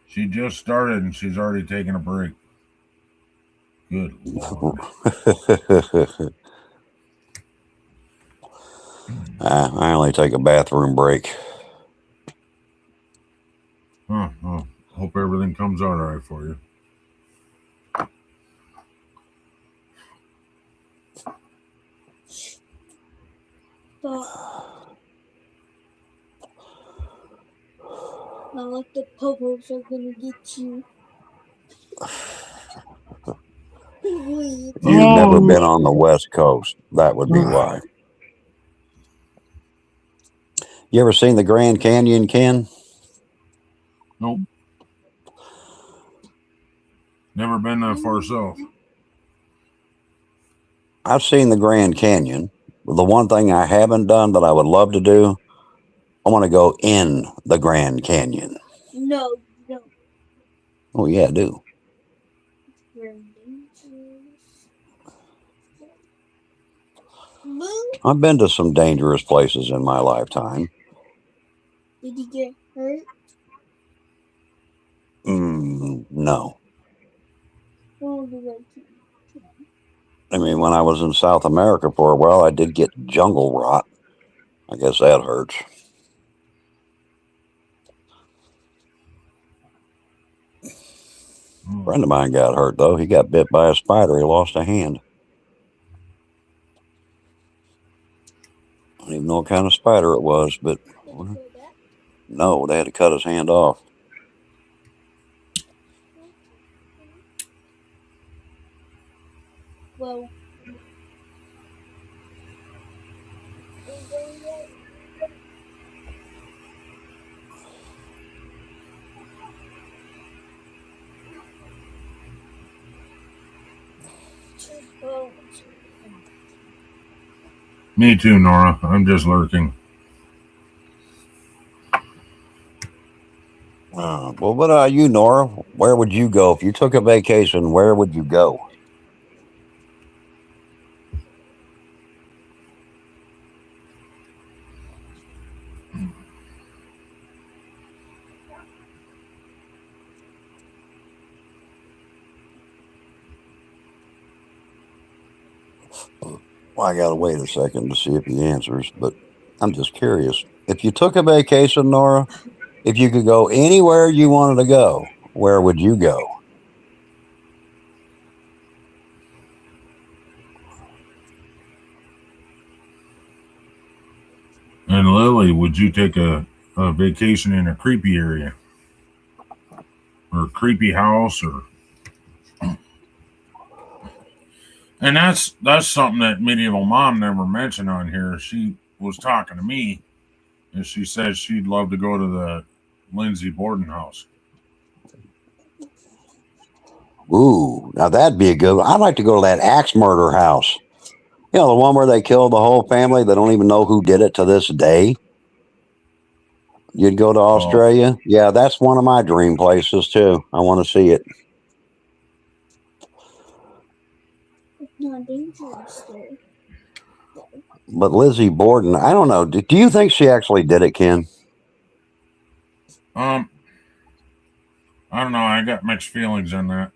She just started and she's already taken a break. Good Lord. I only take a bathroom break. Well, hope everything comes out all right for you. But not like the popos are gonna get you. You've never been on the West Coast. That would be why. You ever seen the Grand Canyon, Ken? Nope. Never been that far south. I've seen the Grand Canyon. The one thing I haven't done that I would love to do, I want to go in the Grand Canyon. No, no. Oh, yeah, I do. I've been to some dangerous places in my lifetime. Did you get hurt? No. Oh, I mean, when I was in South America for a while, I did get jungle rot. I guess that hurts. A friend of mine got hurt, though. He got bit by a spider. He lost a hand. I don't even know what kind of spider it was, but no, they had to cut his hand off. Well, Me too, Nora. I'm just lurking. Well, what about you, Nora? Where would you go if you took a vacation? Where would you go? Well, I gotta wait a second to see if he answers, but I'm just curious. If you took a vacation, Nora, if you could go anywhere you wanted to go, where would you go? And Lily, would you take a vacation in a creepy area? Or a creepy house or and that's something that Medieval Mom never mentioned on here. She was talking to me and she said she'd love to go to the Lindsay Borden house. Ooh, now that'd be a good one. I'd like to go to that axe murder house. You know, the one where they killed the whole family. They don't even know who did it to this day. You'd go to Australia? Yeah, that's one of my dream places, too. I want to see it. it's not dangerous there. But Lizzie Borden, I don't know. Do you think she actually did it, Ken? I don't know. I got mixed feelings on that.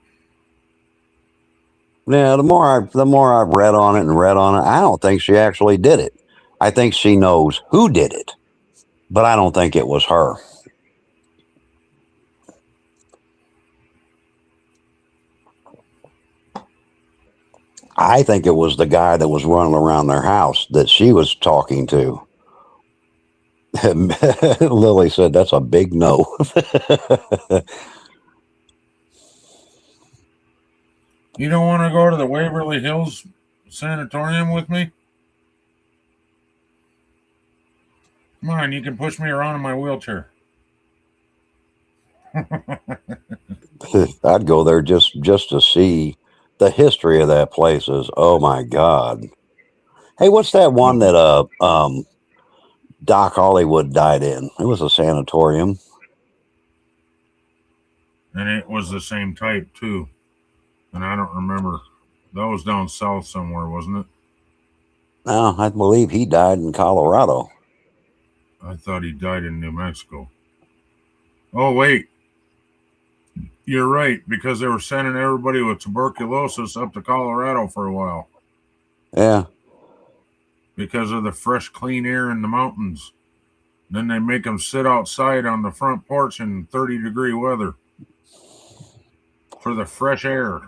Yeah, the more I've read on it, I don't think she actually did it. I think she knows who did it, but I don't think it was her. I think it was the guy that was running around their house that she was talking to. Lily said, that's a big no. You don't want to go to the Waverly Hills Sanatorium with me? Come on, you can push me around in my wheelchair. I'd go there just to see the history of that place. Oh my God. Hey, what's that one that Doc Hollywood died in? It was a sanatorium. And it was the same type too. And I don't remember. That was down south somewhere, wasn't it? No, I believe he died in Colorado. I thought he died in New Mexico. Oh, wait. You're right, because they were sending everybody with tuberculosis up to Colorado for a while. Yeah. Because of the fresh, clean air in the mountains. Then they make them sit outside on the front porch in 30-degree weather for the fresh air.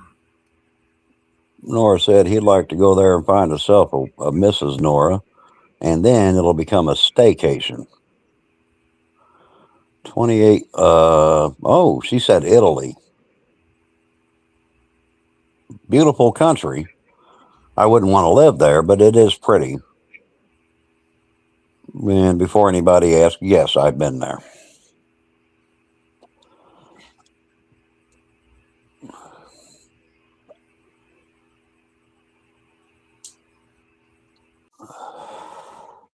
Nora said he'd like to go there and find himself a Mrs. Nora. and then it'll become a staycation. 28. Oh, she said Italy. Beautiful country. I wouldn't want to live there, but it is pretty. And before anybody asks, yes, I've been there.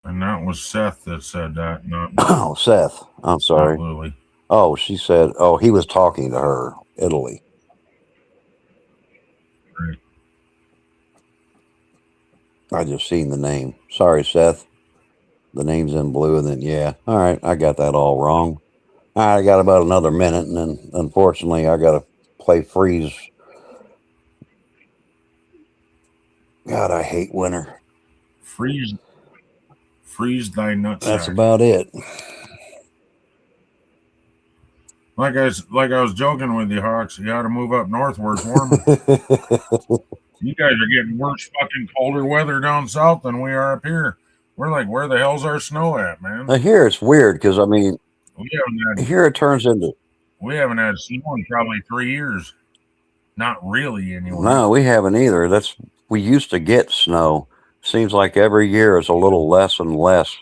And that was Seth that said that, not Oh, Seth. I'm sorry. Lily. Oh, she said, oh, he was talking to her. Italy. Right. I just seen the name. Sorry, Seth. The name's in blue, and then, yeah. All right, I got that all wrong. I got about another minute, and then, unfortunately, I got to play freeze. God, I hate winter. Freeze thy nutsack. That's about it. Like I was joking with you, Hawks. You ought to move up north where it's warmer. You guys are getting worse fucking colder weather down south than we are up here. We're like, where the hell's our snow at, man? Here it's weird because, I mean, here it turns into. We haven't had snow in probably 3 years. Not really, anyway. No, we haven't either. We used to get snow. Seems like every year it's a little less and less.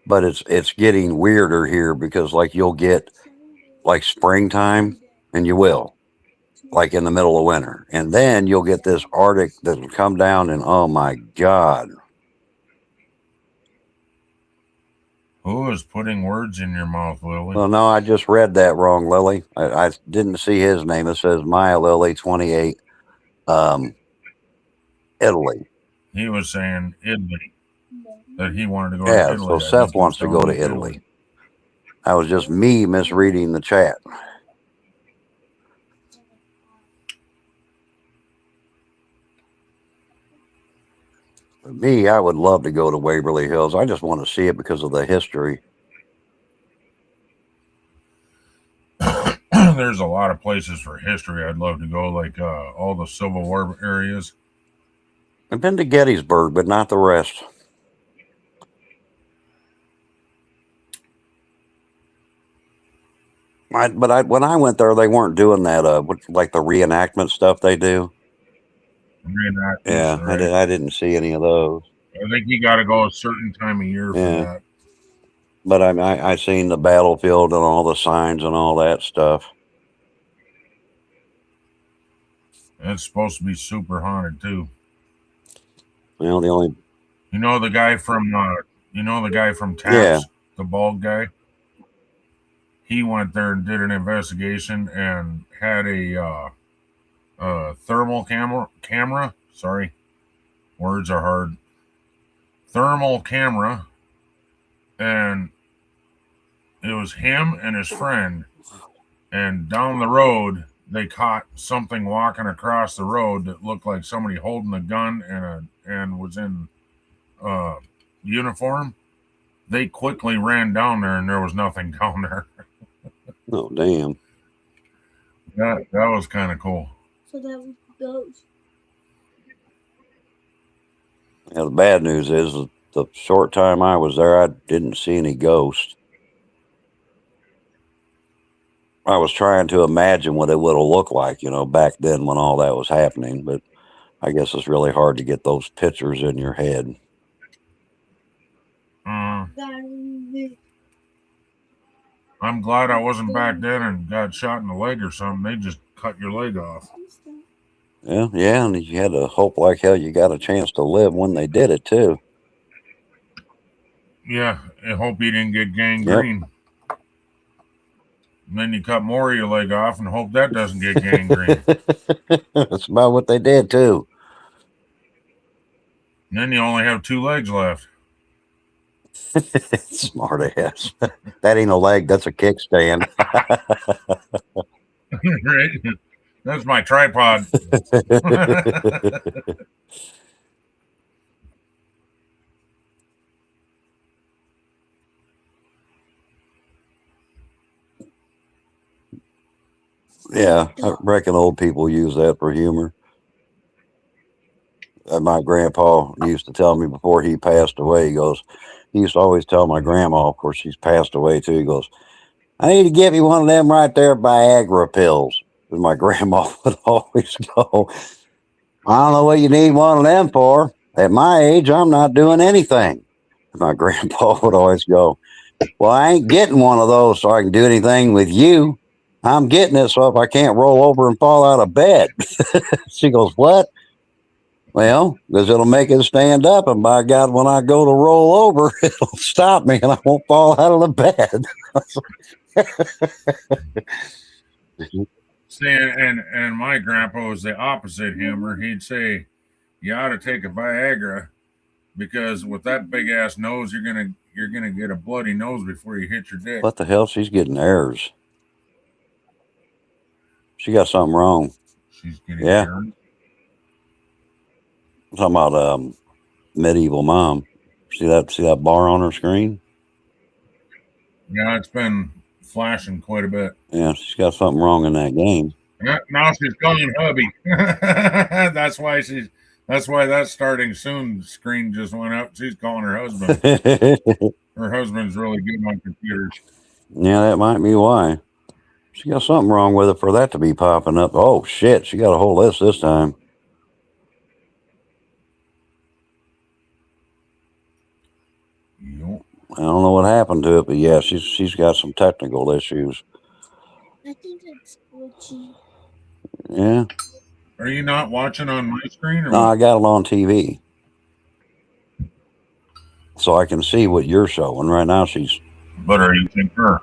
But it's getting weirder here because, like, you'll get like springtime, and you will, like in the middle of winter, and then you'll get this Arctic that'll come down, and oh my God. Who is putting words in your mouth, Lily? Well, no, I just read that wrong, Lily. I didn't see his name. It says Maya Lily 28, Italy. He was saying Italy, that he wanted to go to Italy. Yeah, so Seth wants to go to Italy. That was just me misreading the chat. Me, I would love to go to Waverly Hills. I just want to see it because of the history. There's a lot of places for history I'd love to go, like all the Civil War areas. I've been to Gettysburg, but not the rest. When I went there, they weren't doing that, like the reenactment stuff they do. Yeah, right. I didn't see any of those. I think you got to go a certain time of year for that. But I seen the battlefield and all the signs and all that stuff. It's supposed to be super haunted too. Well, you know the guy from Taps, the bald guy. He went there and did an investigation and had a thermal camera. Sorry, words are hard. Thermal camera, and it was him and his friend. And down the road, they caught something walking across the road that looked like somebody holding a gun and was in uniform. They quickly ran down there, and there was nothing down there. Oh, damn. That was kind of cool. So that was ghost. Yeah, the bad news is the short time I was there, I didn't see any ghosts. I was trying to imagine what it would have looked like, back then when all that was happening. But I guess it's really hard to get those pictures in your head. I'm glad I wasn't back then and got shot in the leg or something. They just cut your leg off. Yeah, and you had to hope like hell you got a chance to live when they did it, too. Yeah, I hope you didn't get gangrene. Yep. And then you cut more of your leg off and hope that doesn't get gangrene. That's about what they did, too. And then you only have 2 legs left. Smart ass. That ain't a leg, that's a kickstand. Right? That's my tripod. Yeah, I reckon old people use that for humor. my grandpa used to tell me before he passed away. He goes, he used to always tell my grandma, of course, she's passed away too. He goes, I need to give you one of them right there Viagra pills. And my grandma would always go, I don't know what you need one of them for. At my age, I'm not doing anything. And my grandpa would always go, well, I ain't getting one of those so I can do anything with you. I'm getting it so if I can't roll over and fall out of bed. She goes, what? Well, because it'll make it stand up, and by God, when I go to roll over, it'll stop me and I won't fall out of the bed. See, and my grandpa was the opposite humor. He'd say, "You ought to take a Viagra because with that big ass nose, you're gonna get a bloody nose before you hit your dick." What the hell? She's getting errors. She got something wrong. She's getting Yeah. errors. I'm talking about medieval mom. See that bar on her screen? Yeah, it's been flashing quite a bit. Yeah, she's got something wrong in that game. Yeah, now she's calling hubby. That's why that starting soon screen just went up. She's calling her husband. Her husband's really good on computers. Yeah, that might be why. She got something wrong with it for that to be popping up. Oh shit, she got a whole list this time. Yep. I don't know what happened to it, but yeah, she's got some technical issues. I think it's glitchy. Yeah. Are you not watching on my screen? Or No, what? I got it on TV. So I can see what you're showing. Right now she's But are you seeing her?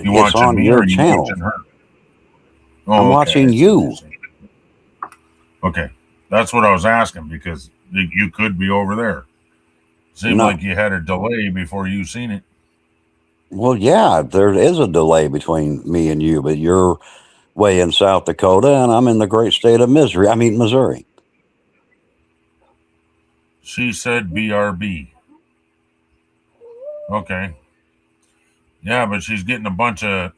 You it's watching on me your or are you channel. watching her? Oh, I'm okay, watching I see, you. I see. Okay, that's what I was asking because you could be over there. Seemed No. like you had a delay before you seen it. Well, yeah, there is a delay between me and you, but you're way in South Dakota and I'm in the great state of Missouri. She said BRB. Okay. Yeah, but she's getting a bunch of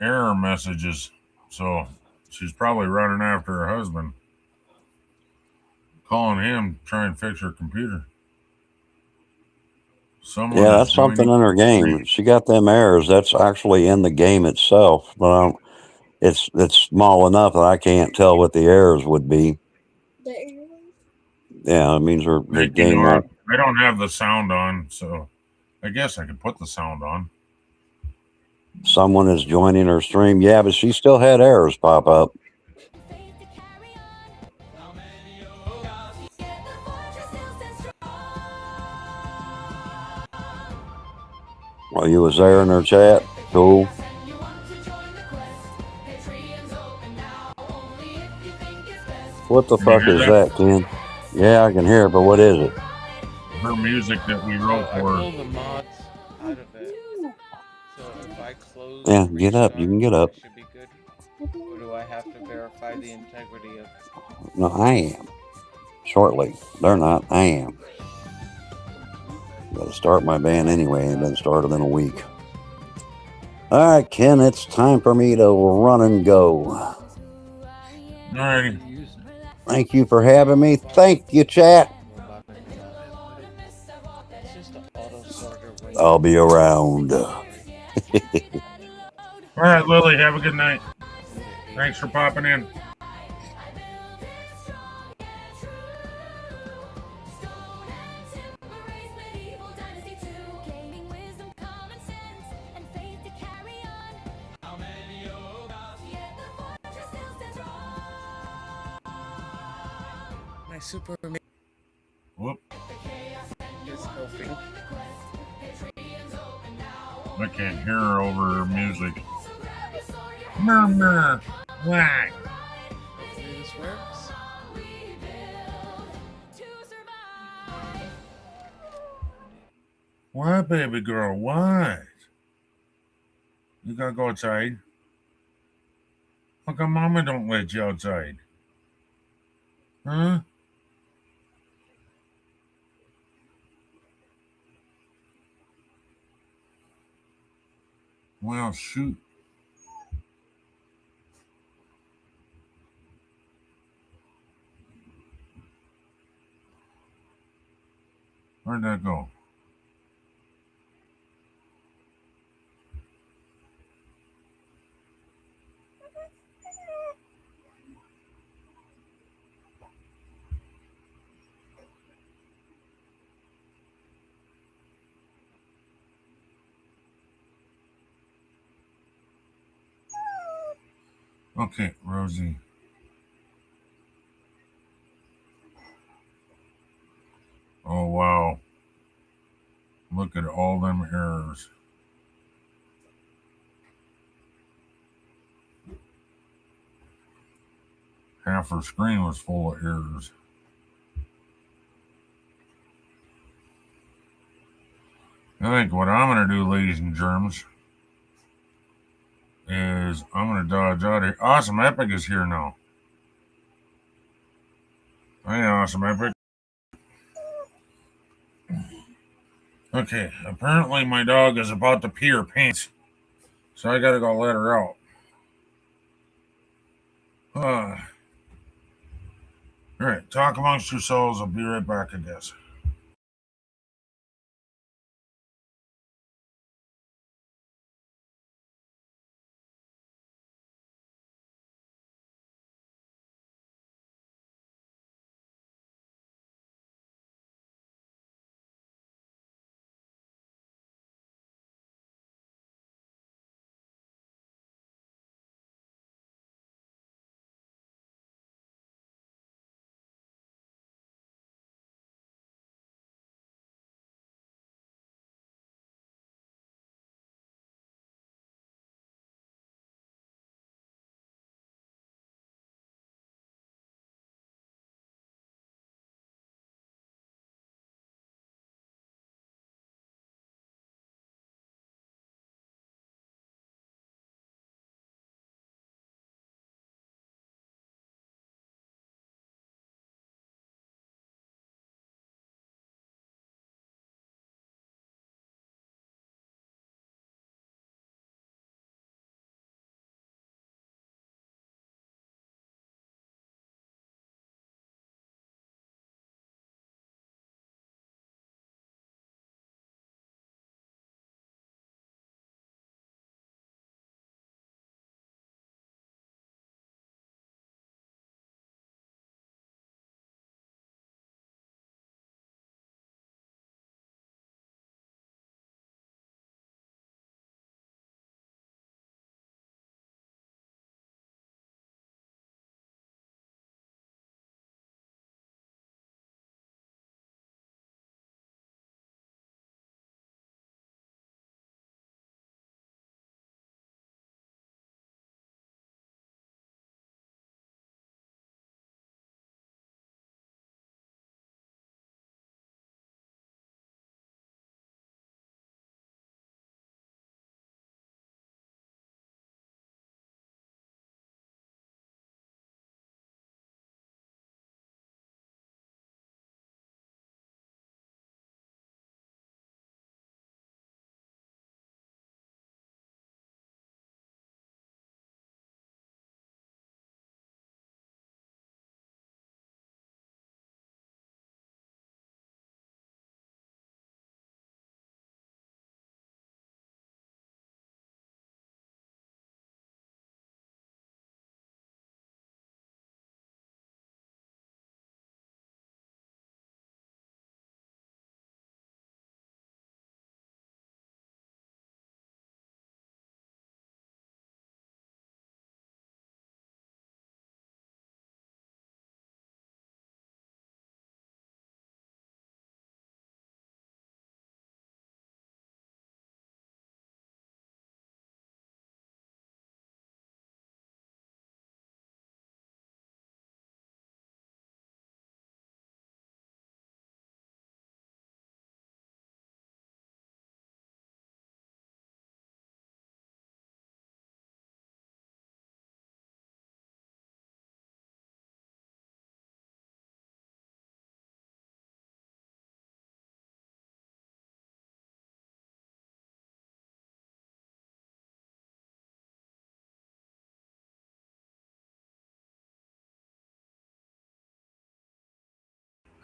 error messages, so she's probably running after her husband, calling him, trying to fix her computer. Someone Yeah, is that's something joining in her game. She got them errors. That's actually in the game itself, but it's small enough that I can't tell what the errors would be. The arrows? Yeah, it means the Thank you, game. Nora. I don't have the sound on, so I guess I could put the sound on. Someone is joining her stream. Yeah, but she still had errors pop up. Well, you was there in her chat. Cool. What the fuck is that, Ken? Yeah, I can hear it, but what is it? Her music that we wrote I for pulled the mods out of it. So if I close Yeah, and get up. You can get up. restart, it should be good. Or do I have to verify the integrity of it? No, I am. Shortly. They're not. I am. Got to start my band anyway. It's been started in a week. All right, Ken, it's time for me to run and go. Alrighty. Thank you for having me. Thank you, chat. I'll be around. All right, Lily, have a good night. Thanks for popping in. My super Whoop. is helping. I can't hear her over her music. Murmur. Whack. Hopefully this works. What, baby girl? What? You gotta go outside? How come mama don't let you outside? Huh? Well, shoot. Where'd that go? Okay, Rosie. Oh, wow. Look at all them errors. Half her screen was full of errors. I think what I'm going to do, ladies and germs, is I'm going to dodge out of here. Awesome Epic is here now. Hey, Awesome Epic. Okay, apparently my dog is about to pee her pants, so I got to go let her out. All right, talk amongst yourselves. I'll be right back, I guess.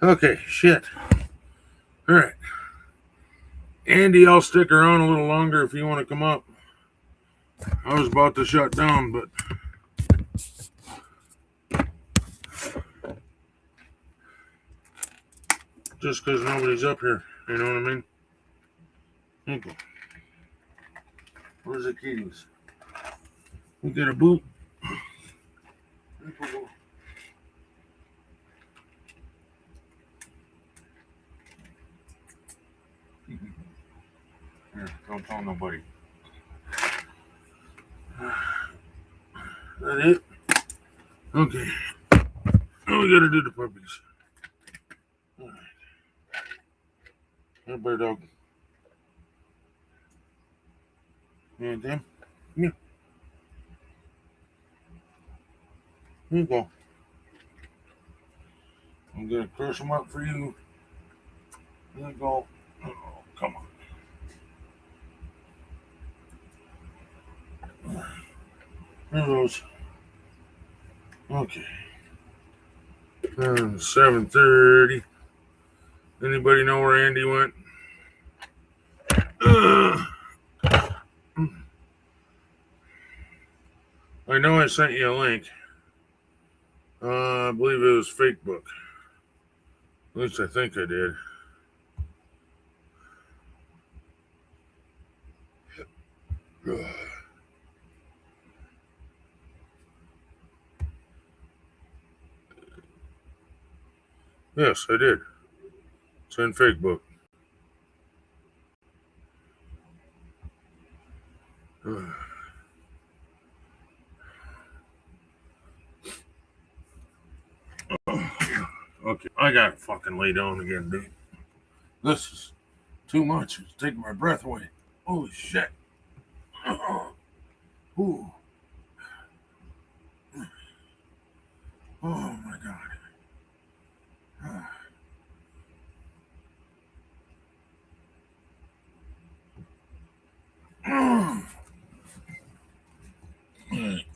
Okay, shit. All right. Andy, I'll stick around a little longer if you want to come up. I was about to shut down, but just because nobody's up here, you know what I mean? Okay. Where's the keys? We get a boot. Here, don't tell nobody. That it? Okay. Now we gotta do the puppies. All right. Here, bear dog. And them. Here. Here you go. I'm gonna crush them up for you. There you go. Oh, come on. There goes. Okay. 7:30. Anybody know where Andy went? I know I sent you a link. I believe it was Facebook. At least I think I did. Yes, I did. It's in Facebook. Okay, I gotta fucking lay down again, dude. This is too much. It's taking my breath away. Holy shit. Ooh. Oh my god.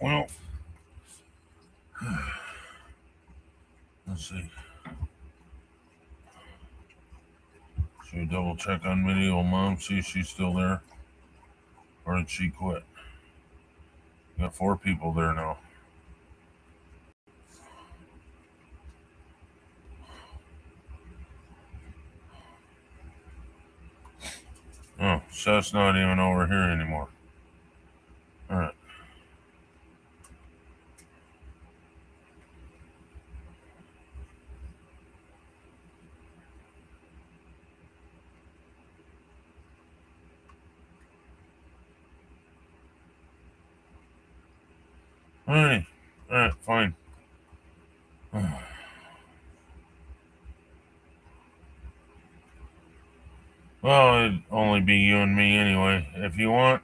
Well, let's see. Should we double check on Medieval Mom, see if she's still there? Or did she quit? We got 4 people there now. Oh, Seth's not even over here anymore. All right. All right, fine. Well, it'd only be you and me anyway. If you want,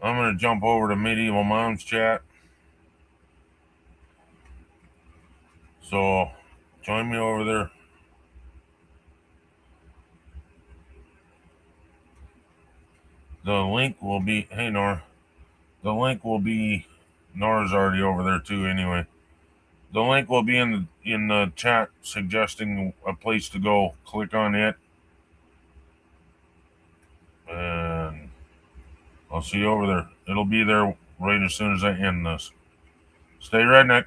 I'm going to jump over to Medieval Mom's chat. So, join me over there. The link will be, hey Nora, the link will be, Nora's already over there too anyway. The link will be in the chat suggesting a place to go. Click on it. And I'll see you over there. It'll be there right as soon as I end this. Stay redneck.